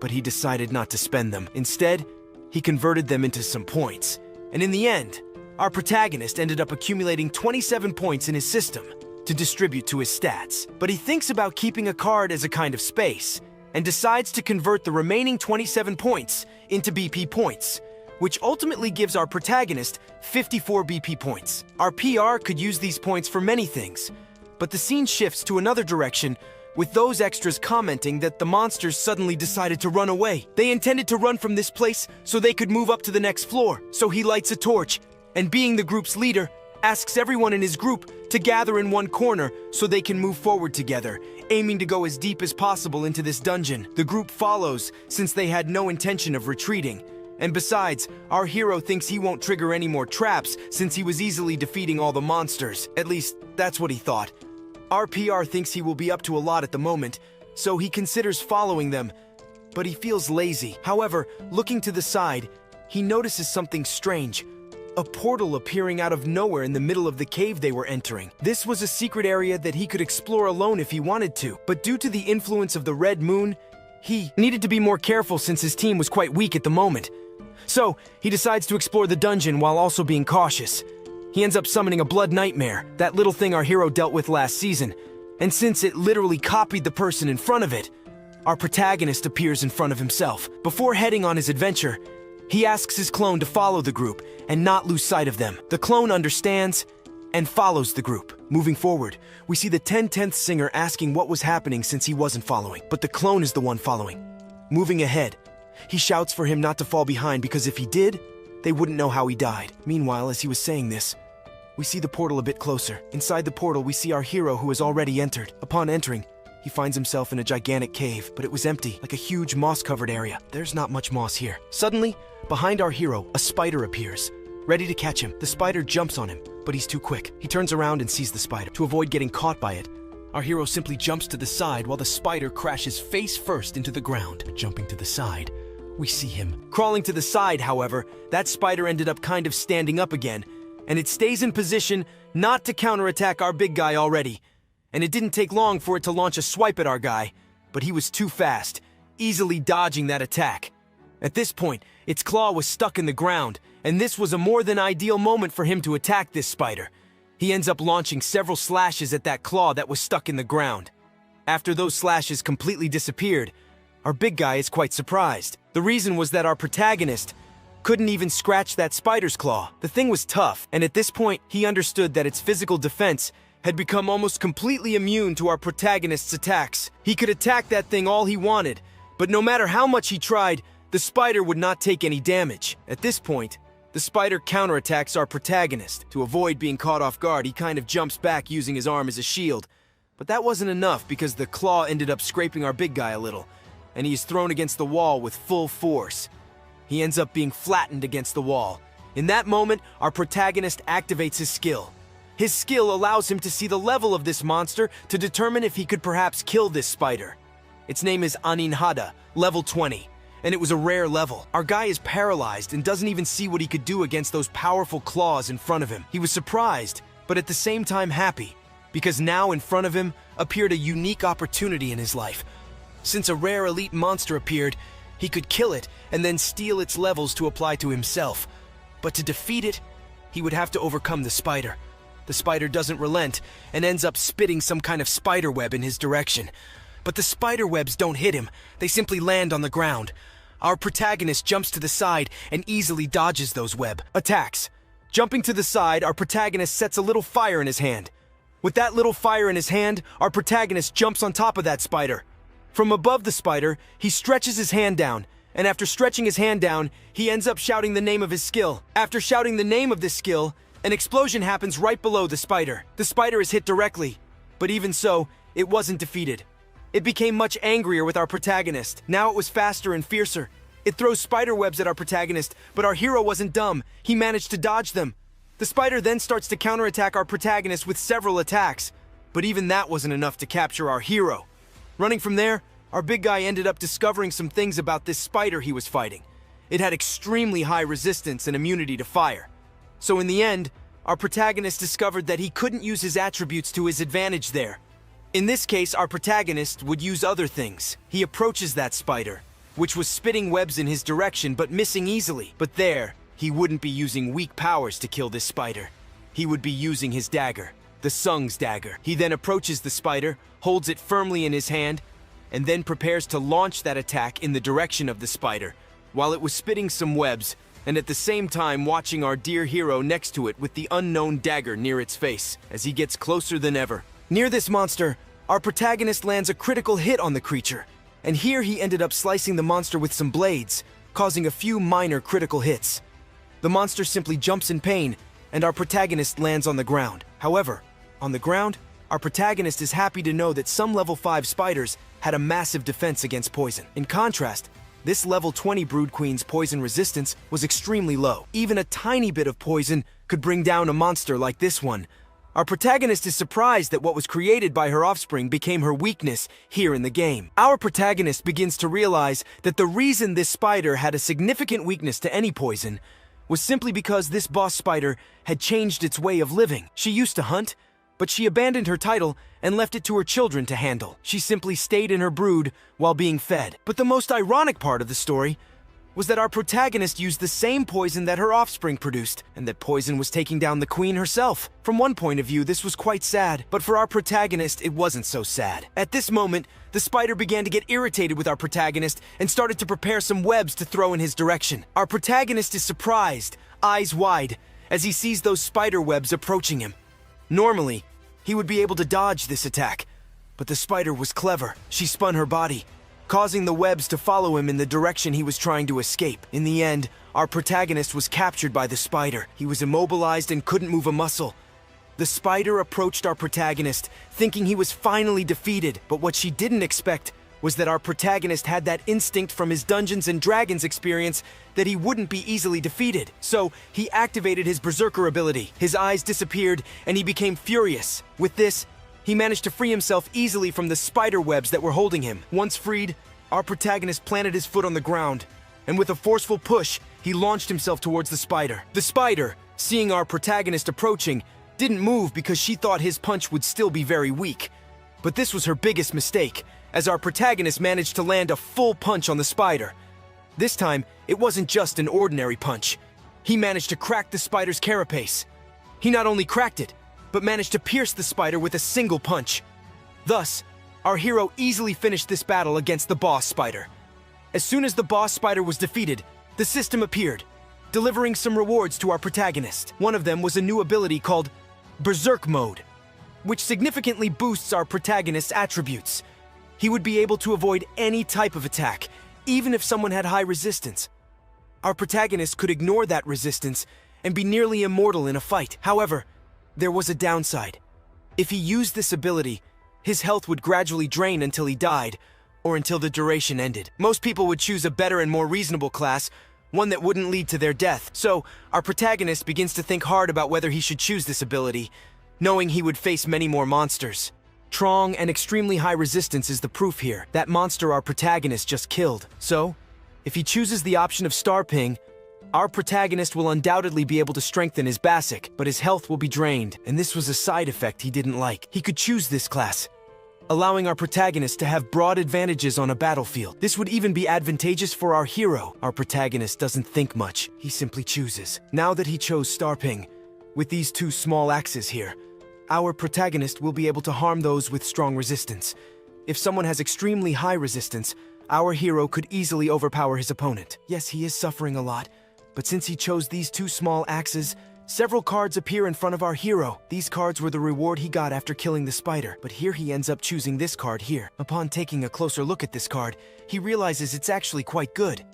but he decided not to spend them. Instead, he converted them into some points. And in the end, our protagonist ended up accumulating 27 points in his system to distribute to his stats. But he thinks about keeping a card as a kind of space, and decides to convert the remaining 27 points into BP points, which ultimately gives our protagonist 54 BP points. Our PR could use these points for many things, but the scene shifts to another direction, with those extras commenting that the monsters suddenly decided to run away. They intended to run from this place so they could move up to the next floor. So he lights a torch, and being the group's leader, asks everyone in his group to gather in one corner so they can move forward together, aiming to go as deep as possible into this dungeon. The group follows, since they had no intention of retreating. And besides, our hero thinks he won't trigger any more traps since he was easily defeating all the monsters. At least, that's what he thought. Our PR thinks he will be up to a lot at the moment, so he considers following them, but he feels lazy. However, looking to the side, he notices something strange. a portal appearing out of nowhere in the middle of the cave they were entering. This was a secret area that he could explore alone if he wanted to, but due to the influence of the red moon, he needed to be more careful since his team was quite weak at the moment. So, he decides to explore the dungeon while also being cautious. He ends up summoning a blood nightmare, that little thing our hero dealt with last season, and since it literally copied the person in front of it, our protagonist appears in front of himself. Before heading on his adventure, he asks his clone to follow the group and not lose sight of them. The clone understands and follows the group. Moving forward, we see the 10/10th singer asking what was happening since he wasn't following, but the clone is the one following. Moving ahead, he shouts for him not to fall behind because if he did, they wouldn't know how he died. Meanwhile, as he was saying this, we see the portal a bit closer. Inside the portal, we see our hero who has already entered. Upon entering, he finds himself in a gigantic cave, but it was empty, like a huge moss-covered area. There's not much moss here. Suddenly, behind our hero, a spider appears, ready to catch him. The spider jumps on him, but he's too quick. He turns around and sees the spider. To avoid getting caught by it, our hero simply jumps to the side while the spider crashes face first into the ground. Jumping to the side, we see him. Crawling to the side, however, that spider ended up kind of standing up again, and it stays in position not to counterattack our big guy already. And it didn't take long for it to launch a swipe at our guy, but he was too fast, easily dodging that attack. At this point, its claw was stuck in the ground, and this was a more than ideal moment for him to attack this spider. He ends up launching several slashes at that claw that was stuck in the ground. After those slashes completely disappeared, our big guy is quite surprised. The reason was that our protagonist couldn't even scratch that spider's claw. The thing was tough, and at this point, he understood that its physical defense had become almost completely immune to our protagonist's attacks. He could attack that thing all he wanted, but no matter how much he tried, the spider would not take any damage. At this point, the spider counterattacks our protagonist. To avoid being caught off guard, he kind of jumps back using his arm as a shield. But that wasn't enough because the claw ended up scraping our big guy a little, and he is thrown against the wall with full force. He ends up being flattened against the wall. In that moment, our protagonist activates his skill. His skill allows him to see the level of this monster to determine if he could perhaps kill this spider. Its name is Aninhada, level 20, and it was a rare level. Our guy is paralyzed and doesn't even see what he could do against those powerful claws in front of him. He was surprised, but at the same time happy, because now in front of him appeared a unique opportunity in his life. Since a rare elite monster appeared, he could kill it and then steal its levels to apply to himself. But to defeat it, he would have to overcome the spider. The spider doesn't relent and ends up spitting some kind of spider web in his direction. But the spider webs don't hit him, they simply land on the ground. Our protagonist jumps to the side and easily dodges those web attacks. Jumping to the side, our protagonist sets a little fire in his hand. With that little fire in his hand, our protagonist jumps on top of that spider. From above the spider, he stretches his hand down, and after stretching his hand down, he ends up shouting the name of his skill. After shouting the name of this skill, an explosion happens right below the spider. The spider is hit directly, but even so, it wasn't defeated. It became much angrier with our protagonist. Now it was faster and fiercer. It throws spider webs at our protagonist, but our hero wasn't dumb. He managed to dodge them. The spider then starts to counterattack our protagonist with several attacks, but even that wasn't enough to capture our hero. Running from there, our big guy ended up discovering some things about this spider he was fighting. It had extremely high resistance and immunity to fire. So in the end, our protagonist discovered that he couldn't use his attributes to his advantage there. In this case, our protagonist would use other things. He approaches that spider, which was spitting webs in his direction but missing easily. But there, he wouldn't be using weak powers to kill this spider. He would be using his dagger, the Sung's dagger. He then approaches the spider, holds it firmly in his hand, and then prepares to launch that attack in the direction of the spider, while it was spitting some webs, and at the same time watching our dear hero next to it with the unknown dagger near its face, as he gets closer than ever. Near this monster, our protagonist lands a critical hit on the creature, and here he ended up slicing the monster with some blades, causing a few minor critical hits. The monster simply jumps in pain, and our protagonist lands on the ground. However, on the ground, our protagonist is happy to know that some level 5 spiders had a massive defense against poison. In contrast, this level 20 Brood Queen's poison resistance was extremely low. Even a tiny bit of poison could bring down a monster like this one. Our protagonist is surprised that what was created by her offspring became her weakness here in the game. Our protagonist begins to realize that the reason this spider had a significant weakness to any poison was simply because this boss spider had changed its way of living. She used to hunt, but she abandoned her title and left it to her children to handle. She simply stayed in her brood while being fed. But the most ironic part of the story was that our protagonist used the same poison that her offspring produced, and that poison was taking down the queen herself. From one point of view, this was quite sad, but for our protagonist, it wasn't so sad. At this moment, the spider began to get irritated with our protagonist and started to prepare some webs to throw in his direction. Our protagonist is surprised, eyes wide, as he sees those spider webs approaching him. Normally, he would be able to dodge this attack, but the spider was clever. She spun her body, causing the webs to follow him in the direction he was trying to escape. In the end, our protagonist was captured by the spider. He was immobilized and couldn't move a muscle. The spider approached our protagonist, thinking he was finally defeated, but what she didn't expect was that our protagonist had that instinct from his Dungeons & Dragons experience that he wouldn't be easily defeated. So, he activated his berserker ability. His eyes disappeared, and he became furious. With this, he managed to free himself easily from the spider webs that were holding him. Once freed, our protagonist planted his foot on the ground, and with a forceful push, he launched himself towards the spider. The spider, seeing our protagonist approaching, didn't move because she thought his punch would still be very weak. But this was her biggest mistake, as our protagonist managed to land a full punch on the spider. This time, it wasn't just an ordinary punch. He managed to crack the spider's carapace. He not only cracked it, but managed to pierce the spider with a single punch. Thus, our hero easily finished this battle against the boss spider. As soon as the boss spider was defeated, the system appeared, delivering some rewards to our protagonist. One of them was a new ability called Berserk Mode, which significantly boosts our protagonist's attributes. He would be able to avoid any type of attack, even if someone had high resistance. Our protagonist could ignore that resistance and be nearly immortal in a fight. However, there was a downside. If he used this ability, his health would gradually drain until he died, or until the duration ended. Most people would choose a better and more reasonable class, one that wouldn't lead to their death. So, our protagonist begins to think hard about whether he should choose this ability, knowing he would face many more monsters. Strong and extremely high resistance is the proof here. That monster our protagonist just killed. So, if he chooses the option of Star Ping, our protagonist will undoubtedly be able to strengthen his basic, but his health will be drained, and this was a side effect he didn't like. He could choose this class, allowing our protagonist to have broad advantages on a battlefield. This would even be advantageous for our hero. Our protagonist doesn't think much, he simply chooses. Now that he chose Star Ping, with these two small axes here, our protagonist will be able to harm those with strong resistance. If someone has extremely high resistance, our hero could easily overpower his opponent. Yes, he is suffering a lot, but since he chose these two small axes, several cards appear in front of our hero. These cards were the reward he got after killing the spider, but here he ends up choosing this card here. Upon taking a closer look at this card, he realizes it's actually quite good.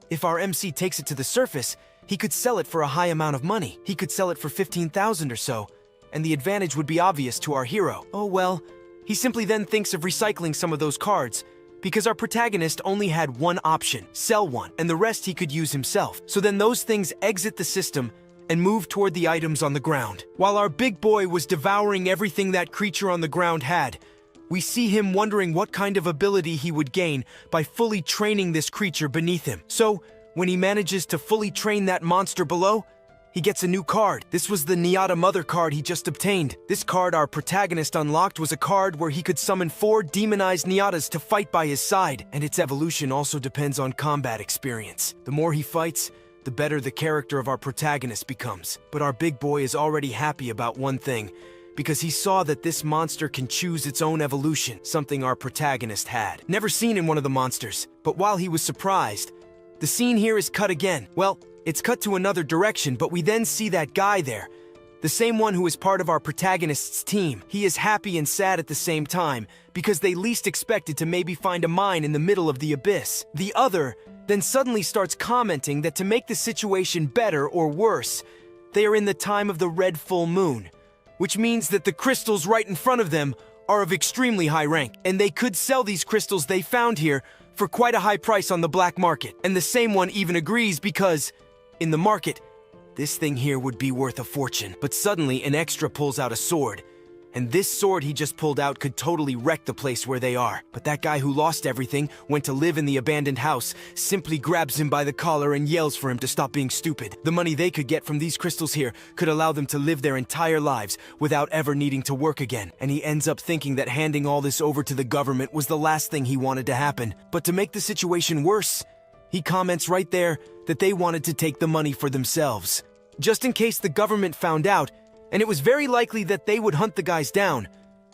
If our MC takes it to the surface, he could sell it for a high amount of money. He could sell it for 15,000 or so, and the advantage would be obvious to our hero. Oh well, he simply then thinks of recycling some of those cards, because our protagonist only had one option, sell one, and the rest he could use himself. So then those things exit the system and move toward the items on the ground. While our big boy was devouring everything that creature on the ground had, we see him wondering what kind of ability he would gain by fully training this creature beneath him. So, when he manages to fully train that monster below, he gets a new card. This was the Nyata Mother card he just obtained. This card our protagonist unlocked was a card where he could summon 4 demonized Nyatas to fight by his side, and its evolution also depends on combat experience. The more he fights, the better the character of our protagonist becomes. But our big boy is already happy about one thing, because he saw that this monster can choose its own evolution, something our protagonist had never seen in one of the monsters. But while he was surprised, the scene here is cut again. Well, it's cut to another direction, but we then see that guy there, the same one who is part of our protagonist's team. He is happy and sad at the same time, because they least expected to maybe find a mine in the middle of the abyss. The other then suddenly starts commenting that to make the situation better or worse, they are in the time of the red full moon, which means that the crystals right in front of them are of extremely high rank, and they could sell these crystals they found here for quite a high price on the black market. And the same one even agrees because, in the market, this thing here would be worth a fortune. But suddenly, an extra pulls out a sword, and this sword he just pulled out could totally wreck the place where they are. But that guy who lost everything, went to live in the abandoned house, simply grabs him by the collar and yells for him to stop being stupid. The money they could get from these crystals here could allow them to live their entire lives without ever needing to work again. And he ends up thinking that handing all this over to the government was the last thing he wanted to happen. But to make the situation worse, he comments right there that they wanted to take the money for themselves, just in case the government found out, and it was very likely that they would hunt the guys down.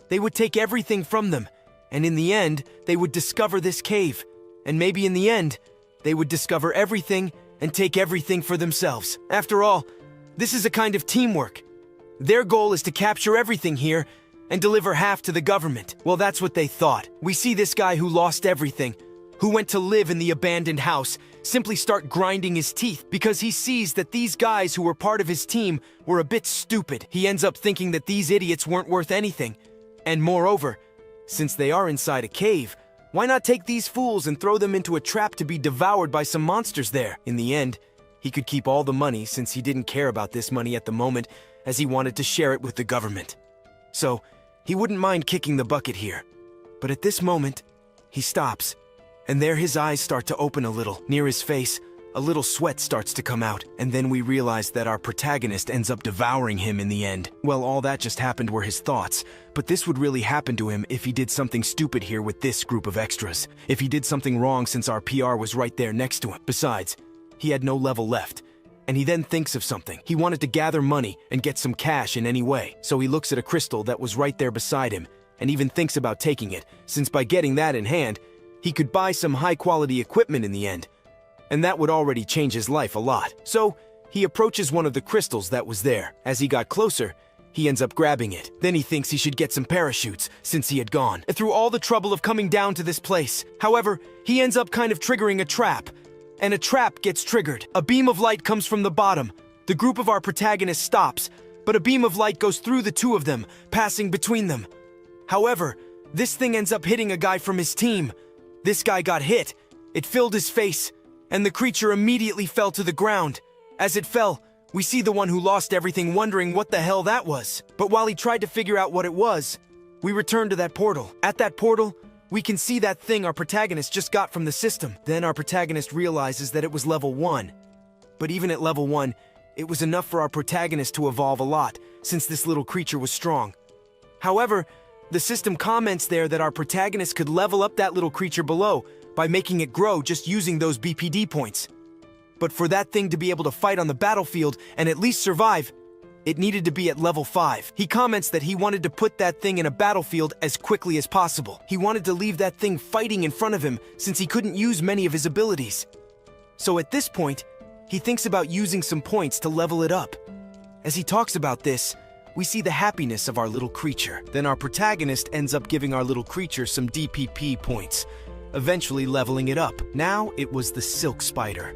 They would take everything from them, and in the end, they would discover this cave. And maybe in the end, they would discover everything and take everything for themselves. After all, this is a kind of teamwork. Their goal is to capture everything here and deliver half to the government. Well, that's what they thought. We see this guy who lost everything, who went to live in the abandoned house, simply start grinding his teeth because he sees that these guys who were part of his team were a bit stupid. He ends up thinking that these idiots weren't worth anything. And moreover, since they are inside a cave, why not take these fools and throw them into a trap to be devoured by some monsters there? In the end, he could keep all the money since he didn't care about this money at the moment, as he wanted to share it with the government. So, he wouldn't mind kicking the bucket here. But at this moment, he stops. And there his eyes start to open a little. Near his face, a little sweat starts to come out. And then we realize that our protagonist ends up devouring him in the end. Well, all that just happened were his thoughts. But this would really happen to him if he did something stupid here with this group of extras. If he did something wrong since our PR was right there next to him. Besides, he had no level left. And he then thinks of something. He wanted to gather money and get some cash in any way. So he looks at a crystal that was right there beside him and even thinks about taking it, since by getting that in hand, he could buy some high-quality equipment in the end, and that would already change his life a lot. So, he approaches one of the crystals that was there. As he got closer, he ends up grabbing it. Then he thinks he should get some parachutes, since he had gone through all the trouble of coming down to this place. However, he ends up kind of triggering a trap, and a trap gets triggered. A beam of light comes from the bottom. The group of our protagonists stops, but a beam of light goes through the two of them, passing between them. However, this thing ends up hitting a guy from his team. This guy got hit, it filled his face, and the creature immediately fell to the ground. As it fell, we see the one who lost everything wondering what the hell that was. But while he tried to figure out what it was, we return to that portal. At that portal, we can see that thing our protagonist just got from the system. Then our protagonist realizes that it was level 1. But even at level 1, it was enough for our protagonist to evolve a lot, since this little creature was strong. However, the system comments there that our protagonist could level up that little creature below by making it grow just using those BPD points. But for that thing to be able to fight on the battlefield and at least survive, it needed to be at level 5. He comments that he wanted to put that thing in a battlefield as quickly as possible. He wanted to leave that thing fighting in front of him since he couldn't use many of his abilities. So at this point, he thinks about using some points to level it up. As he talks about this, we see the happiness of our little creature. Then our protagonist ends up giving our little creature some DPP points, eventually leveling it up. Now it was the silk spider,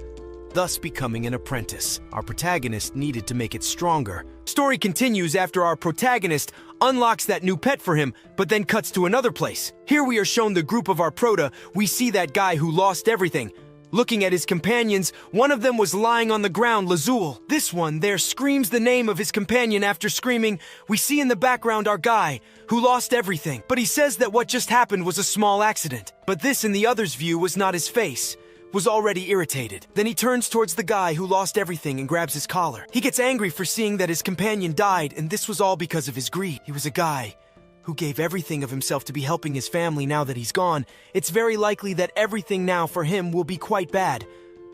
thus becoming an apprentice. Our protagonist needed to make it stronger. Story continues after our protagonist unlocks that new pet for him, but then cuts to another place. Here we are shown the group of our prota. We see that guy who lost everything. Looking at his companions, one of them was lying on the ground, Lazul. This one there screams the name of his companion. After screaming, we see in the background our guy, who lost everything. But he says that what just happened was a small accident. But this, in the other's view, was not his face, was already irritated. Then he turns towards the guy who lost everything and grabs his collar. He gets angry for seeing that his companion died, and this was all because of his greed. He was a guy who gave everything of himself to be helping his family. Now that he's gone, it's very likely that everything now for him will be quite bad.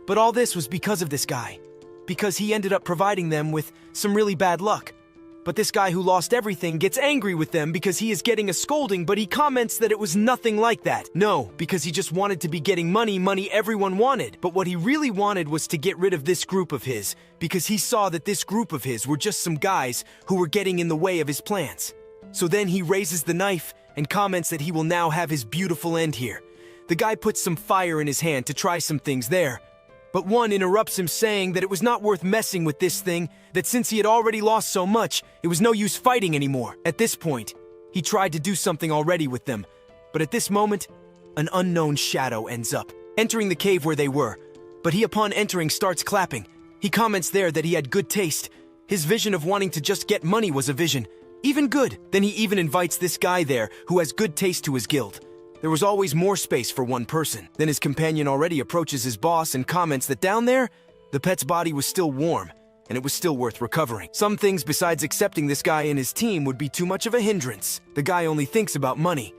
But all this was because of this guy, because he ended up providing them with some really bad luck. But this guy who lost everything gets angry with them because he is getting a scolding, but he comments that it was nothing like that. No, because he just wanted to be getting money everyone wanted. But what he really wanted was to get rid of this group of his, because he saw that this group of his were just some guys who were getting in the way of his plans. So then he raises the knife and comments that he will now have his beautiful end here. The guy puts some fire in his hand to try some things there, but one interrupts him saying that it was not worth messing with this thing, that since he had already lost so much, it was no use fighting anymore. At this point, he tried to do something already with them, but at this moment, an unknown shadow ends up entering the cave where they were. But he, upon entering, starts clapping. He comments there that he had good taste. His vision of wanting to just get money was a vision. Even good. Then he even invites this guy there who has good taste to his guild. There was always more space for one person. Then his companion already approaches his boss and comments that down there, the pet's body was still warm, and it was still worth recovering. Some things besides accepting this guy and his team would be too much of a hindrance. The guy only thinks about money.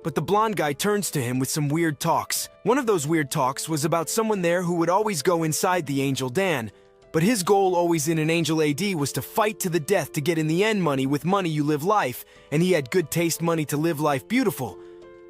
But the blonde guy turns to him with some weird talks. One of those weird talks was about someone there who would always go inside the Angel Dan, but his goal always in an Angel AD was to fight to the death to get in the end money. With money you live life, and he had good taste money to live life beautiful.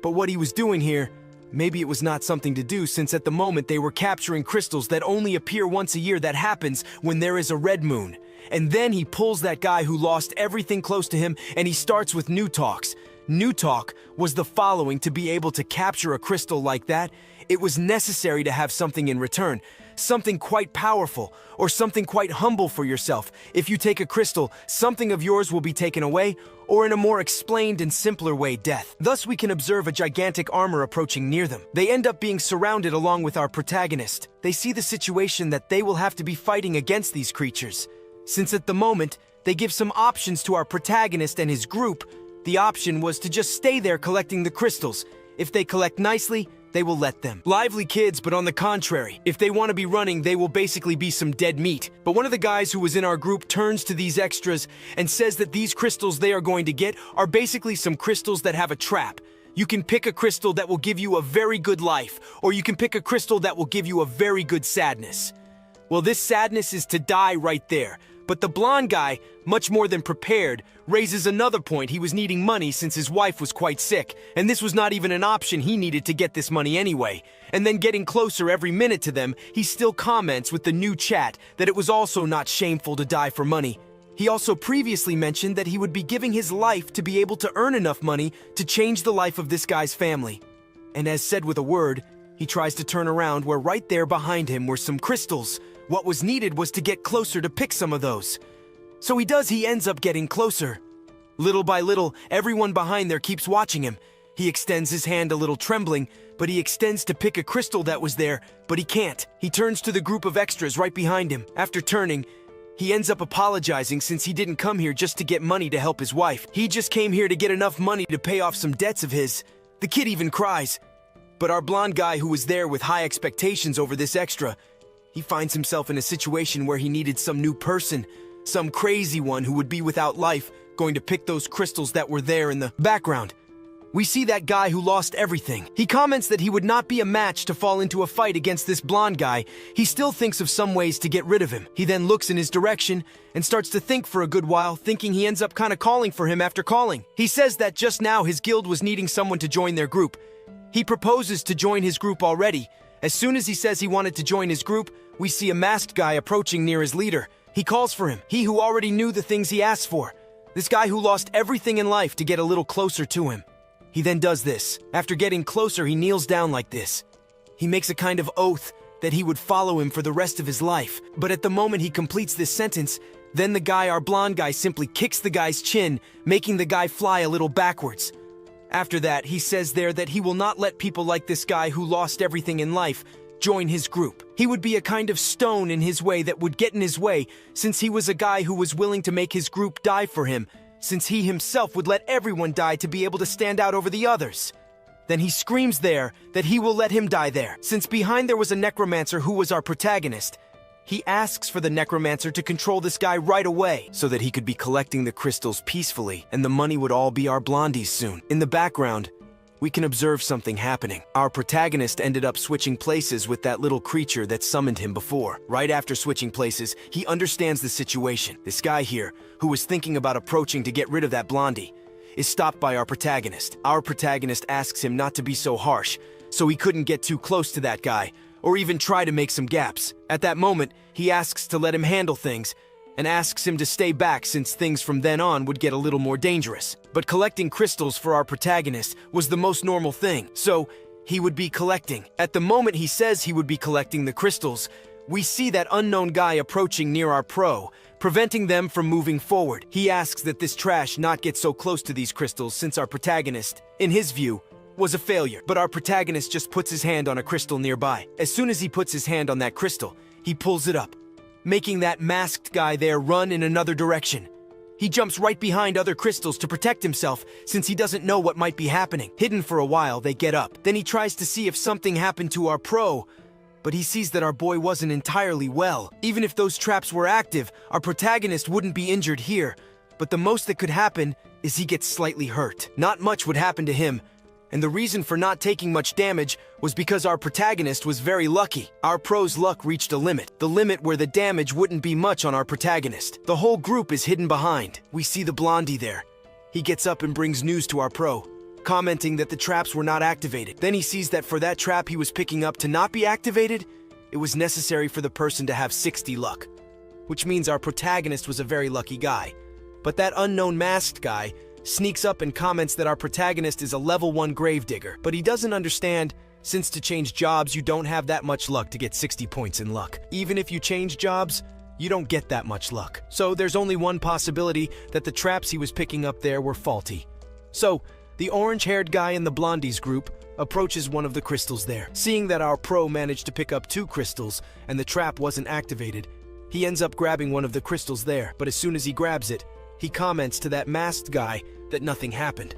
But what he was doing here, maybe it was not something to do, since at the moment they were capturing crystals that only appear once a year. That happens when there is a red moon. And then he pulls that guy who lost everything close to him, and he starts with new talks. New talk was the following: to be able to capture a crystal like that, it was necessary to have something in return. Something quite powerful, or something quite humble for yourself. If you take a crystal, something of yours will be taken away, or in a more explained and simpler way, death. Thus we can observe a gigantic armor approaching near them. They end up being surrounded along with our protagonist. They see the situation that they will have to be fighting against these creatures. Since at the moment, they give some options to our protagonist and his group. The option was to just stay there collecting the crystals. If they collect nicely, they will let them. Lively kids, but on the contrary, if they want to be running, they will basically be some dead meat. But one of the guys who was in our group turns to these extras and says that these crystals they are going to get are basically some crystals that have a trap. You can pick a crystal that will give you a very good life, or you can pick a crystal that will give you a very good sadness. Well, this sadness is to die right there. But the blonde guy, much more than prepared, raises another point. He was needing money since his wife was quite sick, and this was not even an option. He needed to get this money anyway. And then getting closer every minute to them, he still comments with the new chat that it was also not shameful to die for money. He also previously mentioned that he would be giving his life to be able to earn enough money to change the life of this guy's family. And as said with a word, he tries to turn around where right there behind him were some crystals. What was needed was to get closer to pick some of those. So he ends up getting closer. Little by little, everyone behind there keeps watching him. He extends his hand a little trembling, but he extends to pick a crystal that was there, but he can't. He turns to the group of extras right behind him. After turning, he ends up apologizing since he didn't come here just to get money to help his wife. He just came here to get enough money to pay off some debts of his. The kid even cries. But our blonde guy who was there with high expectations over this extra, he finds himself in a situation where he needed some new person, some crazy one who would be without life, going to pick those crystals that were there in the background. We see that guy who lost everything. He comments that he would not be a match to fall into a fight against this blonde guy. He still thinks of some ways to get rid of him. He then looks in his direction and starts to think for a good while, thinking he ends up kind of calling for him after calling. He says that just now his guild was needing someone to join their group. He proposes to join his group already. As soon as he says he wanted to join his group, we see a masked guy approaching near his leader. He calls for him, he who already knew the things he asked for. This guy who lost everything in life to get a little closer to him. He then does this. After getting closer, he kneels down like this. He makes a kind of oath that he would follow him for the rest of his life. But at the moment he completes this sentence, then the guy, our blonde guy, simply kicks the guy's chin, making the guy fly a little backwards. After that, he says there that he will not let people like this guy who lost everything in life join his group. He would be a kind of stone in his way that would get in his way, since he was a guy who was willing to make his group die for him, since he himself would let everyone die to be able to stand out over the others. Then he screams there that he will let him die there. Since behind there was a Necromancer who was our protagonist, he asks for the Necromancer to control this guy right away so that he could be collecting the crystals peacefully, and the money would all be our blondie's soon. In the background, we can observe something happening. Our protagonist ended up switching places with that little creature that summoned him before. Right after switching places, he understands the situation. This guy here, who was thinking about approaching to get rid of that blondie, is stopped by our protagonist. Our protagonist asks him not to be so harsh, so he couldn't get too close to that guy, or even try to make some gaps. At that moment, he asks to let him handle things, and asks him to stay back since things from then on would get a little more dangerous. But collecting crystals for our protagonist was the most normal thing, so he would be collecting. At the moment he says he would be collecting the crystals, we see that unknown guy approaching near our pro, preventing them from moving forward. He asks that this trash not get so close to these crystals since our protagonist, in his view, was a failure. But our protagonist just puts his hand on a crystal nearby. As soon as he puts his hand on that crystal, he pulls it up, making that masked guy there run in another direction. He jumps right behind other crystals to protect himself since he doesn't know what might be happening. Hidden for a while, they get up. Then he tries to see if something happened to our pro, but he sees that our boy wasn't entirely well. Even if those traps were active, our protagonist wouldn't be injured here, but the most that could happen is he gets slightly hurt. Not much would happen to him, and the reason for not taking much damage was because our protagonist was very lucky. Our pro's luck reached a limit, the limit where the damage wouldn't be much on our protagonist. The whole group is hidden behind. We see the blondie there. He gets up and brings news to our pro, commenting that the traps were not activated. Then he sees that for that trap he was picking up to not be activated, it was necessary for the person to have 60 luck, which means our protagonist was a very lucky guy. But that unknown masked guy sneaks up and comments that our protagonist is a level 1 gravedigger, but he doesn't understand since to change jobs you don't have that much luck to get 60 points in luck. Even if you change jobs, you don't get that much luck. So there's only one possibility that the traps he was picking up there were faulty. So the orange-haired guy in the blondie's group approaches one of the crystals there. Seeing that our pro managed to pick up 2 crystals and the trap wasn't activated, he ends up grabbing one of the crystals there, but as soon as he grabs it, he comments to that masked guy that nothing happened.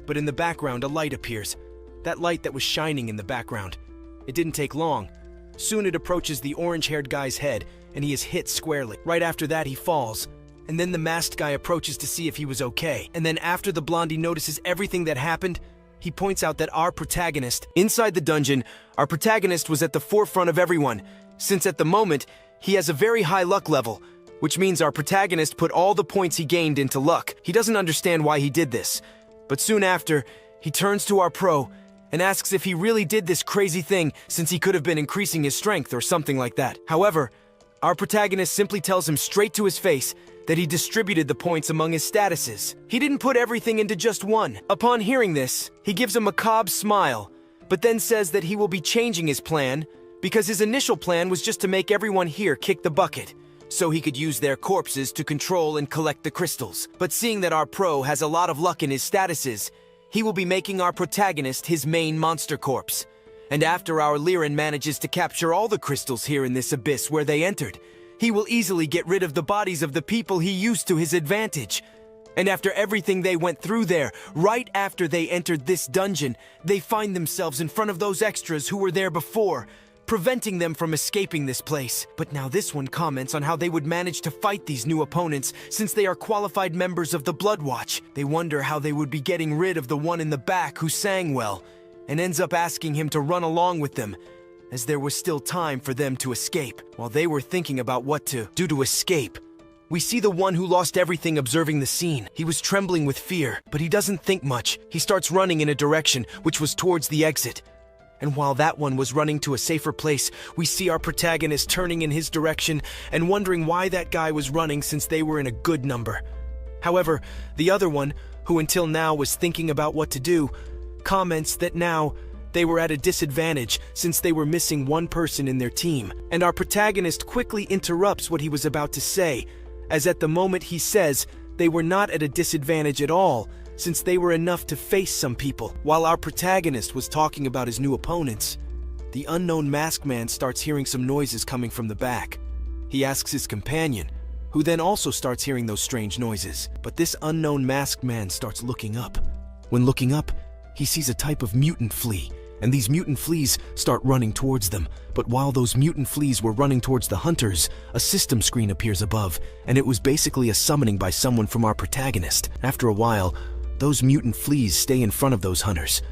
But in the background, a light appears. That light that was shining in the background. It didn't take long. Soon it approaches the orange-haired guy's head, and he is hit squarely. Right after that, he falls. And then the masked guy approaches to see if he was okay. And then after the blondie notices everything that happened, he points out that our protagonist, inside the dungeon, our protagonist was at the forefront of everyone, since at the moment, he has a very high luck level, which means our protagonist put all the points he gained into luck. He doesn't understand why he did this, but soon after, he turns to our pro and asks if he really did this crazy thing since he could have been increasing his strength or something like that. However, our protagonist simply tells him straight to his face that he distributed the points among his statuses. He didn't put everything into just one. Upon hearing this, he gives a macabre smile, but then says that he will be changing his plan because his initial plan was just to make everyone here kick the bucket, so he could use their corpses to control and collect the crystals. But seeing that our pro has a lot of luck in his statuses, he will be making our protagonist his main monster corpse. And after our Liren manages to capture all the crystals here in this abyss where they entered, he will easily get rid of the bodies of the people he used to his advantage. And after everything they went through there, right after they entered this dungeon, they find themselves in front of those extras who were there before, preventing them from escaping this place. But now this one comments on how they would manage to fight these new opponents since they are qualified members of the Blood Watch. They wonder how they would be getting rid of the one in the back who sang well, and ends up asking him to run along with them, as there was still time for them to escape. While they were thinking about what to do to escape, we see the one who lost everything observing the scene. He was trembling with fear, but he doesn't think much. He starts running in a direction which was towards the exit. And while that one was running to a safer place, we see our protagonist turning in his direction and wondering why that guy was running since they were in a good number. However, the other one, who until now was thinking about what to do, comments that now they were at a disadvantage since they were missing one person in their team. And our protagonist quickly interrupts what he was about to say, as at the moment he says they were not at a disadvantage at all, since they were enough to face some people. While our protagonist was talking about his new opponents, the unknown masked man starts hearing some noises coming from the back. He asks his companion, who then also starts hearing those strange noises. But this unknown masked man starts looking up. When looking up, he sees a type of mutant flea, and these mutant fleas start running towards them. But while those mutant fleas were running towards the hunters, a system screen appears above, and it was basically a summoning by someone from our protagonist. After a while, those mutant fleas stay in front of those hunters.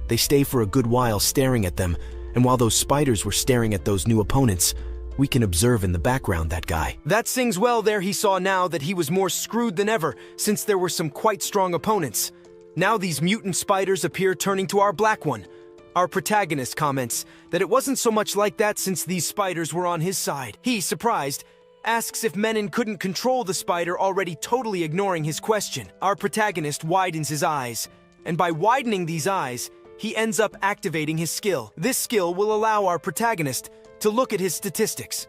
They stay for a good while staring at them, and while those spiders were staring at those new opponents, we can observe in the background that guy. That sings well there. He saw now that he was more screwed than ever, since there were some quite strong opponents. Now these mutant spiders appear turning to our black one. Our protagonist comments that it wasn't so much like that since these spiders were on his side. He, surprised, asks if Menon couldn't control the spider, already totally ignoring his question. Our protagonist widens his eyes, and by widening these eyes, he ends up activating his skill. This skill will allow our protagonist to look at his statistics.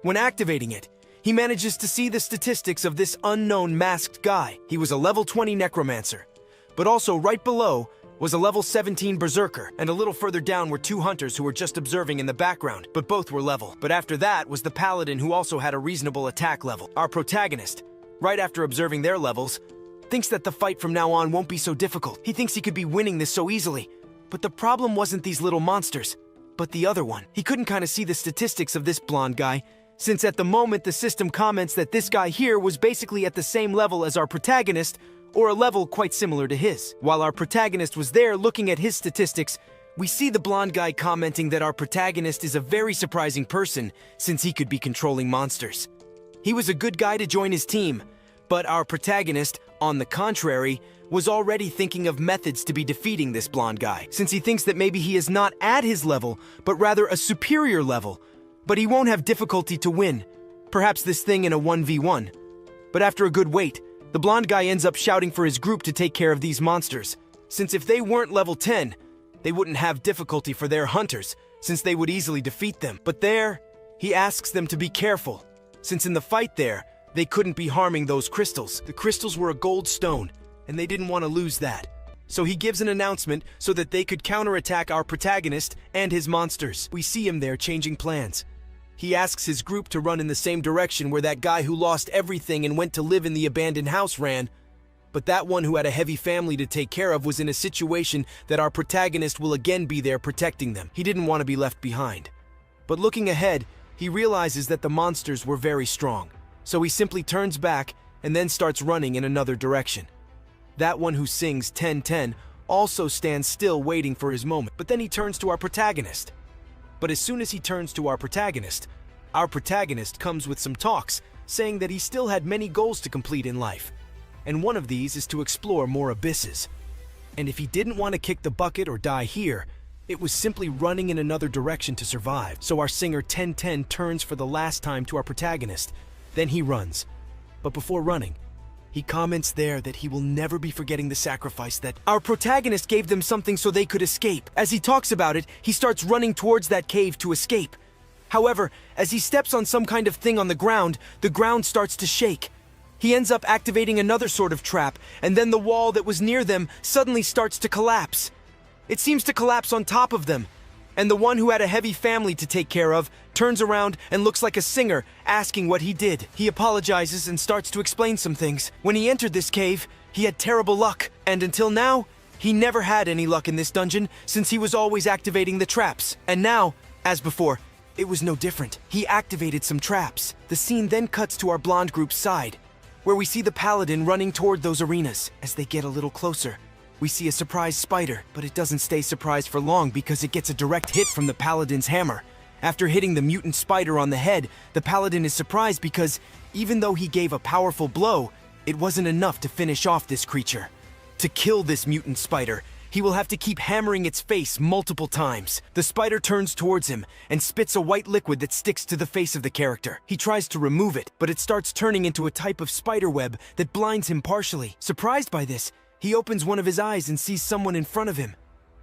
When activating it, he manages to see the statistics of this unknown masked guy. He was a level 20 Necromancer, but also right below was a level 17 Berserker, and a little further down were 2 hunters who were just observing in the background, but both were level. But after that was the Paladin, who also had a reasonable attack level. Our protagonist, right after observing their levels, thinks that the fight from now on won't be so difficult. He thinks he could be winning this so easily. But the problem wasn't these little monsters, but the other one. He couldn't kind of see the statistics of this blonde guy, since at the moment the system comments that this guy here was basically at the same level as our protagonist, or a level quite similar to his. While our protagonist was there looking at his statistics, we see the blonde guy commenting that our protagonist is a very surprising person, since he could be controlling monsters. He was a good guy to join his team, but our protagonist, on the contrary, was already thinking of methods to be defeating this blonde guy, since he thinks that maybe he is not at his level, but rather a superior level. But he won't have difficulty to win. Perhaps this thing in a 1v1. But after a good wait, the blonde guy ends up shouting for his group to take care of these monsters, since if they weren't level 10, they wouldn't have difficulty for their hunters, since they would easily defeat them. But there, he asks them to be careful, since in the fight there, they couldn't be harming those crystals. The crystals were a gold stone, and they didn't want to lose that. So he gives an announcement so that they could counterattack our protagonist and his monsters. We see him there changing plans. He asks his group to run in the same direction where that guy who lost everything and went to live in the abandoned house ran. But that one who had a heavy family to take care of was in a situation that our protagonist will again be there protecting them. He didn't want to be left behind. But looking ahead, he realizes that the monsters were very strong. So he simply turns back and then starts running in another direction. That one who sings 10-10 also stands still waiting for his moment. But then he turns to our protagonist. But as soon as he turns to our protagonist comes with some talks, saying that he still had many goals to complete in life. And one of these is to explore more abysses. And if he didn't want to kick the bucket or die here, it was simply running in another direction to survive. So our singer 10-10 turns for the last time to our protagonist. Then he runs. But before running, he comments there that he will never be forgetting the sacrifice that our protagonist gave them something so they could escape. As he talks about it, he starts running towards that cave to escape. However, as he steps on some kind of thing on the ground starts to shake. He ends up activating another sort of trap, and then the wall that was near them suddenly starts to collapse. It seems to collapse on top of them, and the one who had a heavy family to take care of turns around and looks like a singer, asking what he did. He apologizes and starts to explain some things. When he entered this cave, he had terrible luck, and until now, he never had any luck in this dungeon since he was always activating the traps. And now, as before, it was no different. He activated some traps. The scene then cuts to our blonde group's side, where we see the paladin running toward those arenas. As they get a little closer, we see a surprised spider, but it doesn't stay surprised for long because it gets a direct hit from the paladin's hammer. After hitting the mutant spider on the head, the paladin is surprised because, even though he gave a powerful blow, it wasn't enough to finish off this creature. To kill this mutant spider, he will have to keep hammering its face multiple times. The spider turns towards him and spits a white liquid that sticks to the face of the character. He tries to remove it, but it starts turning into a type of spider web that blinds him partially. Surprised by this, he opens one of his eyes and sees someone in front of him.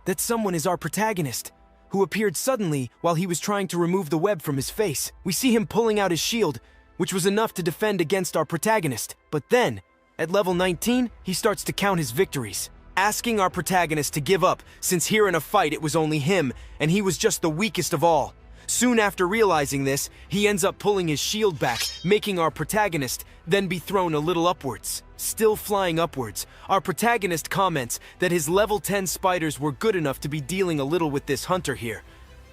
That someone is our protagonist, who appeared suddenly while he was trying to remove the web from his face. We see him pulling out his shield, which was enough to defend against our protagonist. But then, at level 19, he starts to count his victories, asking our protagonist to give up, since here in a fight it was only him, and he was just the weakest of all. Soon after realizing this, he ends up pulling his shield back, making our protagonist then be thrown a little upwards. Still flying upwards, our protagonist comments that his level 10 spiders were good enough to be dealing a little with this hunter here.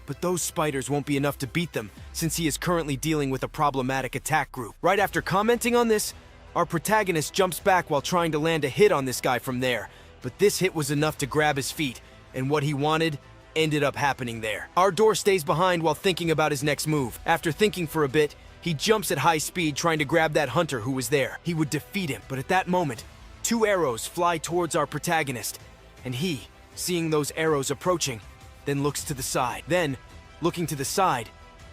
But those spiders won't be enough to beat them, since he is currently dealing with a problematic attack group. Right after commenting on this, our protagonist jumps back while trying to land a hit on this guy from there. But this hit was enough to grab his feet, and what he wanted ended up happening there. Our door stays behind while thinking about his next move. After thinking for a bit, he jumps at high speed trying to grab that hunter who was there. He would defeat him, but at that moment, 2 arrows fly towards our protagonist, and he, seeing those arrows approaching, then looks to the side. Then, looking to the side,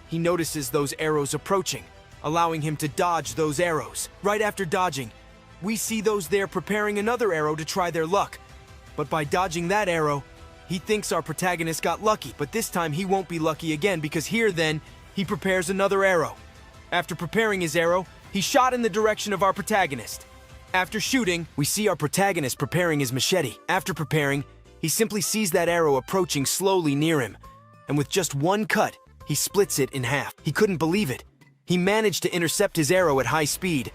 he notices those arrows approaching, allowing him to dodge those arrows. Right after dodging, we see those there preparing another arrow to try their luck. But by dodging that arrow, he thinks our protagonist got lucky, but this time he won't be lucky again because here then, he prepares another arrow. After preparing his arrow, he shot in the direction of our protagonist. After shooting, we see our protagonist preparing his machete. After preparing, he simply sees that arrow approaching slowly near him, and with just one cut, he splits it in half. He couldn't believe it. He managed to intercept his arrow at high speed,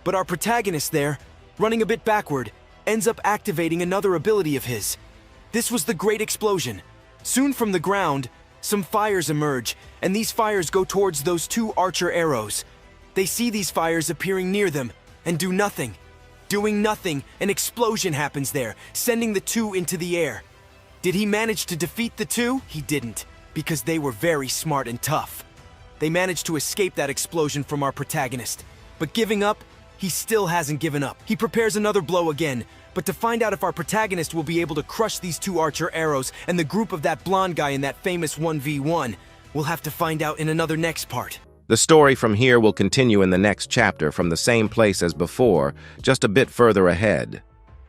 But our protagonist there, running a bit backward, ends up activating another ability of his. This was the Great Explosion. Soon from the ground, some fires emerge, and these fires go towards those two archer arrows. They see these fires appearing near them, and do nothing. Doing nothing, an explosion happens there, sending the two into the air. Did he manage to defeat the two? He didn't, because they were very smart and tough. They managed to escape that explosion from our protagonist. But giving up, he still hasn't given up. He prepares another blow again, but to find out if our protagonist will be able to crush these two archer arrows and the group of that blonde guy in that famous 1v1, we'll have to find out in another next part. The story from here will continue in the next chapter from the same place as before, just a bit further ahead.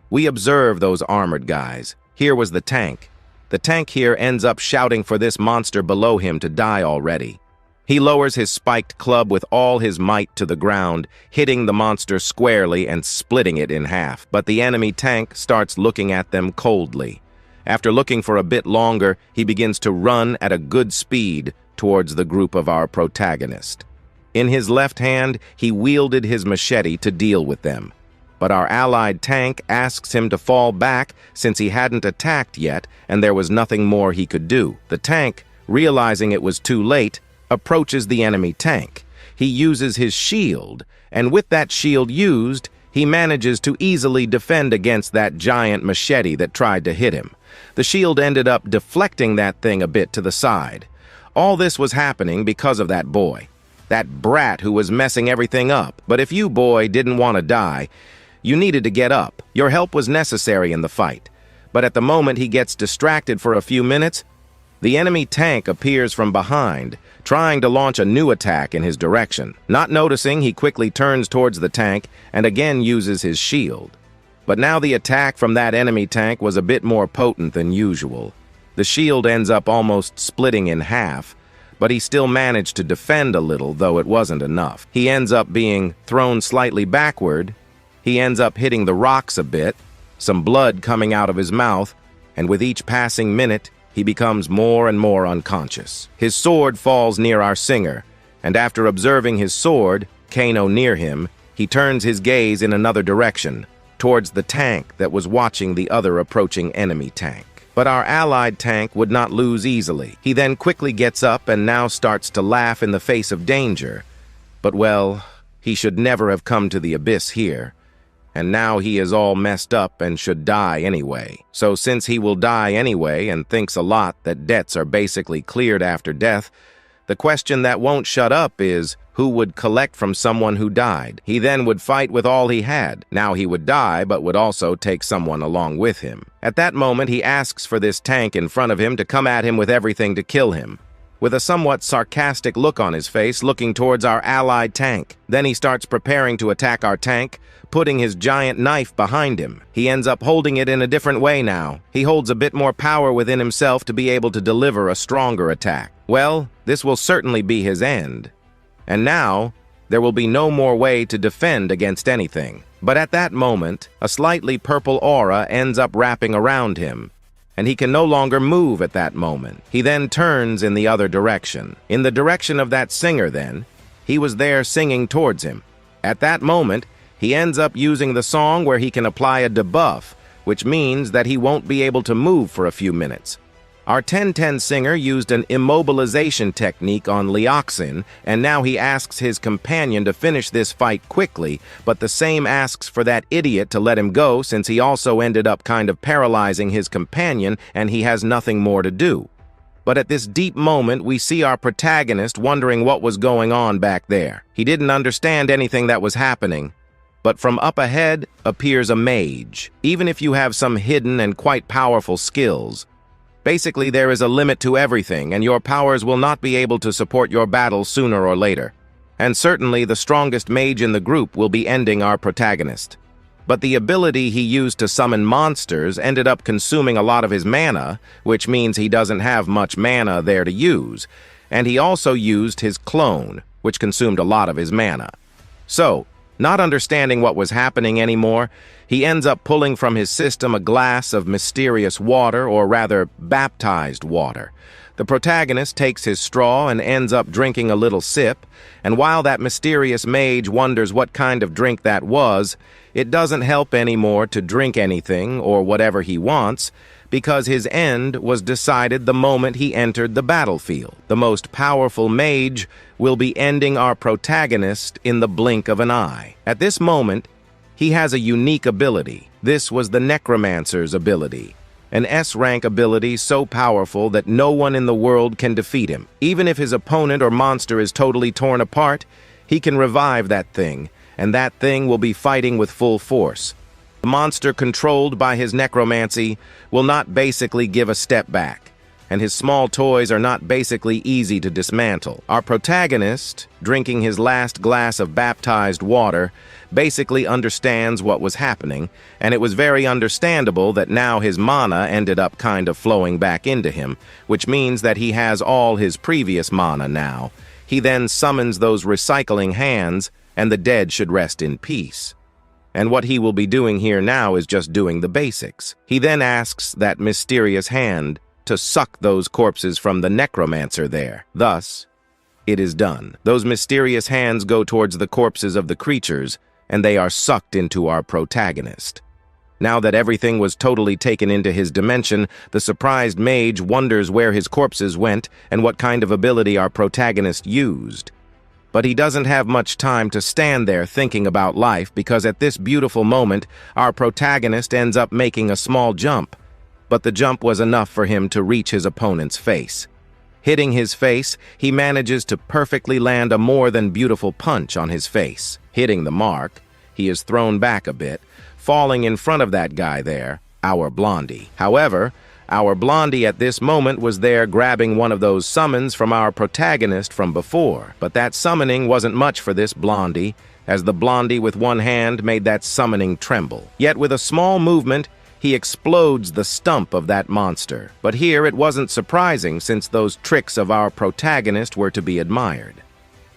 We observe those armored guys. Here was the tank. The tank here ends up shouting for this monster below him to die already. He lowers his spiked club with all his might to the ground, hitting the monster squarely and splitting it in half. But the enemy tank starts looking at them coldly. After looking for a bit longer, he begins to run at a good speed towards the group of our protagonist. In his left hand, he wielded his machete to deal with them. But our allied tank asks him to fall back since he hadn't attacked yet and there was nothing more he could do. The tank, realizing it was too late, approaches the enemy tank. He uses his shield, and with that shield used, he manages to easily defend against that giant machete that tried to hit him. The shield ended up deflecting that thing a bit to the side. All this was happening because of that boy, that brat who was messing everything up. But if you, boy, didn't want to die, you needed to get up. Your help was necessary in the fight. But at the moment he gets distracted for a few minutes, the enemy tank appears from behind, trying to launch a new attack in his direction. Not noticing, he quickly turns towards the tank and again uses his shield. But now the attack from that enemy tank was a bit more potent than usual. The shield ends up almost splitting in half, but he still managed to defend a little, though it wasn't enough. He ends up being thrown slightly backward. He ends up hitting the rocks a bit, some blood coming out of his mouth, and with each passing minute, he becomes more and more unconscious. His sword falls near our singer, and after observing his sword, Kano near him, he turns his gaze in another direction, towards the tank that was watching the other approaching enemy tank. But our allied tank would not lose easily. He then quickly gets up and now starts to laugh in the face of danger. But well, he should never have come to the abyss here. And now he is all messed up and should die anyway. So since he will die anyway and thinks a lot that debts are basically cleared after death, the question that won't shut up is, who would collect from someone who died? He then would fight with all he had. Now he would die, but would also take someone along with him. At that moment, he asks for this tank in front of him to come at him with everything to kill him, with a somewhat sarcastic look on his face, looking towards our allied tank. Then he starts preparing to attack our tank, putting his giant knife behind him. He ends up holding it in a different way now. He holds a bit more power within himself to be able to deliver a stronger attack. Well, this will certainly be his end. And now, there will be no more way to defend against anything. But at that moment, a slightly purple aura ends up wrapping around him, and he can no longer move at that moment. He then turns in the other direction. In the direction of that singer then, he was there singing towards him. At that moment, he ends up using the song where he can apply a debuff, which means that he won't be able to move for a few minutes. Our 10-10 singer used an immobilization technique on Leoxin, and now he asks his companion to finish this fight quickly, but the same asks for that idiot to let him go since he also ended up kind of paralyzing his companion and he has nothing more to do. But at this deep moment, we see our protagonist wondering what was going on back there. He didn't understand anything that was happening. But from up ahead appears a mage. Even if you have some hidden and quite powerful skills, basically there is a limit to everything, and your powers will not be able to support your battle sooner or later. And certainly the strongest mage in the group will be ending our protagonist. But the ability he used to summon monsters ended up consuming a lot of his mana, which means he doesn't have much mana there to use. And he also used his clone, which consumed a lot of his mana. So, not understanding what was happening anymore, he ends up pulling from his system a glass of mysterious water, or rather, baptized water. The protagonist takes his straw and ends up drinking a little sip, and while that mysterious mage wonders what kind of drink that was, it doesn't help anymore to drink anything or whatever he wants, because his end was decided the moment he entered the battlefield. The most powerful mage will be ending our protagonist in the blink of an eye. At this moment, he has a unique ability. This was the Necromancer's ability. An S-rank ability so powerful that no one in the world can defeat him. Even if his opponent or monster is totally torn apart, he can revive that thing, and that thing will be fighting with full force. The monster controlled by his necromancy will not basically give a step back, and his small toys are not basically easy to dismantle. Our protagonist, drinking his last glass of baptized water, basically understands what was happening, and it was very understandable that now his mana ended up kind of flowing back into him, which means that he has all his previous mana now. He then summons those recycling hands, and the dead should rest in peace. And what he will be doing here now is just doing the basics. He then asks that mysterious hand to suck those corpses from the necromancer there. Thus, it is done. Those mysterious hands go towards the corpses of the creatures, and they are sucked into our protagonist. Now that everything was totally taken into his dimension, the surprised mage wonders where his corpses went and what kind of ability our protagonist used. But he doesn't have much time to stand there thinking about life, because at this beautiful moment, our protagonist ends up making a small jump. But the jump was enough for him to reach his opponent's face. Hitting his face, he manages to perfectly land a more than beautiful punch on his face. Hitting the mark, he is thrown back a bit, falling in front of that guy there, our Blondie. However, our Blondie at this moment was there grabbing one of those summons from our protagonist from before. But that summoning wasn't much for this Blondie, as the Blondie with one hand made that summoning tremble. Yet with a small movement, he explodes the stump of that monster. But here it wasn't surprising, since those tricks of our protagonist were to be admired.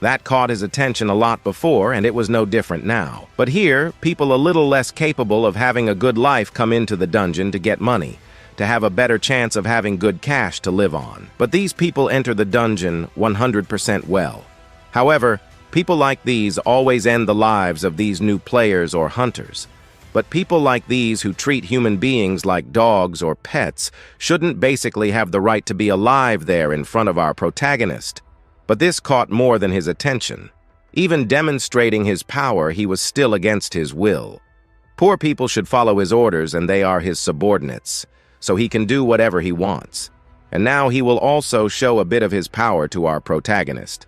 That caught his attention a lot before, and it was no different now. But here, people a little less capable of having a good life come into the dungeon to get money, to have a better chance of having good cash to live on. But these people enter the dungeon 100% well. However, people like these always end the lives of these new players or hunters. But people like these who treat human beings like dogs or pets shouldn't basically have the right to be alive there in front of our protagonist. But this caught more than his attention. Even demonstrating his power, he was still against his will. Poor people should follow his orders, and they are his subordinates, so he can do whatever he wants. And now he will also show a bit of his power to our protagonist.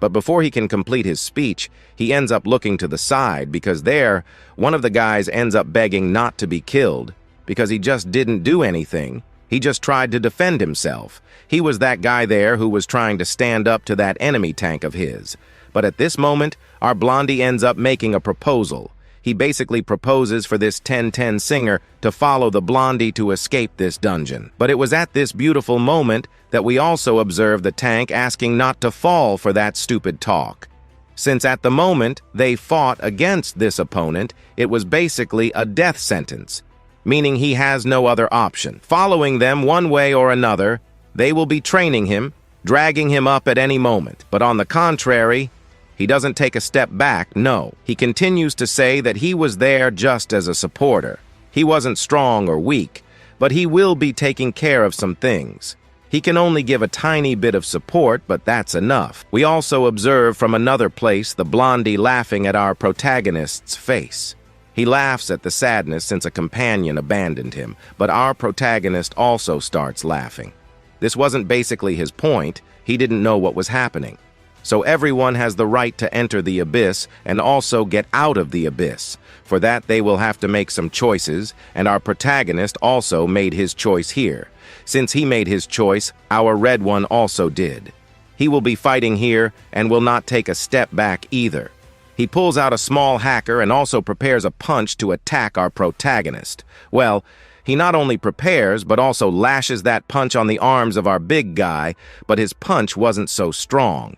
But before he can complete his speech, he ends up looking to the side, because there, one of the guys ends up begging not to be killed, because he just didn't do anything. He just tried to defend himself. He was that guy there who was trying to stand up to that enemy tank of his. But at this moment, our Blondie ends up making a proposal. He basically proposes for this 10-10 singer to follow the Blondie to escape this dungeon. But it was at this beautiful moment that we also observed the tank asking not to fall for that stupid talk. Since at the moment they fought against this opponent, it was basically a death sentence, meaning he has no other option. Following them one way or another, they will be training him, dragging him up at any moment. But on the contrary, he doesn't take a step back, no. He continues to say that he was there just as a supporter. He wasn't strong or weak, but he will be taking care of some things. He can only give a tiny bit of support, but that's enough. We also observe from another place the Blondie laughing at our protagonist's face. He laughs at the sadness since a companion abandoned him, but our protagonist also starts laughing. This wasn't basically his point. He didn't know what was happening. So everyone has the right to enter the abyss and also get out of the abyss. For that, they will have to make some choices, and our protagonist also made his choice here. Since he made his choice, our red one also did. He will be fighting here and will not take a step back either. He pulls out a small hacker and also prepares a punch to attack our protagonist. Well, he not only prepares, but also lashes that punch on the arms of our big guy, but his punch wasn't so strong.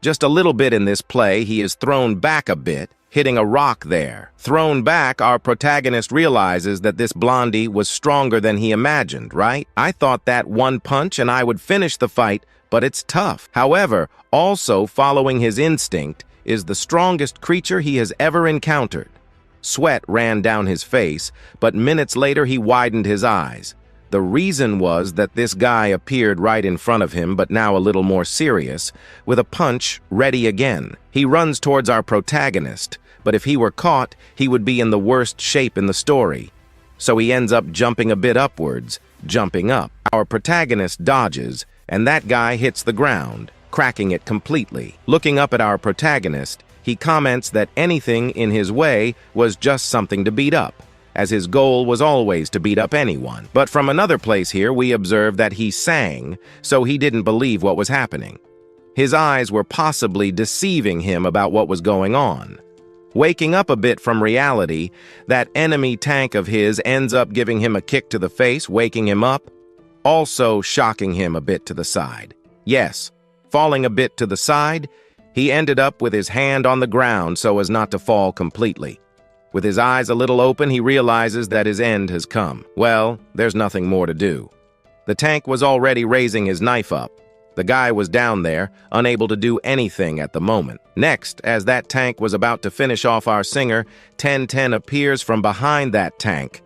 Just a little bit in this play, he is thrown back a bit, hitting a rock there. Thrown back, our protagonist realizes that this blondie was stronger than he imagined, right? I thought that one punch and I would finish the fight, but it's tough. However, also following his instinct is the strongest creature he has ever encountered. Sweat ran down his face, but minutes later he widened his eyes. The reason was that this guy appeared right in front of him, but now a little more serious, with a punch ready again. He runs towards our protagonist, but if he were caught, he would be in the worst shape in the story. So he ends up jumping a bit upwards, jumping up. Our protagonist dodges, and that guy hits the ground, cracking it completely. Looking up at our protagonist, he comments that anything in his way was just something to beat up, as his goal was always to beat up anyone. But from another place here, we observe that he sang, so he didn't believe what was happening. His eyes were possibly deceiving him about what was going on. Waking up a bit from reality, that enemy tank of his ends up giving him a kick to the face, waking him up, also shocking him a bit to the side. Yes, falling a bit to the side, he ended up with his hand on the ground so as not to fall completely. With his eyes a little open, he realizes that his end has come. Well, there's nothing more to do. The tank was already raising his knife up. The guy was down there, unable to do anything at the moment. Next, as that tank was about to finish off our singer, 1010 appears from behind that tank,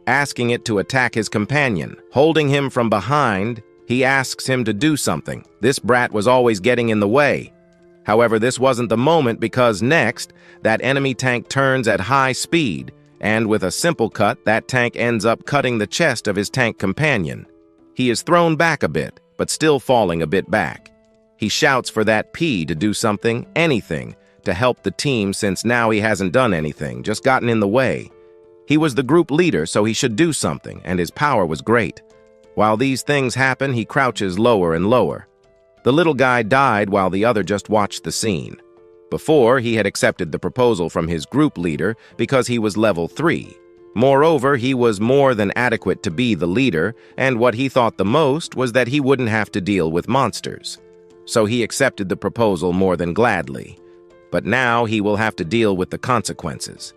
asking it to attack his companion. Holding him from behind, he asks him to do something. This brat was always getting in the way. However, this wasn't the moment because next, that enemy tank turns at high speed, and with a simple cut, that tank ends up cutting the chest of his tank companion. He is thrown back a bit, but still falling a bit back. He shouts for that P to do something, anything, to help the team since now he hasn't done anything, just gotten in the way. He was the group leader, so he should do something, and his power was great. While these things happen, he crouches lower and lower. The little guy died while the other just watched the scene. Before, he had accepted the proposal from his group leader because he was level 3. Moreover, he was more than adequate to be the leader, and what he thought the most was that he wouldn't have to deal with monsters. So he accepted the proposal more than gladly. But now he will have to deal with the consequences.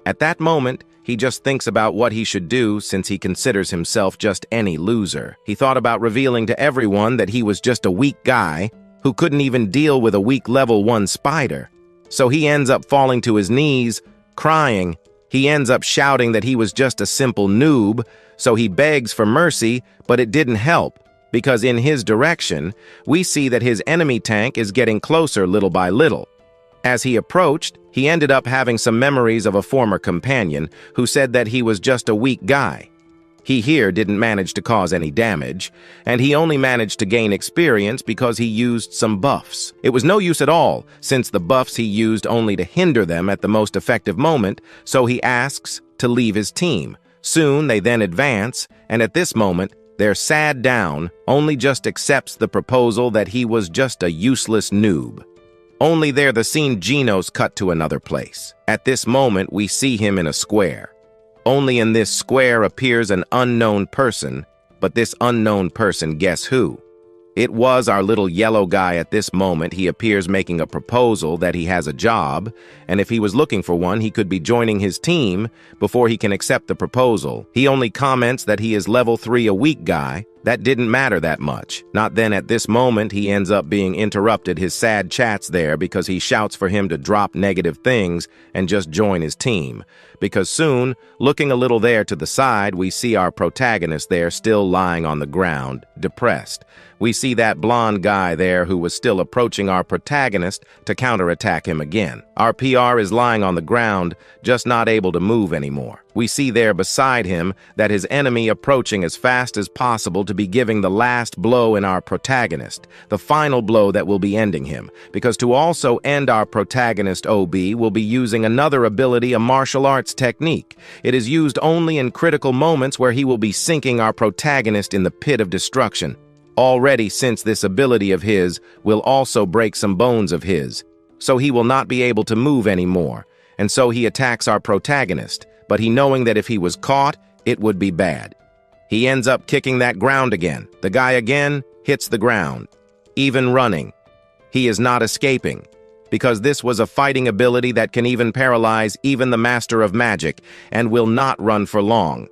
At that moment, he just thinks about what he should do since he considers himself just any loser. He thought about revealing to everyone that he was just a weak guy who couldn't even deal with a weak level 1 spider. So he ends up falling to his knees, crying. He ends up shouting that he was just a simple noob, so he begs for mercy, but it didn't help, because in his direction, we see that his enemy tank is getting closer little by little. As he approached, he ended up having some memories of a former companion who said that he was just a weak guy. He here didn't manage to cause any damage, and he only managed to gain experience because he used some buffs. It was no use at all, since the buffs he used only to hinder them at the most effective moment, so he asks to leave his team. Soon they then advance, and at this moment, their sad down only just accepts the proposal that he was just a useless noob. Only there the scene Geno's cut to another place. At this moment, we see him in a square. Only in this square appears an unknown person, but this unknown person, guess who? It was our little yellow guy. At this moment, he appears making a proposal that he has a job, and if he was looking for one, he could be joining his team before he can accept the proposal. He only comments that he is level 3, a weak guy. That didn't matter that much. Not then. At this moment, he ends up being interrupted his sad chats there because he shouts for him to drop negative things and just join his team. Because soon, looking a little there to the side, we see our protagonist there still lying on the ground, depressed. We see that blonde guy there who was still approaching our protagonist to counterattack him again. Our PR is lying on the ground, just not able to move anymore. We see there beside him that his enemy approaching as fast as possible to be giving the last blow in our protagonist, the final blow that will be ending him, because to also end our protagonist OB will be using another ability, a martial arts technique. It is used only in critical moments where he will be sinking our protagonist in the pit of destruction. Already, since this ability of his will also break some bones of his, so he will not be able to move anymore, and so he attacks our protagonist, but he knowing that if he was caught, it would be bad. He ends up kicking that ground again. The guy again hits the ground, even running. He is not escaping. because this was a fighting ability that can even paralyze even the master of magic and will not run for long.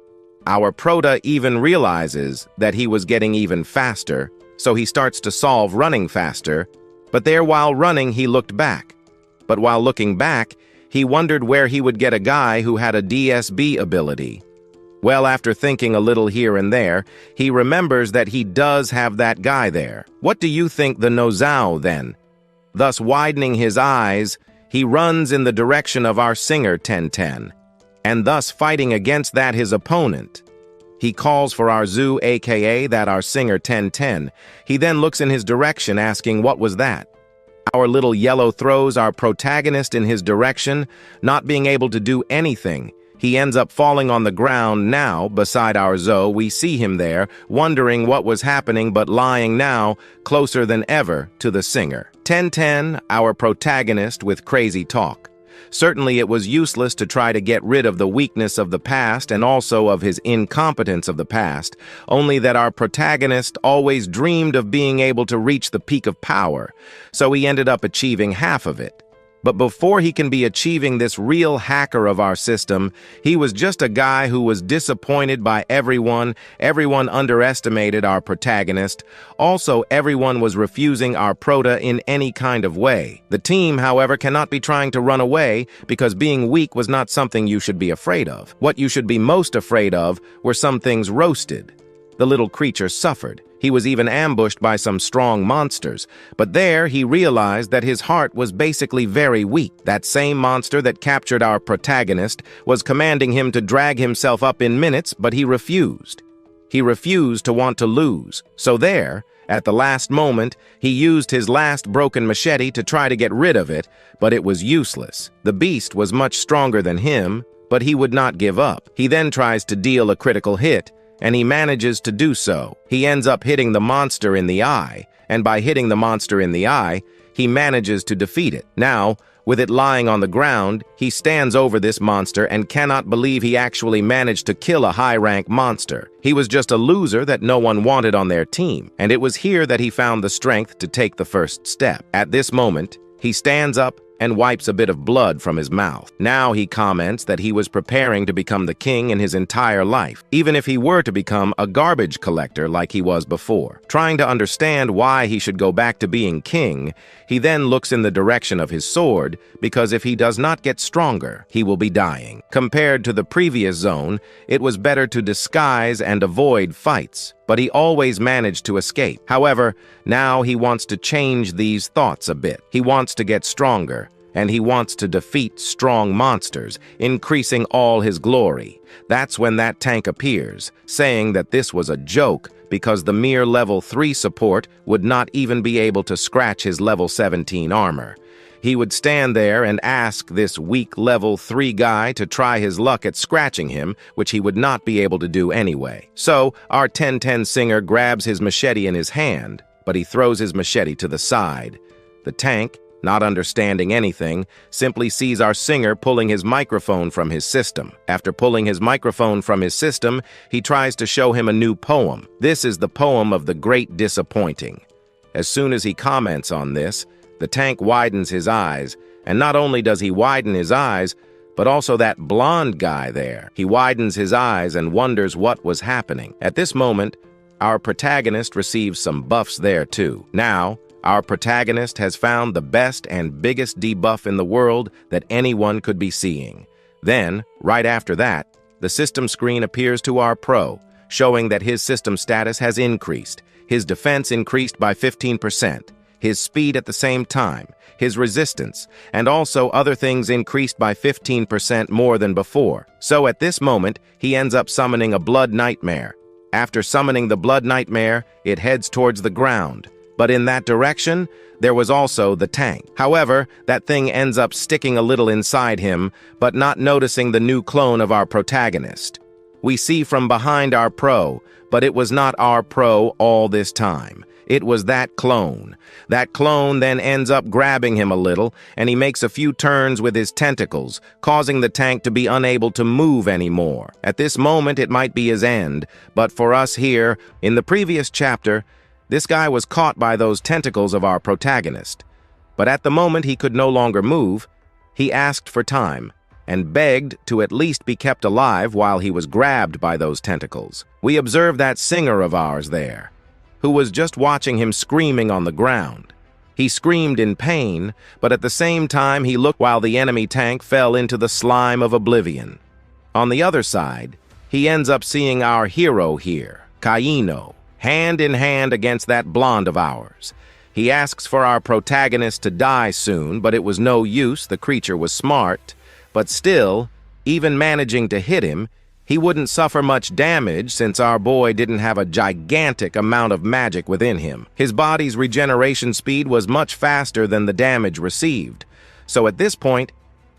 Our prota even realizes that he was getting even faster, so he starts to solve running faster, but there while running he looked back. But while looking back, he wondered where he would get a guy who had a DSB ability. Well, after thinking a little here and there, he remembers that he does have that guy there. What do you think the Nozao then? Thus widening his eyes, he runs in the direction of our singer 1010, and thus fighting against that his opponent. He calls for our Zoo, aka that our singer 1010. He then looks in his direction asking what was that. Our little yellow throws our protagonist in his direction, not being able to do anything. He ends up falling on the ground now beside our Zoe. We see him there, wondering what was happening but lying now closer than ever to the singer. 1010, our protagonist with crazy talk. Certainly it was useless to try to get rid of the weakness of the past and also of his incompetence of the past, only that our protagonist always dreamed of being able to reach the peak of power, so he ended up achieving half of it. But before he can be achieving this real hacker of our system, he was just a guy who was disappointed by everyone. Everyone underestimated our protagonist. Also, everyone was refusing our prota in any kind of way. The team, however, cannot be trying to run away because being weak was not something you should be afraid of. What you should be most afraid of were some things roasted. The little creature suffered. He was even ambushed by some strong monsters, but there he realized that his heart was basically very weak. That same monster that captured our protagonist was commanding him to drag himself up in minutes, but he refused. He refused to want to lose. So there, at the last moment, he used his last broken machete to try to get rid of it, but it was useless. The beast was much stronger than him, but he would not give up. He then tries to deal a critical hit, and he manages to do so. He ends up hitting the monster in the eye, and by hitting the monster in the eye, he manages to defeat it. Now, with it lying on the ground, he stands over this monster and cannot believe he actually managed to kill a high-rank monster. He was just a loser that no one wanted on their team, and it was here that he found the strength to take the first step. At this moment, he stands up and wipes a bit of blood from his mouth. Now he comments that he was preparing to become the king in his entire life, even if he were to become a garbage collector like he was before. Trying to understand why he should go back to being king, he then looks in the direction of his sword, because if he does not get stronger, he will be dying. Compared to the previous zone, it was better to disguise and avoid fights, but he always managed to escape. However, now he wants to change these thoughts a bit. He wants to get stronger, and he wants to defeat strong monsters, increasing all his glory. That's when that tank appears, saying that this was a joke because the mere level 3 support would not even be able to scratch his level 17 armor. He would stand there and ask this weak level 3 guy to try his luck at scratching him, which he would not be able to do anyway. So, our 1010 singer grabs his machete in his hand, but he throws his machete to the side. The tank, not understanding anything, simply sees our singer pulling his microphone from his system. After pulling his microphone from his system, he tries to show him a new poem. This is the poem of the Great Disappointing. As soon as he comments on this, the tank widens his eyes, and not only does he widen his eyes, but also that blonde guy there. He widens his eyes and wonders what was happening. At this moment, our protagonist receives some buffs there too. Now, our protagonist has found the best and biggest debuff in the world that anyone could be seeing. Then, right after that, the system screen appears to our pro, showing that his system status has increased. His defense increased by 15%, his speed at the same time, his resistance, and also other things increased by 15% more than before. So at this moment, he ends up summoning a blood nightmare. After summoning the blood nightmare, it heads towards the ground. But in that direction, there was also the tank. However, that thing ends up sticking a little inside him, but not noticing the new clone of our protagonist. We see from behind our pro, but it was not our pro all this time. It was that clone. That clone then ends up grabbing him a little, and he makes a few turns with his tentacles, causing the tank to be unable to move anymore. At this moment, it might be his end, but for us here, in the previous chapter, this guy was caught by those tentacles of our protagonist. But at the moment he could no longer move, he asked for time and begged to at least be kept alive while he was grabbed by those tentacles. We observed that singer of ours there, who was just watching him screaming on the ground. He screamed in pain, but at the same time he looked while the enemy tank fell into the slime of oblivion. On the other side, he ends up seeing our hero here, Kaino, hand in hand against that blonde of ours. He asks for our protagonist to die soon, but it was no use. The creature was smart. But still, even managing to hit him, he wouldn't suffer much damage since our boy didn't have a gigantic amount of magic within him. His body's regeneration speed was much faster than the damage received. So at this point,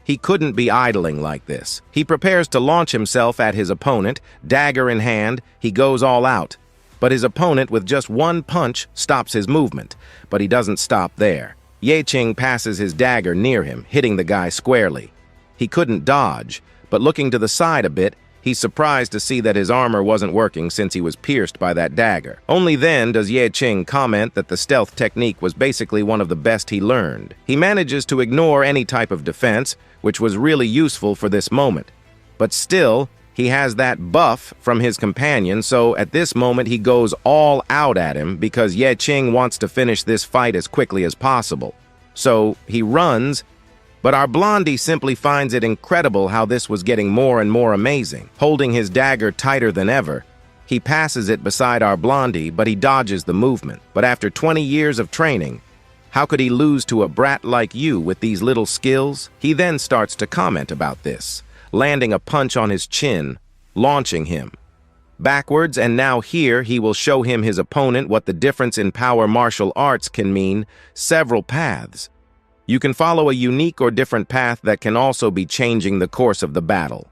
he couldn't be idling like this. He prepares to launch himself at his opponent, dagger in hand. He goes all out. But his opponent, with just one punch, stops his movement. But he doesn't stop there. Qing passes his dagger near him, hitting the guy squarely. He couldn't dodge, but looking to the side a bit, he's surprised to see that his armor wasn't working since he was pierced by that dagger. Only then does Qing comment that the stealth technique was basically one of the best he learned. He manages to ignore any type of defense, which was really useful for this moment. But still, he has that buff from his companion, so at this moment he goes all out at him because Qing wants to finish this fight as quickly as possible. So he runs, but our blondie simply finds it incredible how this was getting more and more amazing. Holding his dagger tighter than ever, he passes it beside our blondie, but he dodges the movement. But after 20 years of training, how could he lose to a brat like you with these little skills? He then starts to comment about this, landing a punch on his chin, launching him backwards, and now here he will show him his opponent what the difference in power martial arts can mean. Several paths. You can follow a unique or different path that can also be changing the course of the battle.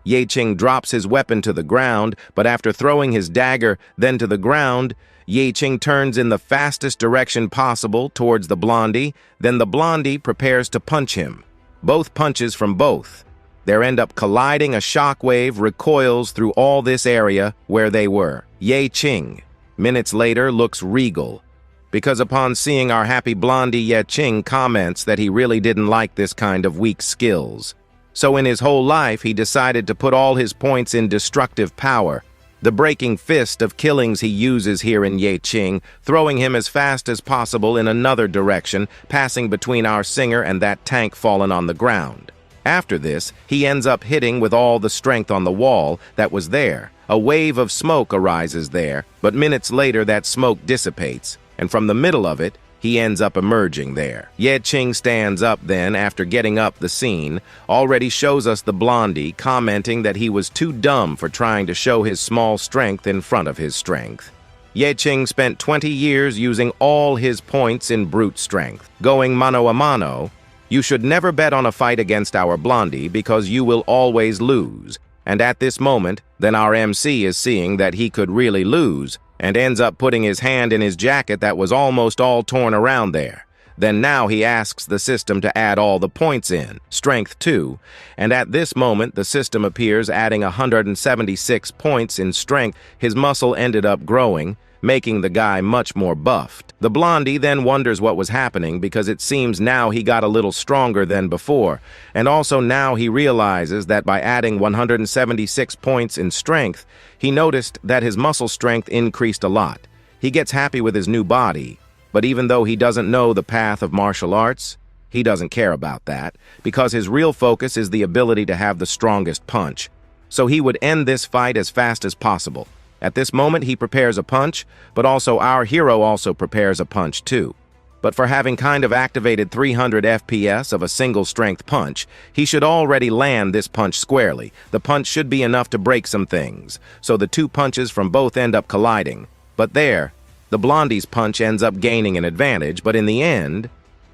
Qing drops his weapon to the ground, but after throwing his dagger then to the ground, Qing turns in the fastest direction possible towards the blondie. Then the blondie prepares to punch him. Both punches from both. They end up colliding. A shockwave recoils through all this area where they were. Qing, minutes later, looks regal, because upon seeing our happy blondie, Qing comments that he really didn't like this kind of weak skills. So in his whole life, he decided to put all his points in destructive power. The breaking fist of killings he uses here in Qing, throwing him as fast as possible in another direction, passing between our singer and that tank fallen on the ground. After this, he ends up hitting with all the strength on the wall that was there. A wave of smoke arises there, but minutes later that smoke dissipates, and from the middle of it, he ends up emerging there. Qing stands up then after getting up the scene, already shows us the blondie, commenting that he was too dumb for trying to show his small strength in front of his strength. Qing spent 20 years using all his points in brute strength. Going mano a mano, you should never bet on a fight against our blondie because you will always lose. And at this moment, then our MC is seeing that he could really lose, and ends up putting his hand in his jacket that was almost all torn around there. Then now he asks the system to add all the points in, strength 2, and at this moment the system appears adding 176 points in strength. His muscle ended up growing, making the guy much more buffed. The blondie then wonders what was happening because it seems now he got a little stronger than before, and also now he realizes that by adding 176 points in strength, he noticed that his muscle strength increased a lot. He gets happy with his new body, but even though he doesn't know the path of martial arts, he doesn't care about that, because his real focus is the ability to have the strongest punch. So he would end this fight as fast as possible. At this moment, he prepares a punch, but also our hero also prepares a punch too. But for having kind of activated 300 FPS of a single strength punch, he should already land this punch squarely. The punch should be enough to break some things, so the two punches from both end up colliding. But there, the blondie's punch ends up gaining an advantage, but in the end,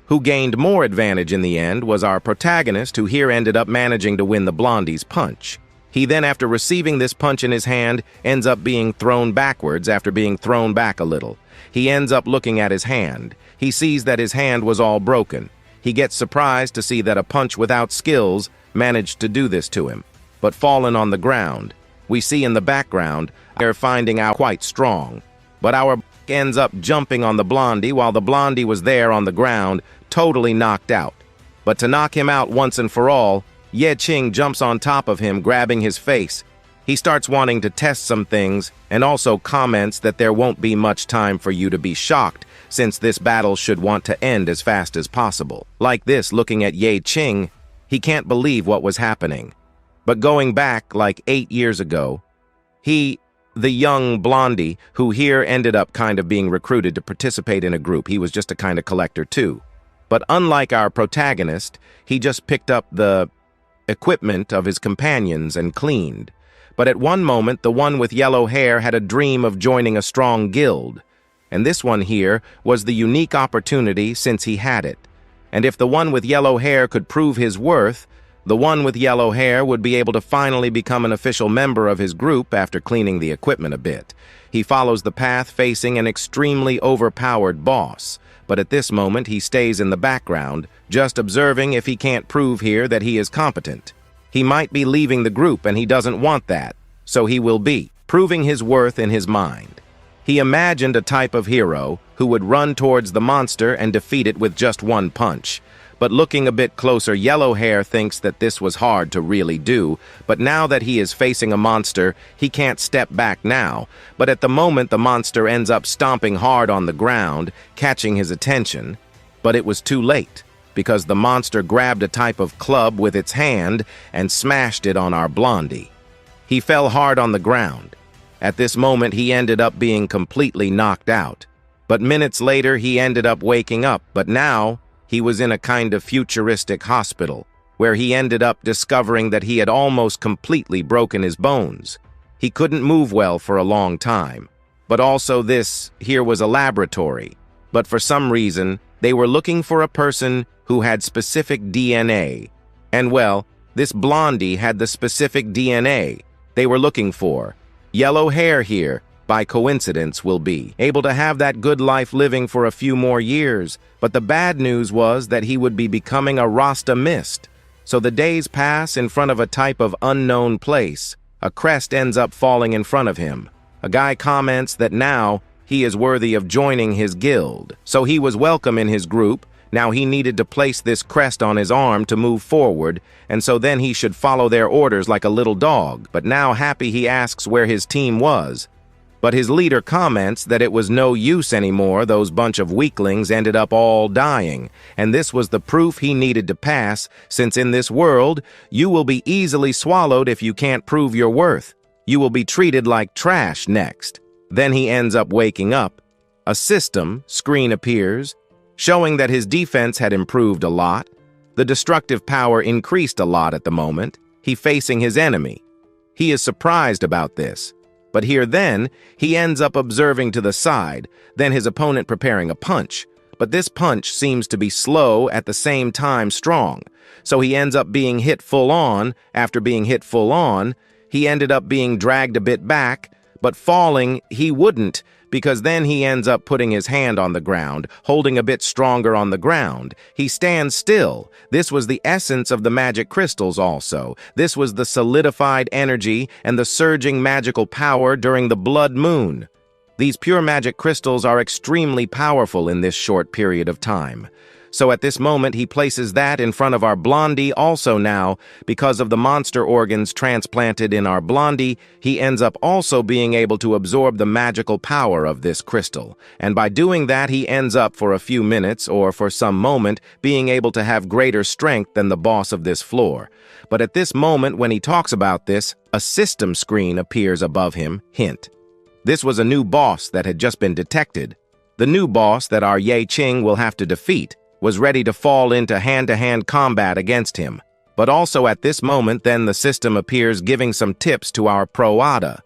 who gained more advantage in the end was our protagonist, who here ended up managing to win the blondie's punch. He then, after receiving this punch in his hand, ends up being thrown backwards after being thrown back a little. He ends up looking at his hand. He sees that his hand was all broken. He gets surprised to see that a punch without skills managed to do this to him. But fallen on the ground, we see in the background, they're finding out quite strong. But our ends up jumping on the blondie while the blondie was there on the ground, totally knocked out. But to knock him out once and for all, Ye Qing jumps on top of him, grabbing his face. He starts wanting to test some things and also comments that there won't be much time for you to be shocked since this battle should want to end as fast as possible. Like this, looking at Ye Qing, he can't believe what was happening. But going back like 8 years ago, the young blondie, who here ended up kind of being recruited to participate in a group, he was just a kind of collector too. But unlike our protagonist, he just picked up the equipment of his companions and cleaned. But at one moment, the one with yellow hair had a dream of joining a strong guild. And this one here was the unique opportunity since he had it. And if the one with yellow hair could prove his worth, the one with yellow hair would be able to finally become an official member of his group after cleaning the equipment a bit. He follows the path facing an extremely overpowered boss, but at this moment he stays in the background, just observing if he can't prove here that he is competent. He might be leaving the group and he doesn't want that, so he will be proving his worth in his mind. He imagined a type of hero who would run towards the monster and defeat it with just one punch. But looking a bit closer, Yellow Hair thinks that this was hard to really do, but now that he is facing a monster, he can't step back now. But at the moment, the monster ends up stomping hard on the ground, catching his attention. But it was too late, because the monster grabbed a type of club with its hand and smashed it on our blondie. He fell hard on the ground. At this moment, he ended up being completely knocked out. But minutes later, he ended up waking up, but now he was in a kind of futuristic hospital, where he ended up discovering that he had almost completely broken his bones. He couldn't move well for a long time. But also this here was a laboratory. But for some reason, they were looking for a person who had specific DNA. And well, this blondie had the specific DNA they were looking for. Yellow Hair here, by coincidence, will be able to have that good life living for a few more years, but the bad news was that he would be becoming a Rasta mist. So the days pass in front of a type of unknown place. A crest ends up falling in front of him. A guy comments that now he is worthy of joining his guild. So he was welcome in his group. Now he needed to place this crest on his arm to move forward, and so then he should follow their orders like a little dog. But now happy he asks where his team was. But his leader comments that it was no use anymore, those bunch of weaklings ended up all dying, and this was the proof he needed to pass, since in this world, you will be easily swallowed if you can't prove your worth. You will be treated like trash next. Then he ends up waking up. A system screen appears, showing that his defense had improved a lot. The destructive power increased a lot at the moment. He facing his enemy. He is surprised about this. But here then, he ends up observing to the side, then his opponent preparing a punch. But this punch seems to be slow at the same time strong. So he ends up being hit full on. After being hit full on, he ended up being dragged a bit back, but falling he wouldn't, because then he ends up putting his hand on the ground, holding a bit stronger on the ground. He stands still. This was the essence of the magic crystals also. This was the solidified energy and the surging magical power during the blood moon. These pure magic crystals are extremely powerful in this short period of time. So at this moment, he places that in front of our blondie also now. Because of the monster organs transplanted in our blondie, he ends up also being able to absorb the magical power of this crystal. And by doing that, he ends up for a few minutes or for some moment being able to have greater strength than the boss of this floor. But at this moment, when he talks about this, a system screen appears above him. Hint. This was a new boss that had just been detected. The new boss that our Ye Qing will have to defeat was ready to fall into hand-to-hand combat against him. But also at this moment, then the system appears giving some tips to our pro-Ada.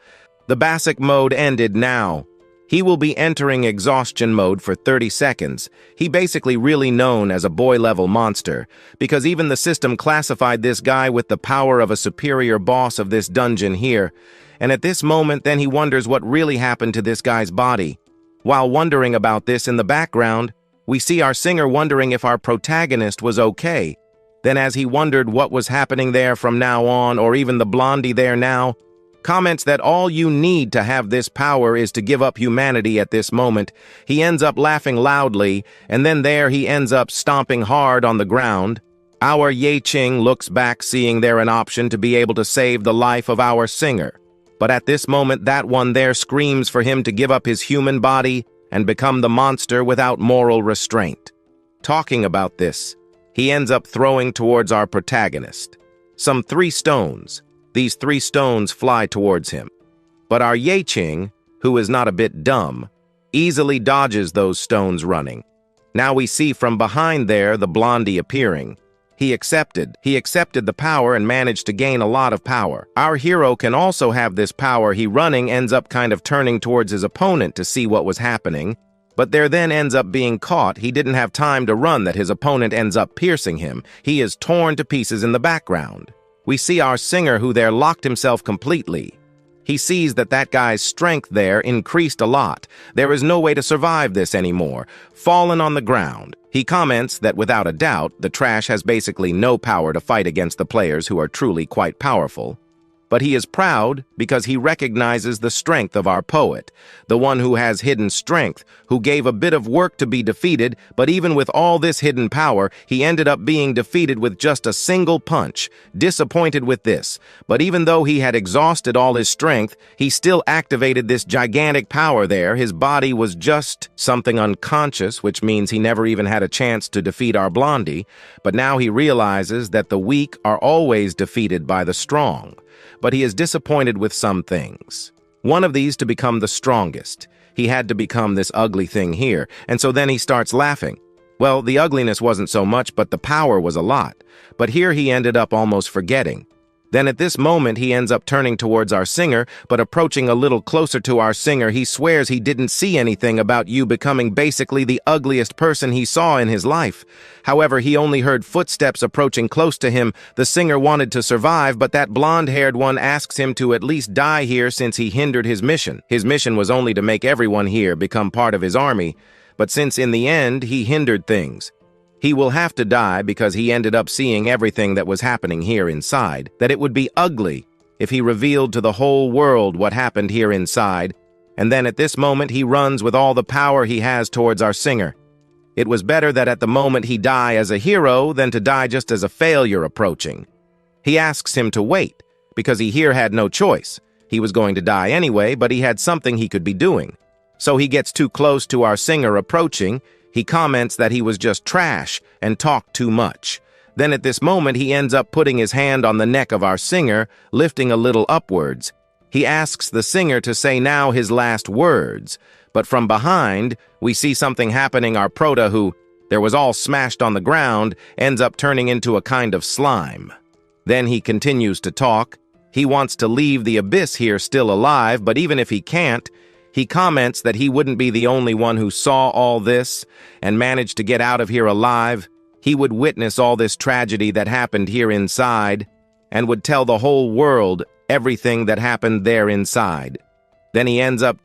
The basic mode ended now. He will be entering exhaustion mode for 30 seconds. He basically really known as a boy-level monster, because even the system classified this guy with the power of a superior boss of this dungeon here. And at this moment, then he wonders what really happened to this guy's body. While wondering about this in the background, we see our singer wondering if our protagonist was okay. Then as he wondered what was happening there from now on, or even the blondie there now, comments that all you need to have this power is to give up humanity at this moment. He ends up laughing loudly, and then there he ends up stomping hard on the ground. Our Qing looks back, seeing there an option to be able to save the life of our singer. But at this moment, that one there screams for him to give up his human body and become the monster without moral restraint. Talking about this, he ends up throwing towards our protagonist some 3 stones. These 3 stones fly towards him. But our Qing, who is not a bit dumb, easily dodges those stones running. Now we see from behind there the blondie appearing. He accepted the power and managed to gain a lot of power. Our hero can also have this power. He running ends up kind of turning towards his opponent to see what was happening, but there then ends up being caught. He didn't have time to run that his opponent ends up piercing him. He is torn to pieces in the background. We see our singer who there locked himself completely. He sees that that guy's strength there increased a lot. There is no way to survive this anymore. Fallen on the ground. He comments that without a doubt, the trash has basically no power to fight against the players who are truly quite powerful. But he is proud because he recognizes the strength of our poet, the one who has hidden strength, who gave a bit of work to be defeated, but even with all this hidden power, he ended up being defeated with just a single punch. Disappointed with this, but even though he had exhausted all his strength, he still activated this gigantic power there. His body was just something unconscious, which means he never even had a chance to defeat our blondie, but now he realizes that the weak are always defeated by the strong. But he is disappointed with some things. One of these to become the strongest. He had to become this ugly thing here, and so then he starts laughing. Well, the ugliness wasn't so much, but the power was a lot. But here he ended up almost forgetting. Then at this moment, he ends up turning towards our singer, but approaching a little closer to our singer, he swears he didn't see anything about you becoming basically the ugliest person he saw in his life. However, he only heard footsteps approaching close to him. The singer wanted to survive, but that blonde-haired one asks him to at least die here since he hindered his mission. His mission was only to make everyone here become part of his army, but since in the end he hindered things, he will have to die because he ended up seeing everything that was happening here inside, that it would be ugly if he revealed to the whole world what happened here inside, and then at this moment he runs with all the power he has towards our singer. It was better that at the moment he die as a hero than to die just as a failure approaching. He asks him to wait, because he here had no choice. He was going to die anyway, but he had something he could be doing. So he gets too close to our singer approaching. He comments that he was just trash and talked too much. Then at this moment, he ends up putting his hand on the neck of our singer, lifting a little upwards. He asks the singer to say now his last words, but from behind, we see something happening. Our prota, who there was all smashed on the ground, ends up turning into a kind of slime. Then he continues to talk. He wants to leave the abyss here still alive, but even if he can't, he comments that he wouldn't be the only one who saw all this and managed to get out of here alive. He would witness all this tragedy that happened here inside and would tell the whole world everything that happened there inside. Then he ends up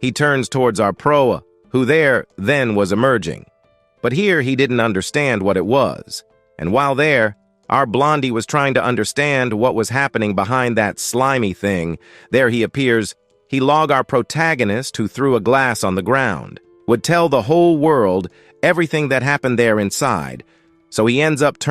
he turns towards our proa, who there then was emerging. But here he didn't understand what it was. And while there, our blondie was trying to understand what was happening behind that slimy thing. There he appears. He log our protagonist, who threw a glass on the ground, would tell the whole world everything that happened there inside. So he ends up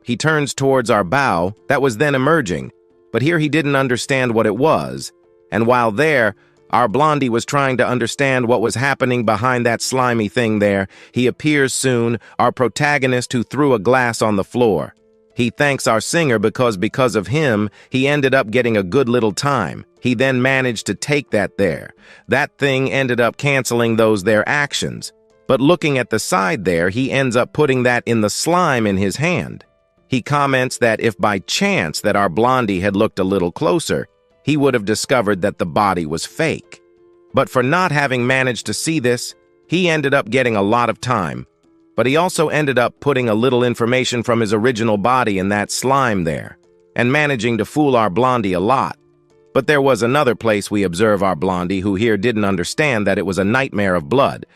he turns towards our bow that was then emerging, but here he didn't understand what it was. And while there, our blondie was trying to understand what was happening behind that slimy thing there. He appears soon, our protagonist who threw a glass on the floor. He thanks our singer because of him, he ended up getting a good little time. He then managed to take that there. That thing ended up canceling those their actions. But looking at the side there, he ends up putting that in the slime in his hand. He comments that if by chance that our blondie had looked a little closer, he would have discovered that the body was fake. But for not having managed to see this, he ended up getting a lot of time. But he also ended up putting a little information from his original body in that slime there, and managing to fool our blondie a lot. But there was another place we observe our blondie who here didn't understand that it was a nightmare of blood.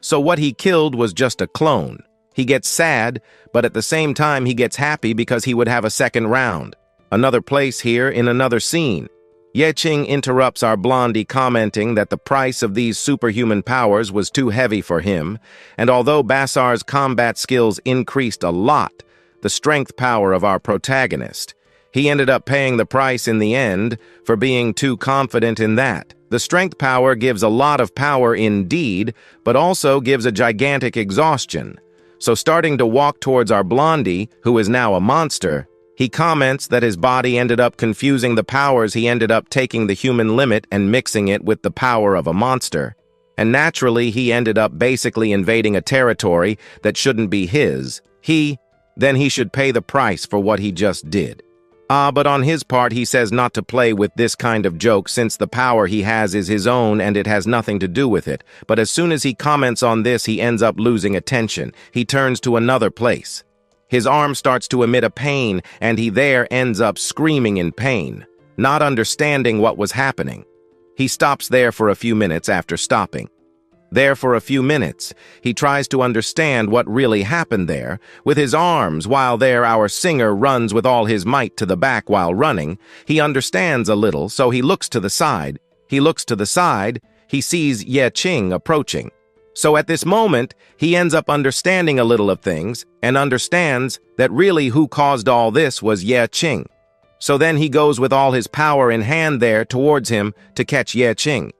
So what he killed was just a clone. He gets sad, but at the same time he gets happy because he would have a second round. Another place here in another scene. Ye Qing interrupts our blondie, commenting that the price of these superhuman powers was too heavy for him, and although Basar's combat skills increased a lot, the strength power of our protagonist, he ended up paying the price in the end for being too confident in that. The strength power gives a lot of power indeed, but also gives a gigantic exhaustion. So starting to walk towards our blondie, who is now a monster, he comments that his body ended up confusing the powers. He ended up taking the human limit and mixing it with the power of a monster. And naturally, he ended up basically invading a territory that shouldn't be his. Then he should pay the price for what he just did. But on his part, he says not to play with this kind of joke since the power he has is his own and it has nothing to do with it. But as soon as he comments on this, he ends up losing attention. He turns to another place. His arm starts to emit a pain, and he there ends up screaming in pain, not understanding what was happening. He stops there for a few minutes after stopping. There for a few minutes, he tries to understand what really happened there. With his arms, while there our singer runs with all his might to the back while running. He understands a little, so he looks to the side. He sees Ye Qing approaching. So at this moment, he ends up understanding a little of things and understands that really who caused all this was Ye Qing. So then he goes with all his power in hand there towards him to catch Ye Qing.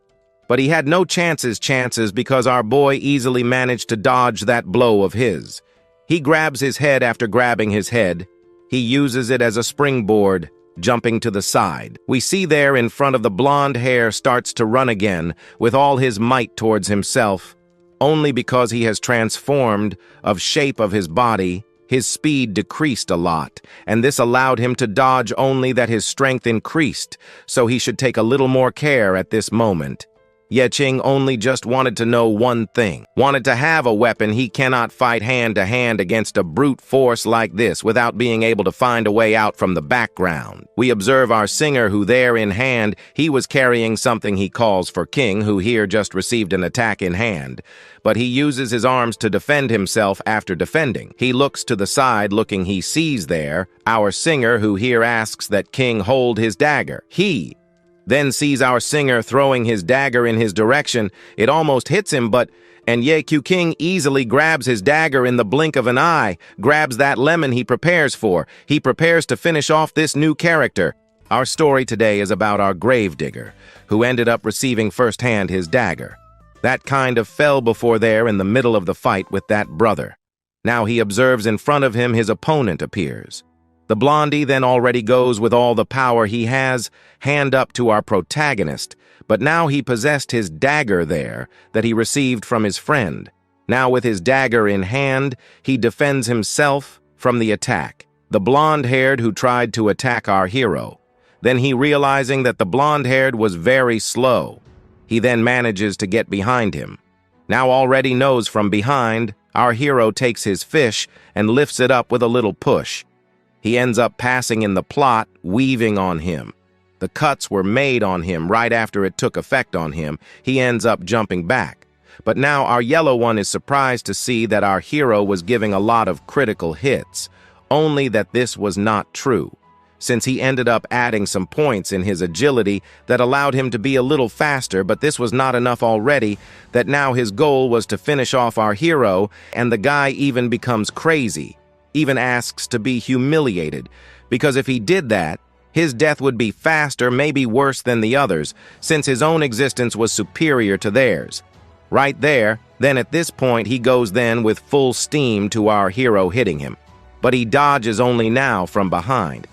But he had no chances because our boy easily managed to dodge that blow of his. He grabs his head after grabbing his head. He uses it as a springboard, jumping to the side. We see there in front of the blonde hair starts to run again with all his might towards himself. Only because he has transformed of shape of his body, his speed decreased a lot, and this allowed him to dodge only that his strength increased, so he should take a little more care at this moment. Ye Qing only just wanted to know one thing. Wanted to have a weapon. He cannot fight hand to hand against a brute force like this without being able to find a way out from the background. We observe our singer who there in hand, he was carrying something he calls for King, who here just received an attack in hand. But he uses his arms to defend himself after defending. He looks to the side looking, he sees there our singer who here asks that King hold his dagger. He then sees our singer throwing his dagger in his direction. It almost hits him, and Ye Qing easily grabs his dagger in the blink of an eye, grabs that lemon he prepares for. He prepares to finish off this new character. Our story today is about our gravedigger, who ended up receiving firsthand his dagger. That kind of fell before there in the middle of the fight with that brother. Now he observes in front of him his opponent appears. The blondie then already goes with all the power he has, hand up to our protagonist, but now he possessed his dagger there that he received from his friend. Now with his dagger in hand, he defends himself from the attack. The blonde-haired who tried to attack our hero. Then he realizing that the blonde-haired was very slow. He then manages to get behind him. Now already knows from behind, our hero takes his fish and lifts it up with a little push. He ends up passing in the plot, weaving on him. The cuts were made on him right after it took effect on him. He ends up jumping back. But now our yellow one is surprised to see that our hero was giving a lot of critical hits, only that this was not true, since he ended up adding some points in his agility that allowed him to be a little faster, but this was not enough already, that now his goal was to finish off our hero, and the guy even becomes crazy. Even asks to be humiliated, because if he did that, his death would be faster, maybe worse than the others, since his own existence was superior to theirs. Right there, then at this point he goes then with full steam to our hero hitting him. But he dodges only now from behind.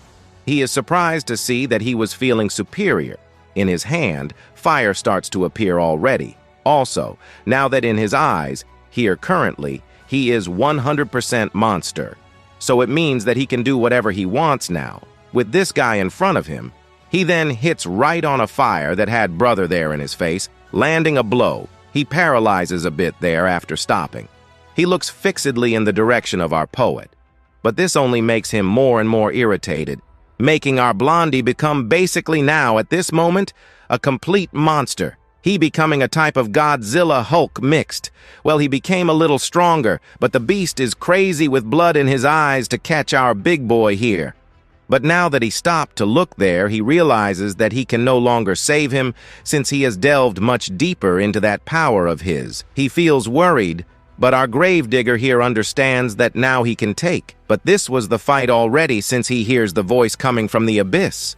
He is surprised to see that he was feeling superior. In his hand, fire starts to appear already. Also, now that in his eyes, here currently, he is 100% monster. So it means that he can do whatever he wants now. With this guy in front of him, he then hits right on a fire that had brother there in his face, landing a blow. He paralyzes a bit there after stopping. He looks fixedly in the direction of our poet. But this only makes him more and more irritated, making our blondie become basically now, at this moment, a complete monster. He becoming a type of Godzilla Hulk mixed. Well, he became a little stronger, but the beast is crazy with blood in his eyes to catch our big boy here. But now that he stopped to look there, he realizes that he can no longer save him since he has delved much deeper into that power of his. He feels worried, but our gravedigger here understands that now he can take. But this was the fight already since he hears the voice coming from the abyss.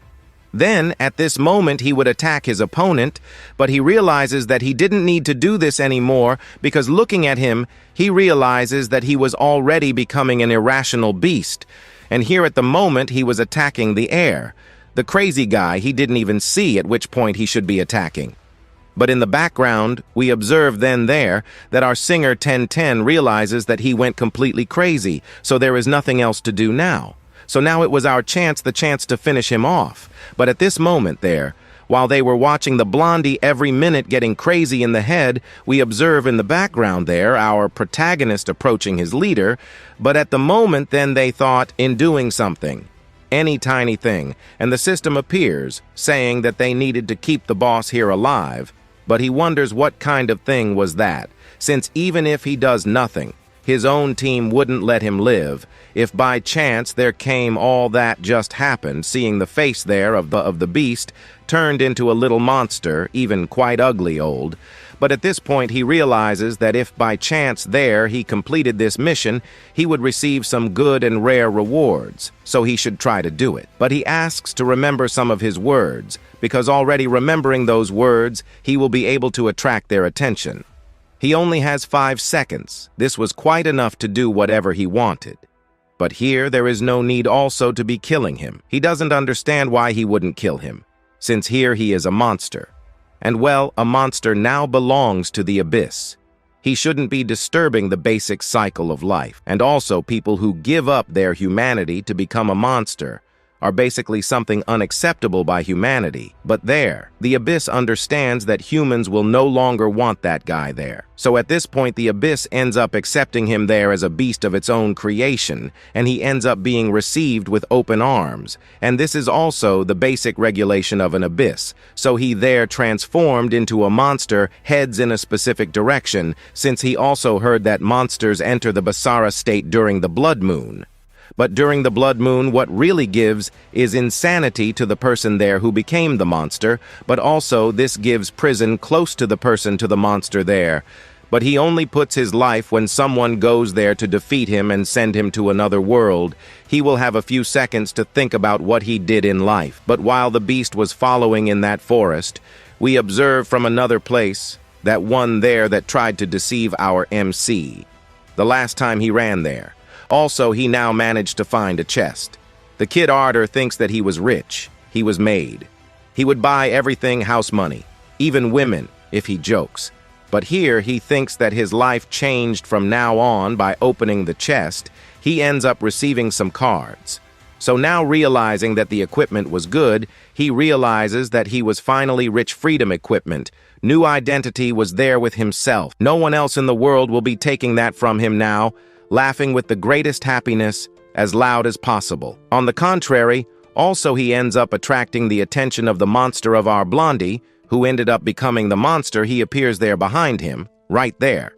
Then, at this moment, he would attack his opponent, but he realizes that he didn't need to do this anymore because looking at him, he realizes that he was already becoming an irrational beast. And here at the moment, he was attacking the air. The crazy guy he didn't even see at which point he should be attacking. But in the background, we observe then there that our singer 1010 realizes that he went completely crazy, so there is nothing else to do now. So now it was our chance, the chance to finish him off. But at this moment there, while they were watching the blondie every minute getting crazy in the head, we observe in the background there our protagonist approaching his leader, but at the moment then they thought in doing something, any tiny thing, and the system appears, saying that they needed to keep the boss here alive, but he wonders what kind of thing was that, since even if he does nothing, his own team wouldn't let him live. If by chance there came all that just happened, seeing the face there of the beast turned into a little monster, even quite ugly old. But at this point he realizes that if by chance there he completed this mission, he would receive some good and rare rewards, so he should try to do it. But he asks to remember some of his words, because already remembering those words, he will be able to attract their attention. He only has 5 seconds. This was quite enough to do whatever he wanted. But here there is no need also to be killing him. He doesn't understand why he wouldn't kill him, since here he is a monster. And well, a monster now belongs to the abyss. He shouldn't be disturbing the basic cycle of life. And also people who give up their humanity to become a monster are basically something unacceptable by humanity. But there, the abyss understands that humans will no longer want that guy there. So at this point, the abyss ends up accepting him there as a beast of its own creation, and he ends up being received with open arms. And this is also the basic regulation of an abyss. So he there transformed into a monster, heads in a specific direction, since he also heard that monsters enter the Basara state during the blood moon. But during the blood moon, what really gives is insanity to the person there who became the monster, but also this gives prison close to the person to the monster there. But he only puts his life when someone goes there to defeat him and send him to another world. He will have a few seconds to think about what he did in life. But while the beast was following in that forest, we observe from another place that one there that tried to deceive our MC. The last time he ran there. Also, he now managed to find a chest. The kid Ardor thinks that he was rich. He was made. He would buy everything house money, even women, if he jokes. But here, he thinks that his life changed from now on by opening the chest. He ends up receiving some cards. So now realizing that the equipment was good, he realizes that he was finally rich freedom equipment. New identity was there with himself. No one else in the world will be taking that from him now, laughing with the greatest happiness, as loud as possible. On the contrary, also he ends up attracting the attention of the monster of our blondie, who ended up becoming the monster. He appears there behind him, right there.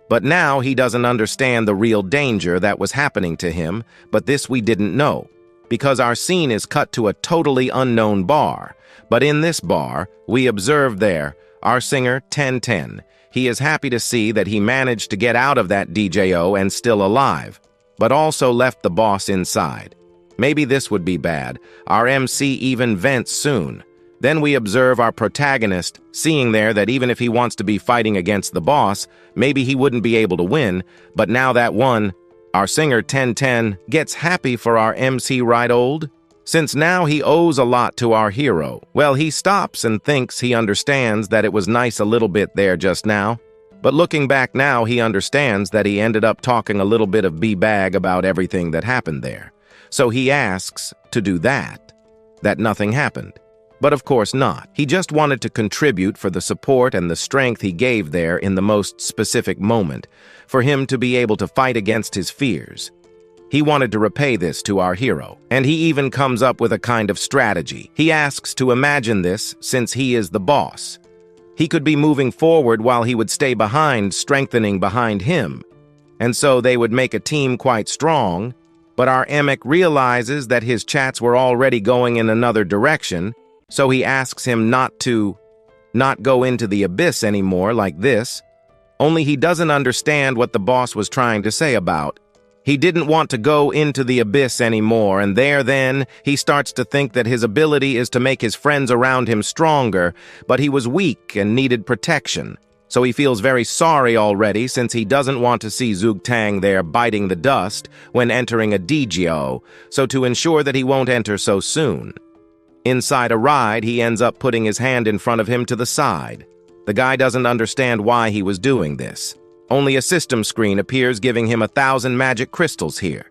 But now he doesn't understand the real danger that was happening to him, but this we didn't know, because our scene is cut to a totally unknown bar. But in this bar, we observe there, our singer 1010. He is happy to see that he managed to get out of that DJO and still alive, but also left the boss inside. Maybe this would be bad. Our MC even vents soon. Then we observe our protagonist, seeing there that even if he wants to be fighting against the boss, maybe he wouldn't be able to win, but now that one, our singer 1010, gets happy for our MC right old? Since now he owes a lot to our hero. Well, he stops and thinks he understands that it was nice a little bit there just now. But looking back now, he understands that he ended up talking a little bit of b-bag about everything that happened there. So he asks to do that nothing happened. But of course not. He just wanted to contribute for the support and the strength he gave there in the most specific moment, for him to be able to fight against his fears. He wanted to repay this to our hero, and he even comes up with a kind of strategy. He asks to imagine this since he is the boss. He could be moving forward while he would stay behind, strengthening behind him. And so they would make a team quite strong, But our Emek realizes that his chats were already going in another direction, so he asks him not go into the abyss anymore like this. Only he doesn't understand what the boss was trying to say about. He didn't want to go into the abyss anymore, and then he starts to think that his ability is to make his friends around him stronger, but he was weak and needed protection. So he feels very sorry already since he doesn't want to see Zugtang there biting the dust when entering a DGO, so to ensure that he won't enter so soon. Inside a ride, he ends up putting his hand in front of him to the side. The guy doesn't understand why he was doing this. Only a system screen appears giving him 1,000 magic crystals here.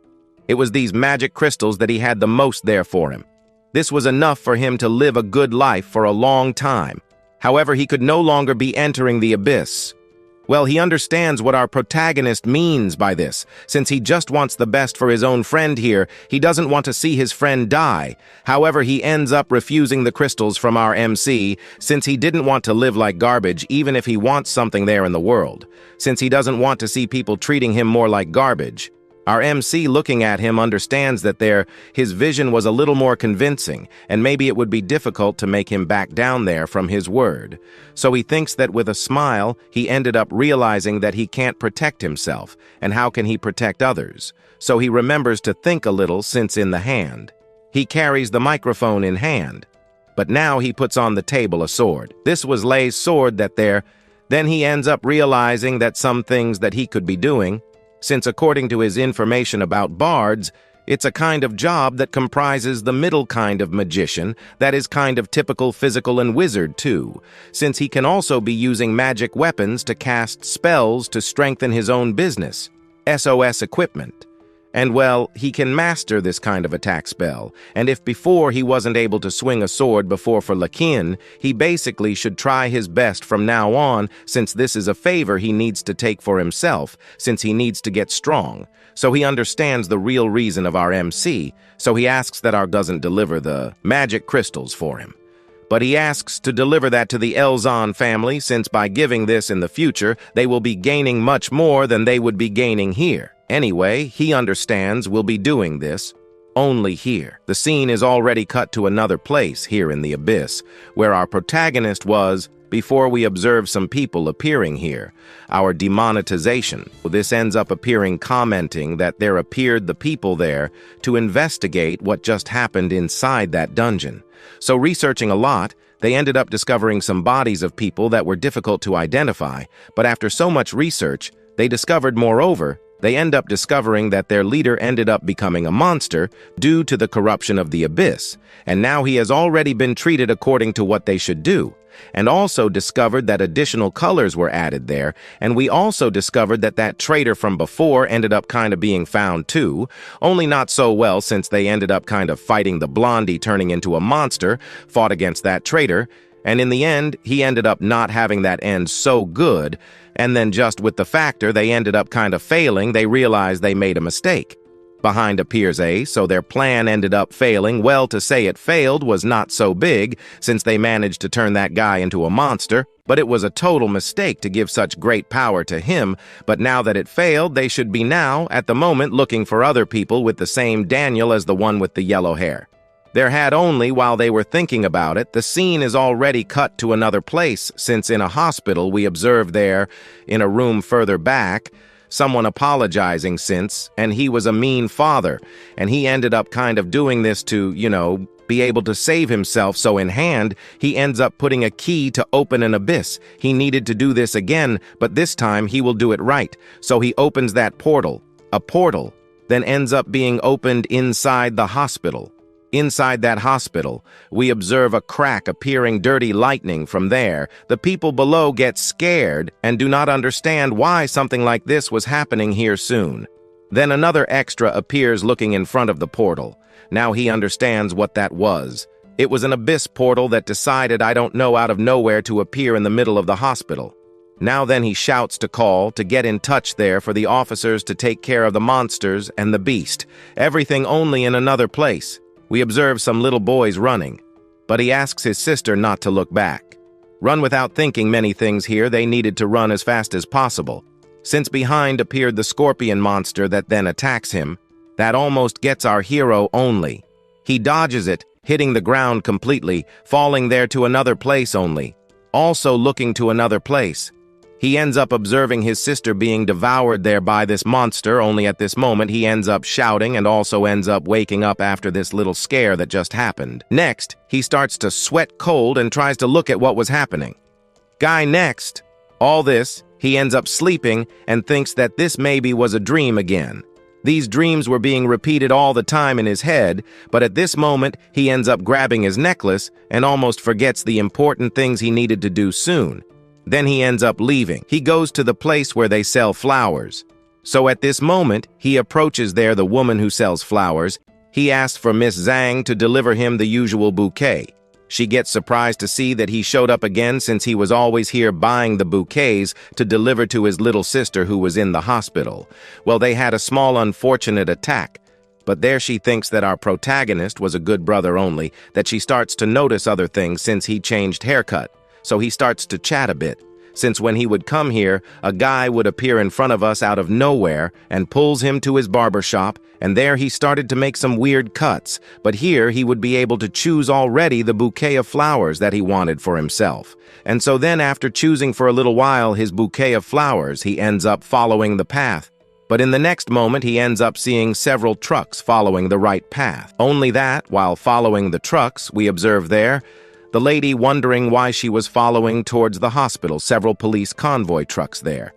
It was these magic crystals that he had the most there for him. This was enough for him to live a good life for a long time. However, he could no longer be entering the abyss. Well, he understands what our protagonist means by this. Since he just wants the best for his own friend here, he doesn't want to see his friend die. However, he ends up refusing the crystals from our MC, since he didn't want to live like garbage even if he wants something there in the world. Since he doesn't want to see people treating him more like garbage. Our MC, looking at him, understands that his vision was a little more convincing, and maybe it would be difficult to make him back down there from his word. So he thinks that with a smile, he ended up realizing that he can't protect himself, and how can he protect others? So he remembers to think a little since in the hand. He carries the microphone in hand. But now he puts on the table a sword. This was Lei's sword Then he ends up realizing that some things that he could be doing, since according to his information about bards, it's a kind of job that comprises the middle kind of magician, that is kind of typical physical and wizard too, since he can also be using magic weapons to cast spells to strengthen his own business, SOS equipment. And well, he can master this kind of attack spell, and if before he wasn't able to swing a sword before for Lakin, he basically should try his best from now on, since this is a favor he needs to take for himself, since he needs to get strong. So he understands the real reason of our MC, so he asks that our doesn't deliver the magic crystals for him. But he asks to deliver that to the Elzon family, since by giving this in the future, they will be gaining much more than they would be gaining here. Anyway, he understands we'll be doing this only here. The scene is already cut to another place here in the abyss, where our protagonist was before we observe some people appearing here. Our demonetization. This ends up appearing commenting that there appeared the people there to investigate what just happened inside that dungeon. So researching a lot, they ended up discovering some bodies of people that were difficult to identify, but after so much research, they discovered moreover, they end up discovering that their leader ended up becoming a monster due to the corruption of the abyss, and now he has already been treated according to what they should do, and also discovered that additional colors were added there, and we also discovered that that traitor from before ended up kind of being found too, only not so well since they ended up kind of fighting the blondie turning into a monster, fought against that traitor, and in the end, he ended up not having that end so good, and then just with the factor they ended up kind of failing, they realized they made a mistake. Behind appears A, so their plan ended up failing. Well, to say it failed was not so big, since they managed to turn that guy into a monster, but it was a total mistake to give such great power to him, but now that it failed, they should be now, at the moment, looking for other people with the same Daniel as the one with the yellow hair. There had only, while they were thinking about it, the scene is already cut to another place, since in a hospital we observed there, in a room further back, someone apologizing and he was a mean father, and he ended up kind of doing this to, be able to save himself, so in hand, he ends up putting a key to open an abyss. He needed to do this again, but this time he will do it right, so he opens that portal. A portal then ends up being opened inside the hospital. Inside that hospital, we observe a crack appearing dirty lightning from there. The people below get scared and do not understand why something like this was happening here soon. Then another extra appears looking in front of the portal. Now he understands what that was. It was an abyss portal that decided I don't know out of nowhere to appear in the middle of the hospital. Now then he shouts to get in touch there for the officers to take care of the monsters and the beast. Everything only in another place. We observe some little boys running, but he asks his sister not to look back. Run without thinking many things here, they needed to run as fast as possible. Since behind appeared the scorpion monster that then attacks him, That almost gets our hero only. He dodges it, hitting the ground completely, falling there to another place only, also looking to another place. He ends up observing his sister being devoured there by this monster, only at this moment he ends up shouting and also ends up waking up after this little scare that just happened. Next, he starts to sweat cold and tries to look at what was happening. Guy next. All this, he ends up sleeping and thinks that this maybe was a dream again. These dreams were being repeated all the time in his head, but at this moment, he ends up grabbing his necklace and almost forgets the important things he needed to do soon. Then he ends up leaving. He goes to the place where they sell flowers. So at this moment, he approaches there the woman who sells flowers. He asks for Miss Zhang to deliver him the usual bouquet. She gets surprised to see that he showed up again since he was always here buying the bouquets to deliver to his little sister who was in the hospital. Well, they had a small unfortunate attack. But there she thinks that our protagonist was a good brother only, that she starts to notice other things since he changed haircut. So he starts to chat a bit, since when he would come here, a guy would appear in front of us out of nowhere and pulls him to his barber shop, and there he started to make some weird cuts, but here he would be able to choose already the bouquet of flowers that he wanted for himself. And so then after choosing for a little while his bouquet of flowers, he ends up following the path. But in the next moment, he ends up seeing several trucks following the right path. Only that, while following the trucks, we observe there, the lady wondering why she was following towards the hospital, several police convoy trucks there.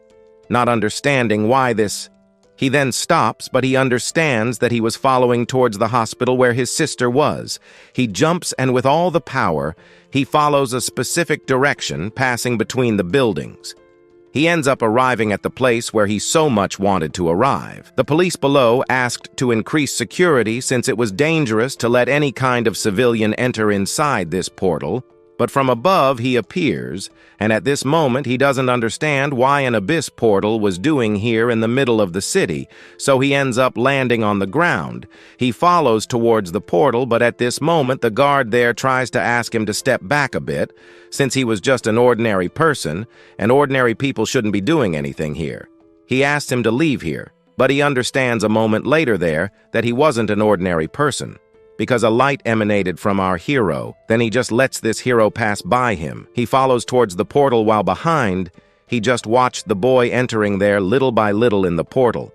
Not understanding why this. He then stops, but he understands that he was following towards the hospital where his sister was. He jumps and with all the power, he follows a specific direction, passing between the buildings. He ends up arriving at the place where he so much wanted to arrive. The police below asked to increase security since it was dangerous to let any kind of civilian enter inside this portal, but from above he appears, and at this moment he doesn't understand why an abyss portal was doing here in the middle of the city, so he ends up landing on the ground. He follows towards the portal, but at this moment the guard there tries to ask him to step back a bit, since he was just an ordinary person, and ordinary people shouldn't be doing anything here. He asks him to leave here, but he understands a moment later there that he wasn't an ordinary person, because a light emanated from our hero. Then he just lets this hero pass by him. He follows towards the portal while behind, he just watched the boy entering there little by little in the portal.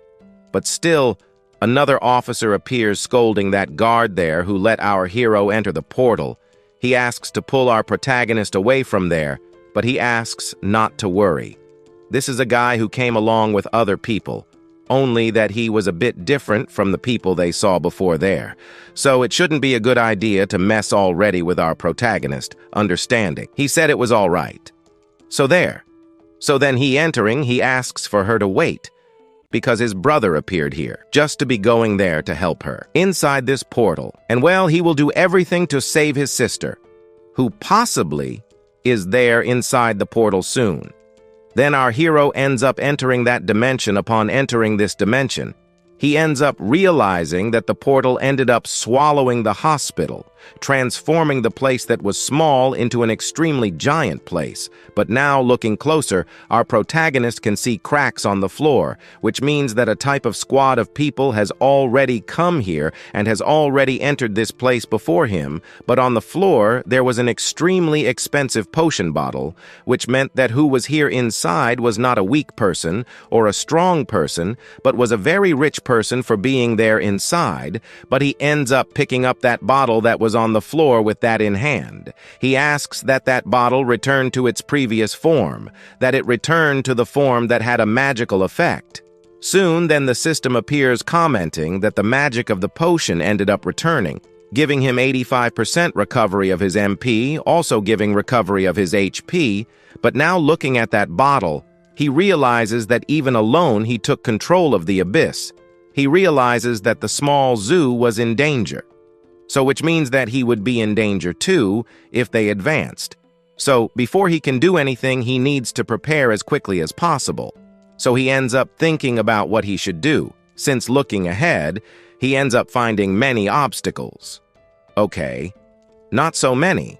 But still, another officer appears scolding that guard there who let our hero enter the portal. He asks to pull our protagonist away from there, but he asks not to worry. This is a guy who came along with other people, only that he was a bit different from the people they saw before there. So it shouldn't be a good idea to mess already with our protagonist, understanding. He said it was all right. So there. So then he entering, he asks for her to wait, because his brother appeared here, just to be going there to help her. Inside this portal, and well, he will do everything to save his sister, who possibly is there inside the portal soon. Then our hero ends up entering that dimension. Upon entering this dimension, he ends up realizing that the portal ended up swallowing the hospital, transforming the place that was small into an extremely giant place. But now, looking closer, our protagonist can see cracks on the floor, which means that a type of squad of people has already come here and has already entered this place before him. But on the floor, there was an extremely expensive potion bottle, which meant that who was here inside was not a weak person or a strong person, but was a very rich person for being there inside. But he ends up picking up that bottle that was on the floor with that in hand. He asks that that bottle return to its previous form, that it return to the form that had a magical effect. Soon then the system appears commenting that the magic of the potion ended up returning, giving him 85% recovery of his MP, also giving recovery of his HP. But now looking at that bottle, he realizes that even alone he took control of the abyss. He realizes that the small zoo was in danger. So which means that he would be in danger too if they advanced. So before he can do anything, he needs to prepare as quickly as possible. So he ends up thinking about what he should do. Since looking ahead, he ends up finding many obstacles. Okay, not so many.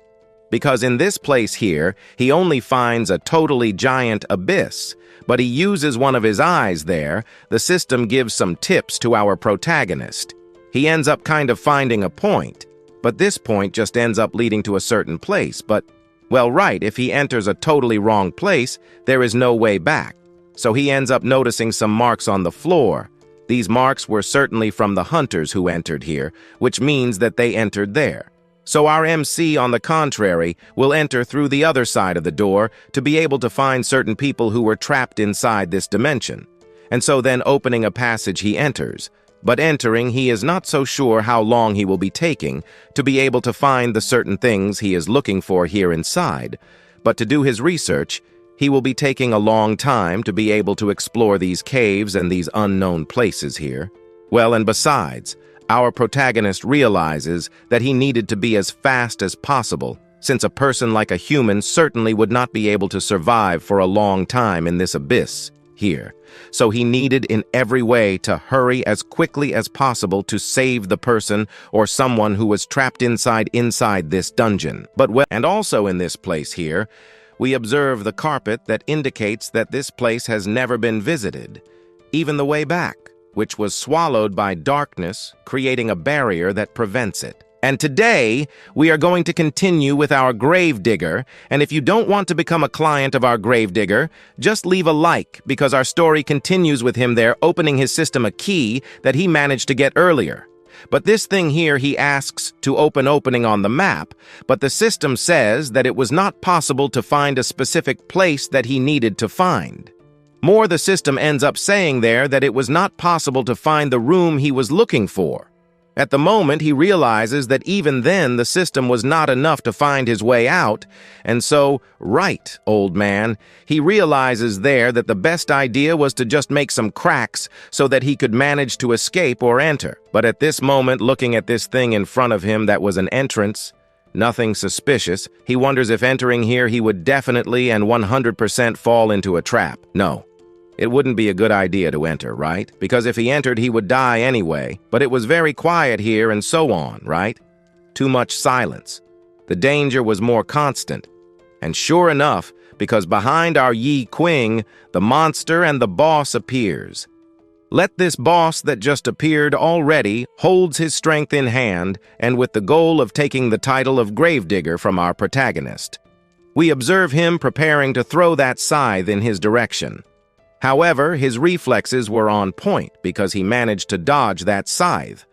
Because in this place here, he only finds a totally giant abyss, but he uses one of his eyes there. The system gives some tips to our protagonist. He ends up kind of finding a point, but this point just ends up leading to a certain place. But, well, right, if he enters a totally wrong place, there is no way back. So he ends up noticing some marks on the floor. These marks were certainly from the hunters who entered here, which means that they entered there. So our MC, on the contrary, will enter through the other side of the door to be able to find certain people who were trapped inside this dimension. And so then opening a passage he enters. But entering, he is not so sure how long he will be taking to be able to find the certain things he is looking for here inside. But to do his research, he will be taking a long time to be able to explore these caves and these unknown places here. Well, and besides, our protagonist realizes that he needed to be as fast as possible, since a person like a human certainly would not be able to survive for a long time in this abyss here. So he needed in every way to hurry as quickly as possible to save the person or someone who was trapped inside this dungeon. And also in this place here, we observe the carpet that indicates that this place has never been visited, even the way back, which was swallowed by darkness, creating a barrier that prevents it. And today, we are going to continue with our gravedigger, and if you don't want to become a client of our gravedigger, just leave a like, because our story continues with him there opening his system a key that he managed to get earlier. But this thing here he asks to opening on the map, but the system says that it was not possible to find a specific place that he needed to find. More, the system ends up saying there that it was not possible to find the room he was looking for. At the moment, he realizes that even then the system was not enough to find his way out, and so, right, old man, he realizes there that the best idea was to just make some cracks so that he could manage to escape or enter. But at this moment, looking at this thing in front of him that was an entrance, nothing suspicious, he wonders if entering here he would definitely and 100% fall into a trap. No. It wouldn't be a good idea to enter, right? Because if he entered, he would die anyway. But it was very quiet here and so on, right? Too much silence. The danger was more constant. And sure enough, because behind our Qing, the monster and the boss appears. Let this boss that just appeared already holds his strength in hand and with the goal of taking the title of Gravedigger from our protagonist. We observe him preparing to throw that scythe in his direction. However, his reflexes were on point because he managed to dodge that scythe.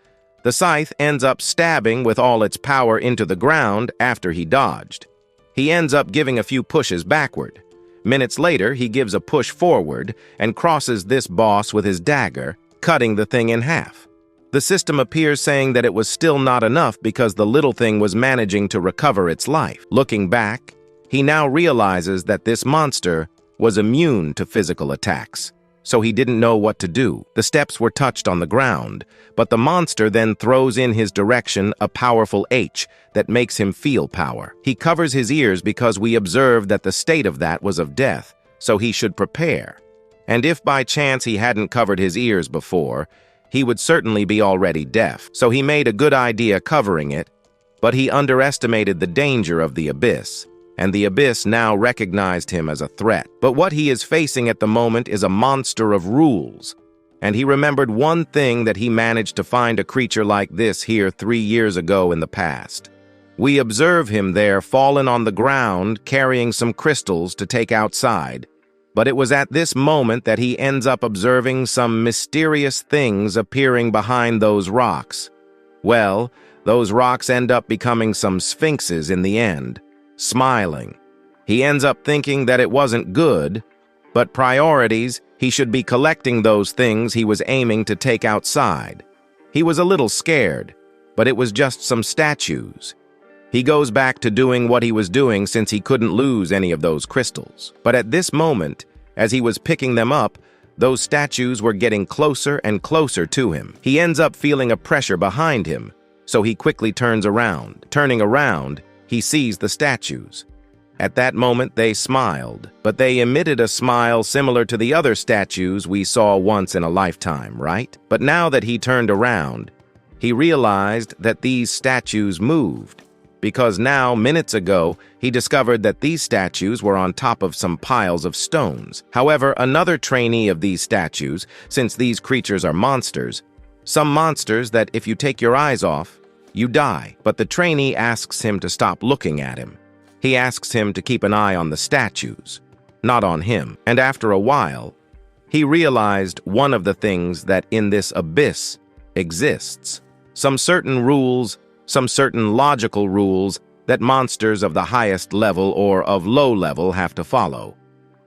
The scythe ends up stabbing with all its power into the ground after he dodged. He ends up giving a few pushes backward. Minutes later, he gives a push forward and crosses this boss with his dagger, cutting the thing in half. The system appears saying that it was still not enough because the little thing was managing to recover its life. Looking back, he now realizes that this monster was immune to physical attacks, so he didn't know what to do. The steps were touched on the ground, but the monster then throws in his direction a powerful H that makes him feel power. He covers his ears because we observed that the state of that was of death, so he should prepare. And if by chance he hadn't covered his ears before, he would certainly be already deaf, so he made a good idea covering it, but he underestimated the danger of the abyss. And the abyss now recognized him as a threat. But what he is facing at the moment is a monster of rules. And he remembered one thing, that he managed to find a creature like this here 3 years ago in the past. We observe him there fallen on the ground carrying some crystals to take outside. But it was at this moment that he ends up observing some mysterious things appearing behind those rocks. Well, those rocks end up becoming some sphinxes in the end. Smiling. He ends up thinking that it wasn't good, but priorities, he should be collecting those things he was aiming to take outside. He was a little scared, but it was just some statues. He goes back to doing what he was doing since he couldn't lose any of those crystals. But at this moment, as he was picking them up, those statues were getting closer and closer to him. He ends up feeling a pressure behind him, so he quickly turns around. Turning around, he sees the statues. At that moment, they smiled, but they emitted a smile similar to the other statues we saw once in a lifetime, right? But now that he turned around, he realized that these statues moved. because now, minutes ago, he discovered that these statues were on top of some piles of stones. However, another trainee of these statues, since these creatures are monsters, some monsters that if you take your eyes off, you die. But the trainee asks him to stop looking at him. He asks him to keep an eye on the statues, not on him. And after a while, he realized one of the things that in this abyss exists. Some certain rules, some certain logical rules that monsters of the highest level or of low level have to follow.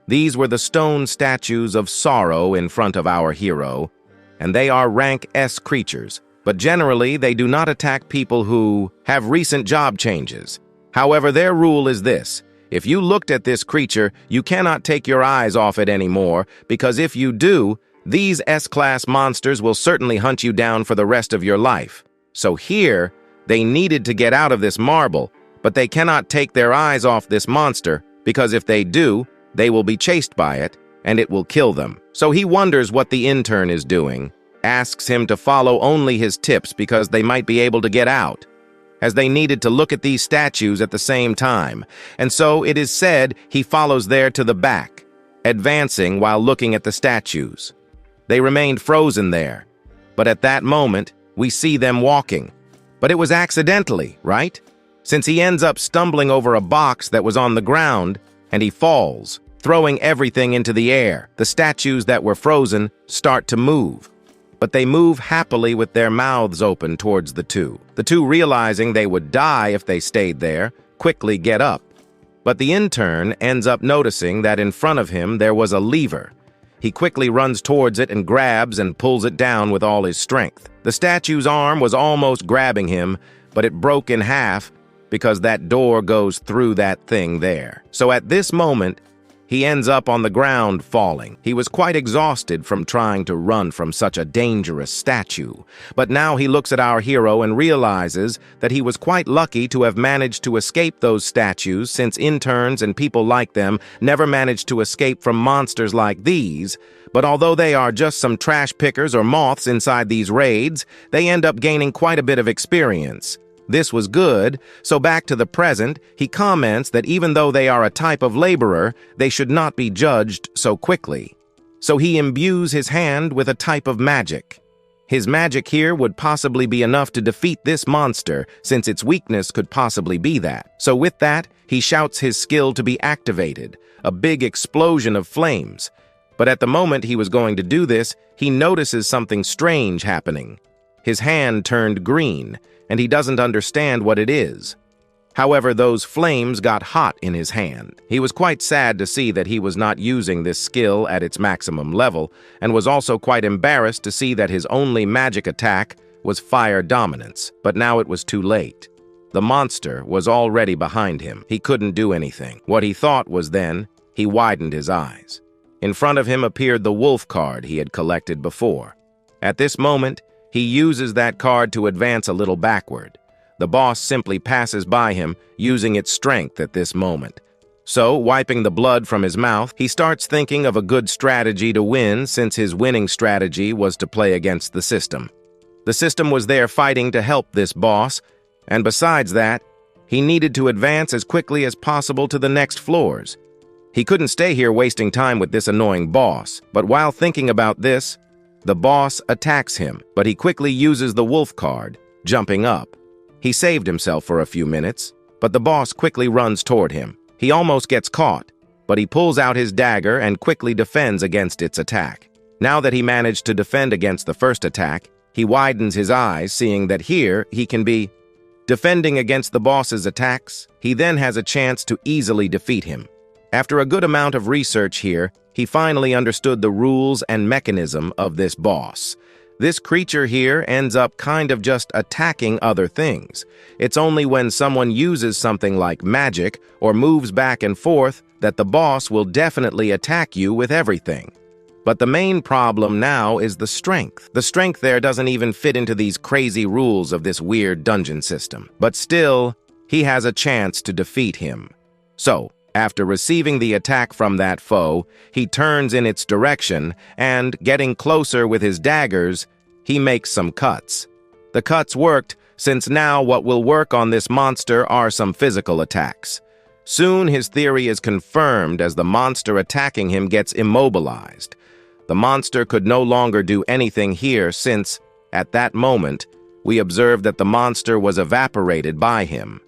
These were the stone statues of sorrow in front of our hero, and they are rank S creatures, but generally they do not attack people who have recent job changes. However, their rule is this: if you looked at this creature, you cannot take your eyes off it anymore, because if you do, these S-class monsters will certainly hunt you down for the rest of your life. So here, they needed to get out of this marble, but they cannot take their eyes off this monster, because if they do, they will be chased by it, and it will kill them. So he wonders what the intern is doing, asks him to follow only his tips because they might be able to get out, as they needed to look at these statues at the same time. And so it is said he follows there to the back, advancing while looking at the statues. They remained frozen there, but at that moment, we see them walking. But it was accidentally, right? Since he ends up stumbling over a box that was on the ground, and he falls, throwing everything into the air. The statues that were frozen start to move, but they move happily with their mouths open towards the two. The two, realizing they would die if they stayed there, quickly get up. But the intern ends up noticing that in front of him there was a lever. He quickly runs towards it and grabs and pulls it down with all his strength. The statue's arm was almost grabbing him, but it broke in half because that door goes through that thing there. So at this moment, he ends up on the ground falling. He was quite exhausted from trying to run from such a dangerous statue. But now he looks at our hero and realizes that he was quite lucky to have managed to escape those statues, since interns and people like them never managed to escape from monsters like these. But although they are just some trash pickers or moths inside these raids, they end up gaining quite a bit of experience. This was good, so back to the present, he comments that even though they are a type of laborer, they should not be judged so quickly. So he imbues his hand with a type of magic. His magic here would possibly be enough to defeat this monster, since its weakness could possibly be that. So with that, he shouts his skill to be activated, a big explosion of flames. But at the moment he was going to do this, he notices something strange happening. His hand turned green, and he doesn't understand what it is. However, those flames got hot in his hand. He was quite sad to see that he was not using this skill at its maximum level, and was also quite embarrassed to see that his only magic attack was fire dominance. But now it was too late. The monster was already behind him. He couldn't do anything. What he thought was then, he widened his eyes. In front of him appeared the wolf card he had collected before. At this moment, he uses that card to advance a little backward. The boss simply passes by him, using its strength at this moment. So, wiping the blood from his mouth, he starts thinking of a good strategy to win, since his winning strategy was to play against the system. The system was there fighting to help this boss, and besides that, he needed to advance as quickly as possible to the next floors. He couldn't stay here wasting time with this annoying boss, but while thinking about this, the boss attacks him, but he quickly uses the wolf card, jumping up. He saved himself for a few minutes, but the boss quickly runs toward him. He almost gets caught, but he pulls out his dagger and quickly defends against its attack. Now that he managed to defend against the first attack, he widens his eyes, seeing that here he can be defending against the boss's attacks. He then has a chance to easily defeat him. After a good amount of research here, he finally understood the rules and mechanism of this boss. This creature here ends up kind of just attacking other things. It's only when someone uses something like magic or moves back and forth that the boss will definitely attack you with everything. But the main problem now is the strength. The strength there doesn't even fit into these crazy rules of this weird dungeon system. But still, he has a chance to defeat him. So, after receiving the attack from that foe, he turns in its direction, and, getting closer with his daggers, he makes some cuts. The cuts worked, since now what will work on this monster are some physical attacks. Soon his theory is confirmed as the monster attacking him gets immobilized. The monster could no longer do anything here since, at that moment, we observed that the monster was evaporated by him.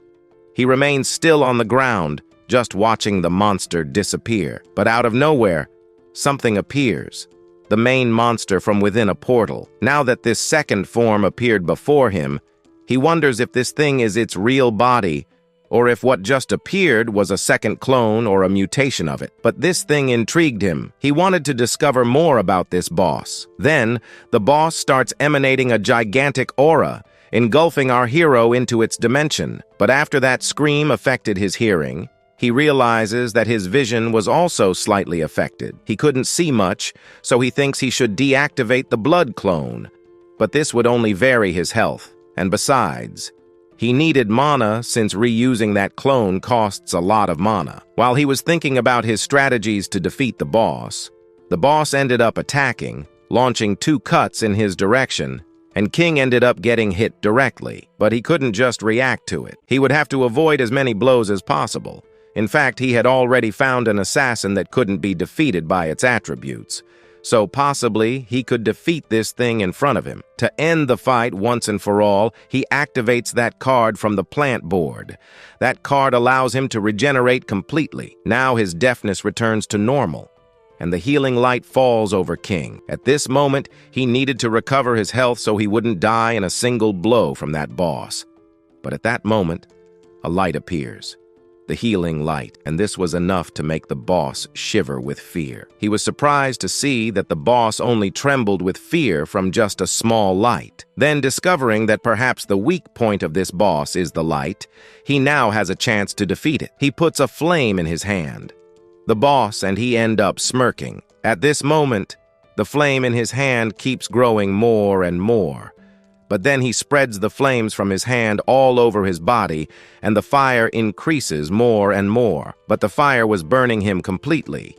He remains still on the ground, just watching the monster disappear. But out of nowhere, something appears. The main monster from within a portal. Now that this second form appeared before him, he wonders if this thing is its real body, or if what just appeared was a second clone or a mutation of it. But this thing intrigued him. He wanted to discover more about this boss. Then, the boss starts emanating a gigantic aura, engulfing our hero into its dimension. But after that scream affected his hearing, he realizes that his vision was also slightly affected. He couldn't see much, so he thinks he should deactivate the blood clone. But this would only vary his health, and besides, he needed mana since reusing that clone costs a lot of mana. While he was thinking about his strategies to defeat the boss ended up attacking, launching 2 cuts in his direction, and Qing ended up getting hit directly. But he couldn't just react to it. He would have to avoid as many blows as possible. In fact, he had already found an assassin that couldn't be defeated by its attributes. So possibly, he could defeat this thing in front of him. To end the fight once and for all, he activates that card from the plant board. That card allows him to regenerate completely. Now his deafness returns to normal, and the healing light falls over Qing. At this moment, he needed to recover his health so he wouldn't die in a single blow from that boss. But at that moment, a light appears. The healing light, and this was enough to make the boss shiver with fear. He was surprised to see that the boss only trembled with fear from just a small light. Then, discovering that perhaps the weak point of this boss is the light, he now has a chance to defeat it. He puts a flame in his hand. The boss and he end up smirking. At this moment, the flame in his hand keeps growing more and more. But then he spreads the flames from his hand all over his body, and the fire increases more and more. But the fire was burning him completely.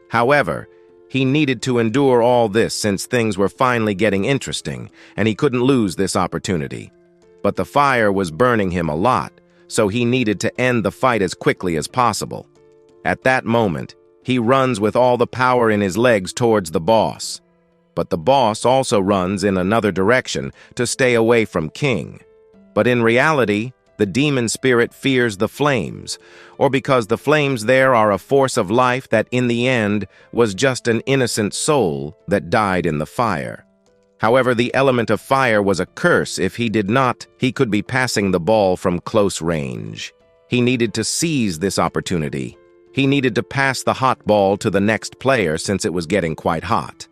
However, he needed to endure all this since things were finally getting interesting, and he couldn't lose this opportunity. But the fire was burning him a lot, so he needed to end the fight as quickly as possible. At that moment, he runs with all the power in his legs towards the boss. But the boss also runs in another direction to stay away from Qing. But in reality, the demon spirit fears the flames, or because the flames there are a force of life that in the end was just an innocent soul that died in the fire. However, the element of fire was a curse. If he did not, he could be passing the ball from close range. He needed to seize this opportunity. He needed to pass the hot ball to the next player since it was getting quite hot.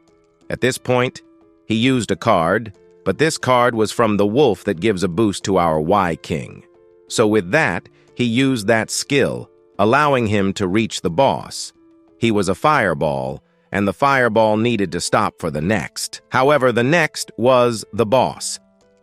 At this point, he used a card, but this card was from the wolf that gives a boost to our King. So with that, he used that skill, allowing him to reach the boss. He was a fireball, and the fireball needed to stop for the next. However, the next was the boss.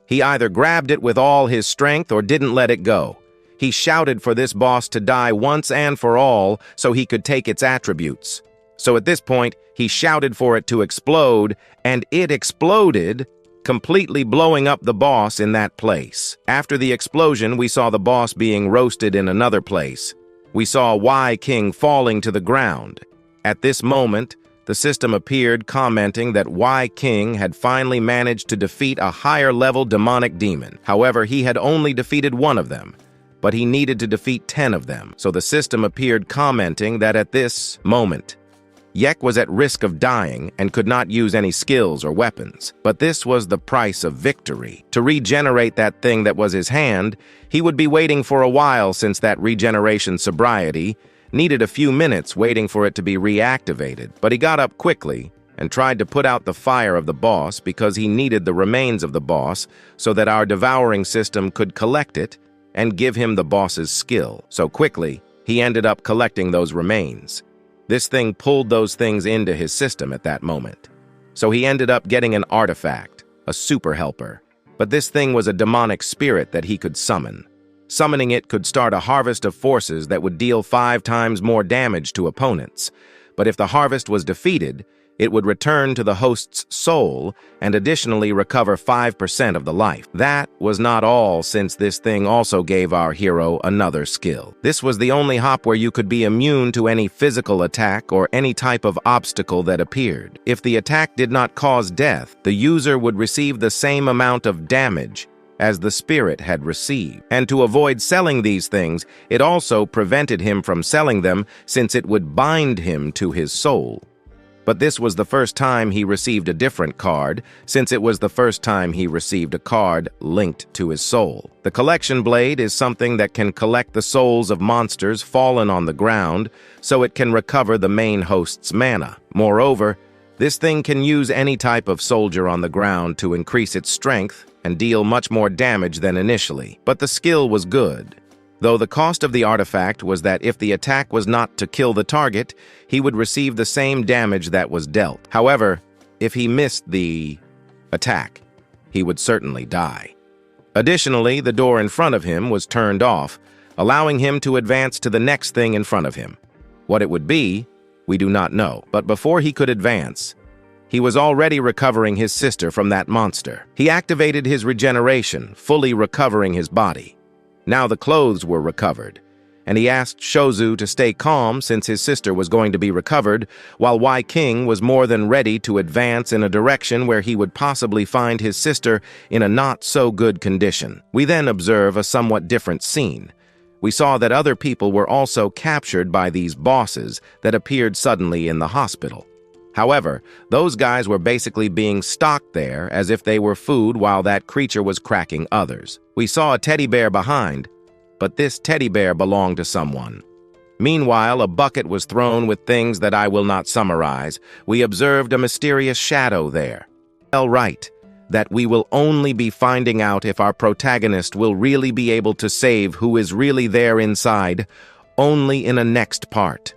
He either grabbed it with all his strength or didn't let it go. He shouted for this boss to die once and for all so he could take its attributes. So at this point, he shouted for it to explode, and it exploded, completely blowing up the boss in that place. After the explosion, we saw the boss being roasted in another place. We saw King falling to the ground. At this moment, the system appeared commenting that King had finally managed to defeat a higher-level demonic demon. However, he had only defeated one of them, but he needed to defeat 10 of them. So the system appeared commenting that at this moment, Yek was at risk of dying and could not use any skills or weapons. But this was the price of victory. To regenerate that thing that was his hand, he would be waiting for a while since that regeneration sobriety needed a few minutes waiting for it to be reactivated. But he got up quickly and tried to put out the fire of the boss because he needed the remains of the boss so that our devouring system could collect it and give him the boss's skill. So quickly, he ended up collecting those remains. This thing pulled those things into his system at that moment. So he ended up getting an artifact, a super helper. But this thing was a demonic spirit that he could summon. Summoning it could start a harvest of forces that would deal 5 times more damage to opponents. But if the harvest was defeated, It would return to the host's soul and additionally recover 5% of the life. That was not all, since this thing also gave our hero another skill. This was the only hop where you could be immune to any physical attack or any type of obstacle that appeared. If the attack did not cause death, the user would receive the same amount of damage as the spirit had received. And to avoid selling these things, it also prevented him from selling them, since it would bind him to his soul. But this was the first time he received a different card, since it was the first time he received a card linked to his soul. The collection blade is something that can collect the souls of monsters fallen on the ground, so it can recover the main host's mana. Moreover, this thing can use any type of soldier on the ground to increase its strength and deal much more damage than initially. But the skill was good, though the cost of the artifact was that if the attack was not to kill the target, he would receive the same damage that was dealt. However, if he missed the attack, he would certainly die. Additionally, the door in front of him was turned off, allowing him to advance to the next thing in front of him. What it would be, we do not know, but before he could advance, he was already recovering his sister from that monster. He activated his regeneration, fully recovering his body. Now the clothes were recovered, and he asked Shozu to stay calm since his sister was going to be recovered, while Qing was more than ready to advance in a direction where he would possibly find his sister in a not-so-good condition. We then observe a somewhat different scene. We saw that other people were also captured by these bosses that appeared suddenly in the hospital. However, those guys were basically being stocked there as if they were food while that creature was cracking others. We saw a teddy bear behind, but this teddy bear belonged to someone. Meanwhile, a bucket was thrown with things that I will not summarize. We observed a mysterious shadow there. Well, right, that we will only be finding out if our protagonist will really be able to save who is really there inside, only in a next part.